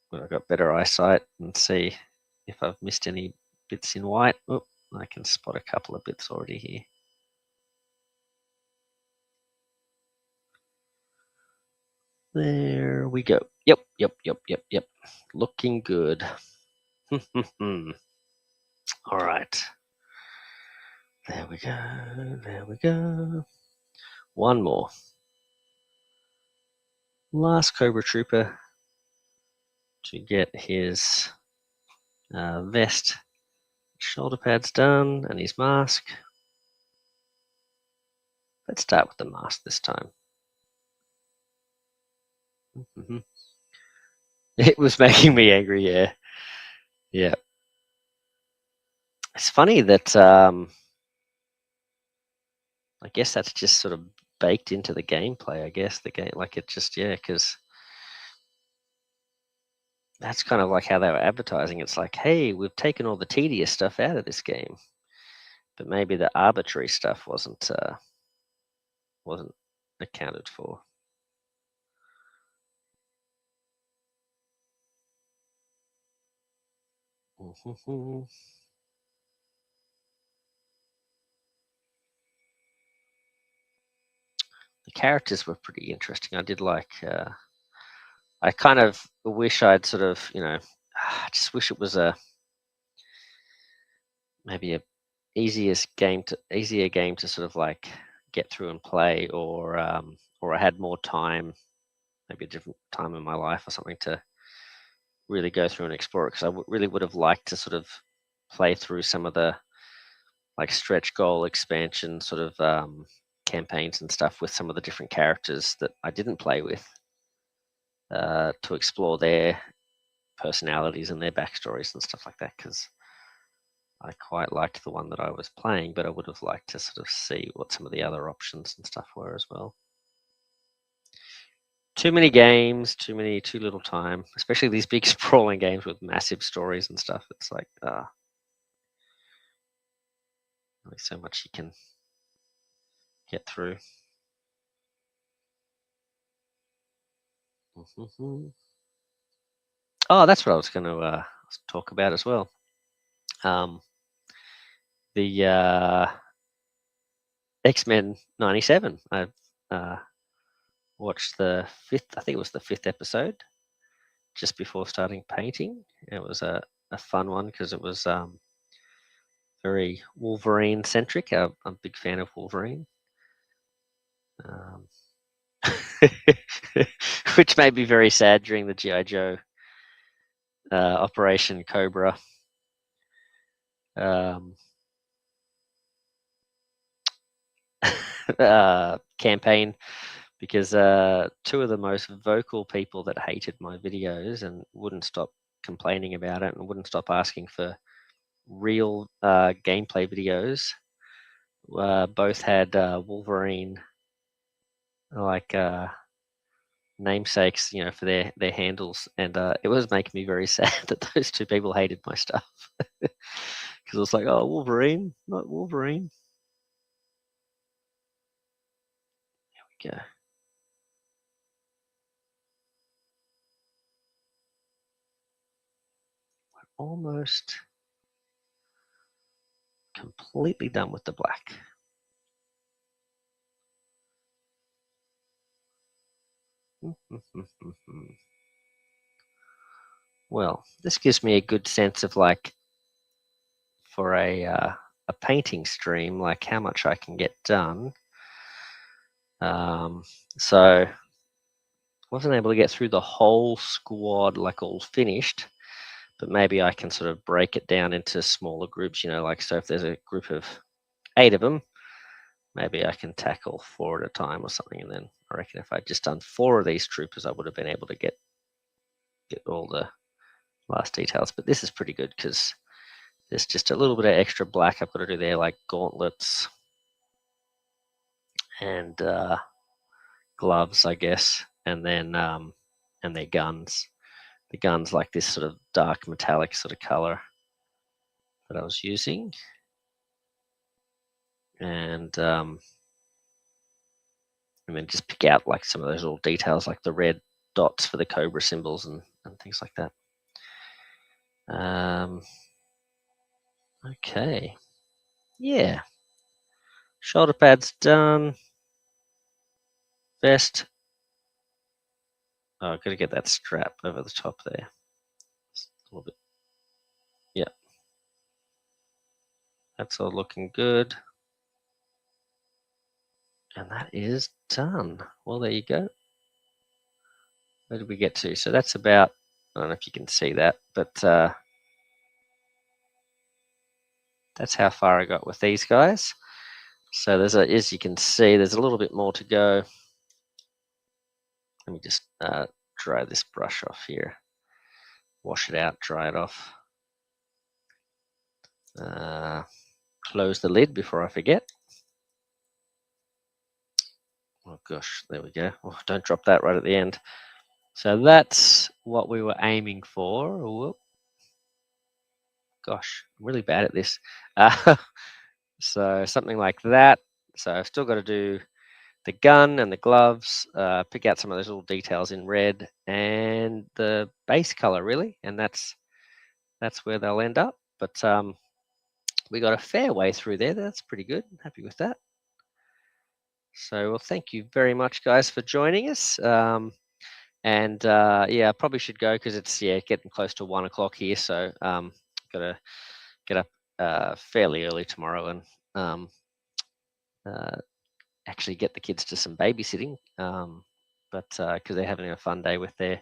when I've got better eyesight and see if I've missed any bits in white. Oh, I can spot a couple of bits already here. There we go. Yep. Looking good. All right. There we go. One more. Last Cobra Trooper to get his vest, shoulder pads done, and his mask. Let's start with the mask this time. It was making me angry, yeah. It's funny that I guess that's just sort of baked into the gameplay. I guess the game, like it just, yeah, because that's kind of like how they were advertising. It's like, hey, we've taken all the tedious stuff out of this game, but maybe the arbitrary stuff wasn't accounted for. The characters were pretty interesting. I did like. I kind of wish I'd sort of, I just wish it was maybe a easier game to sort of like get through and play, or I had more time, maybe a different time in my life or something to really go through and explore it, because really would have liked to sort of play through some of the like stretch goal expansion sort of campaigns and stuff with some of the different characters that I didn't play with, to explore their personalities and their backstories and stuff like that, because I quite liked the one that I was playing, but I would have liked to sort of see what some of the other options and stuff were as well. Too many games, too little time, especially these big sprawling games with massive stories and stuff. It's like, only so much you can get through. Oh, that's what I was going to talk about as well. The X-Men 97. I've watched the fifth, I think it was the fifth episode, just before starting painting. It was a fun one because it was very Wolverine centric. I'm a big fan of Wolverine, which made me very sad during the G.I. Joe Operation Cobra campaign, because two of the most vocal people that hated my videos and wouldn't stop complaining about it and wouldn't stop asking for real gameplay videos, both had Wolverine like namesakes, for their handles, and it was making me very sad that those two people hated my stuff, because it was like, oh, Wolverine, not Wolverine. There we go. We're almost completely done with the black. Well, this gives me a good sense of, like, for a painting stream, like how much I can get done. So wasn't able to get through the whole squad like all finished, but maybe I can sort of break it down into smaller groups, like, so if there's a group of 8 of them, maybe I can tackle 4 at a time or something. And then I reckon if I'd just done 4 of these troopers, I would have been able to get all the last details. But this is pretty good because there's just a little bit of extra black I've got to do there, like gauntlets and gloves, I guess, and then and their guns. The guns like this sort of dark metallic sort of color that I was using, and then just pick out like some of those little details, like the red dots for the Cobra symbols and things like that. Okay, yeah. Shoulder pads done. Vest. Oh, I've got to get that strap over the top there. Just a little bit. Yeah. That's all looking good. And that is done. Well, there you go. Where did we get to? So that's about, I don't know if you can see that, but that's how far I got with these guys. So as you can see, there's a little bit more to go. Let me just dry this brush off here. Wash it out, dry it off. Close the lid before I forget. Oh gosh, there we go. Oh, don't drop that right at the end. So that's what we were aiming for. Whoop. Gosh, I'm really bad at this. So something like that. So I've still got to do the gun and the gloves, pick out some of those little details in red and the base color really, and that's where they'll end up. But we got a fair way through there. That's pretty good. Happy with that. So well, thank you very much, guys, for joining us. And yeah, I probably should go because it's getting close to 1 o'clock here. So gotta get up fairly early tomorrow and uh, actually get the kids to some babysitting. But because they're having a fun day with their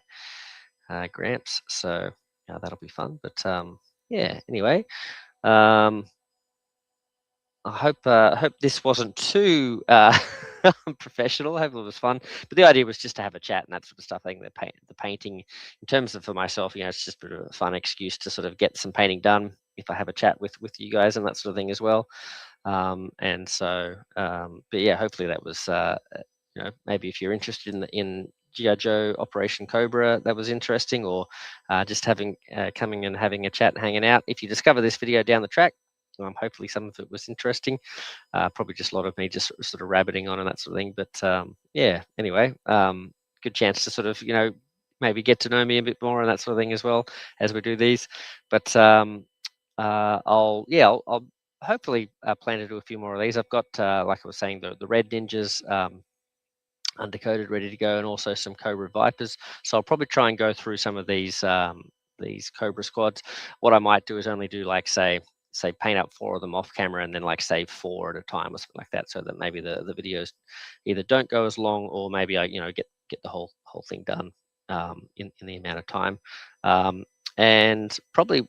gramps, so that'll be fun. But yeah, anyway, I hope this wasn't too professional. I hope it was fun. But the idea was just to have a chat and that sort of stuff. I think the painting, in terms of for myself, it's just a bit of a fun excuse to sort of get some painting done if I have a chat with you guys and that sort of thing as well. And so, but yeah, hopefully that was maybe if you're interested in G.I. Joe Operation Cobra, that was interesting, or just coming and having a chat and hanging out. If you discover this video down the track, hopefully some of it was interesting. Probably just a lot of me just sort of rabbiting on and that sort of thing. But yeah, anyway, good chance to sort of maybe get to know me a bit more and that sort of thing as well as we do these. But I'll hopefully plan to do a few more of these. I've got like I was saying, the red ninjas undercoated, ready to go, and also some Cobra Vipers. So I'll probably try and go through some of these Cobra squads. What I might do is only do like say paint up 4 of them off camera and then like save 4 at a time or something like that, so that maybe the videos either don't go as long or maybe I get the whole thing done in the amount of time. And probably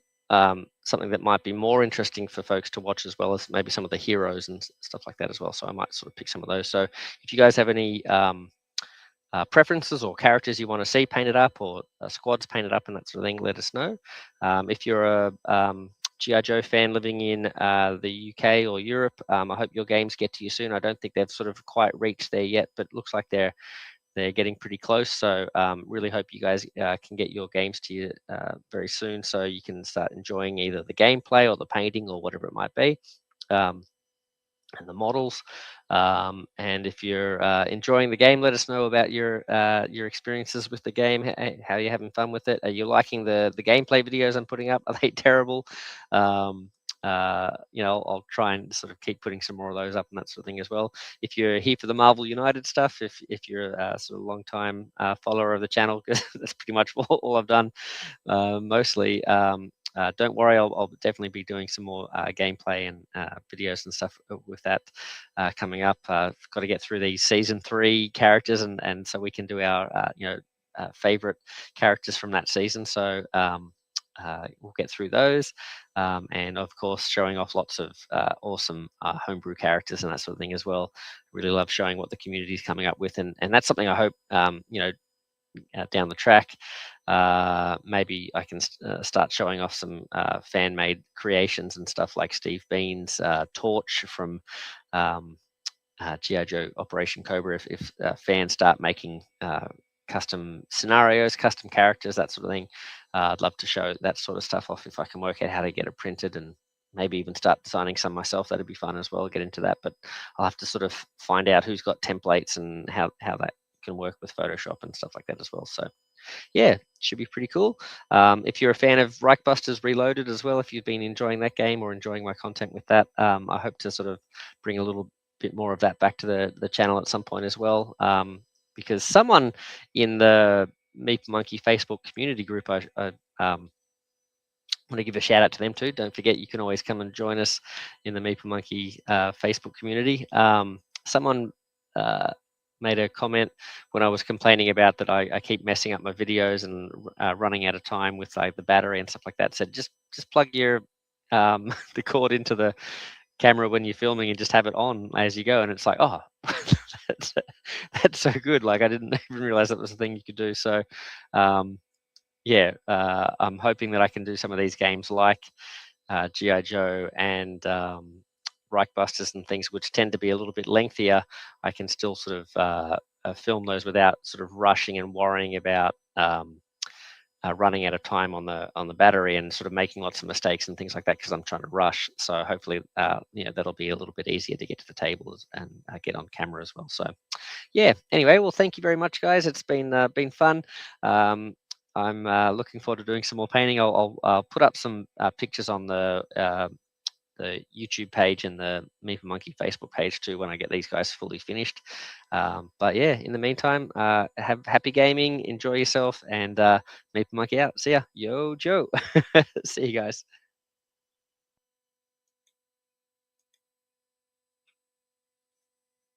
something that might be more interesting for folks to watch as well as maybe some of the heroes and stuff like that as well. So I might sort of pick some of those. So if you guys have any preferences or characters you want to see painted up or squads painted up and that sort of thing, let us know. If you're a G.I. Joe fan living in the UK or Europe, I hope your games get to you soon. I don't think they've sort of quite reached there yet, but it looks like they're getting pretty close. So really hope you guys can get your games to you very soon, so you can start enjoying either the gameplay or the painting or whatever it might be. And the models. And if you're enjoying the game, let us know about your experiences with the game, how you're having fun with it. Are you liking the gameplay videos I'm putting up? Are they terrible? I'll try and sort of keep putting some more of those up and that sort of thing as well. If you're here for the Marvel United stuff, if you're a sort of long time follower of the channel, because that's pretty much all I've done mostly. Don't worry, I'll definitely be doing some more gameplay and videos and stuff with that coming up. I've got to get through these season 3 characters, and so we can do our favorite characters from that season. So we'll get through those, and of course showing off lots of awesome homebrew characters and that sort of thing as well. Really love showing what the community is coming up with, and that's something I hope down the track. Maybe I can start showing off some fan-made creations and stuff like Steve Bean's torch from G.I. Joe Operation Cobra. If fans start making custom scenarios, custom characters, that sort of thing, I'd love to show that sort of stuff off if I can work out how to get it printed, and maybe even start designing some myself. That'd be fun as well. Get into that, but I'll have to sort of find out who's got templates and how that can work with Photoshop and stuff like that as well. So yeah, should be pretty cool. If you're a fan of Reichbusters Reloaded as well, if you've been enjoying that game or enjoying my content with that, I hope to sort of bring a little bit more of that back to the channel at some point as well, because someone in the Meeple Monkey Facebook community group, I want to give a shout out to them too. Don't forget, you can always come and join us in the Meeple Monkey Facebook community. Someone made a comment when I was complaining about that I keep messing up my videos and running out of time with like the battery and stuff like that. Said just plug your the cord into the camera when you're filming and just have it on as you go, and it's like, oh, that's so good. Like I didn't even realize that was a thing you could do. So yeah, I'm hoping that I can do some of these games like G.I. Joe and Reichbusters and things, which tend to be a little bit lengthier. I can still sort of film those without sort of rushing and worrying about running out of time on the battery and sort of making lots of mistakes and things like that because I'm trying to rush. So hopefully, that'll be a little bit easier to get to the tables and get on camera as well. So yeah. Anyway, well, thank you very much, guys. It's been fun. I'm looking forward to doing some more painting. I'll put up some pictures on the YouTube page and the Meeple Monkey Facebook page too when I get these guys fully finished. But yeah, in the meantime, have happy gaming, enjoy yourself, and Meeple Monkey out. See ya. Yo, Joe. See you guys.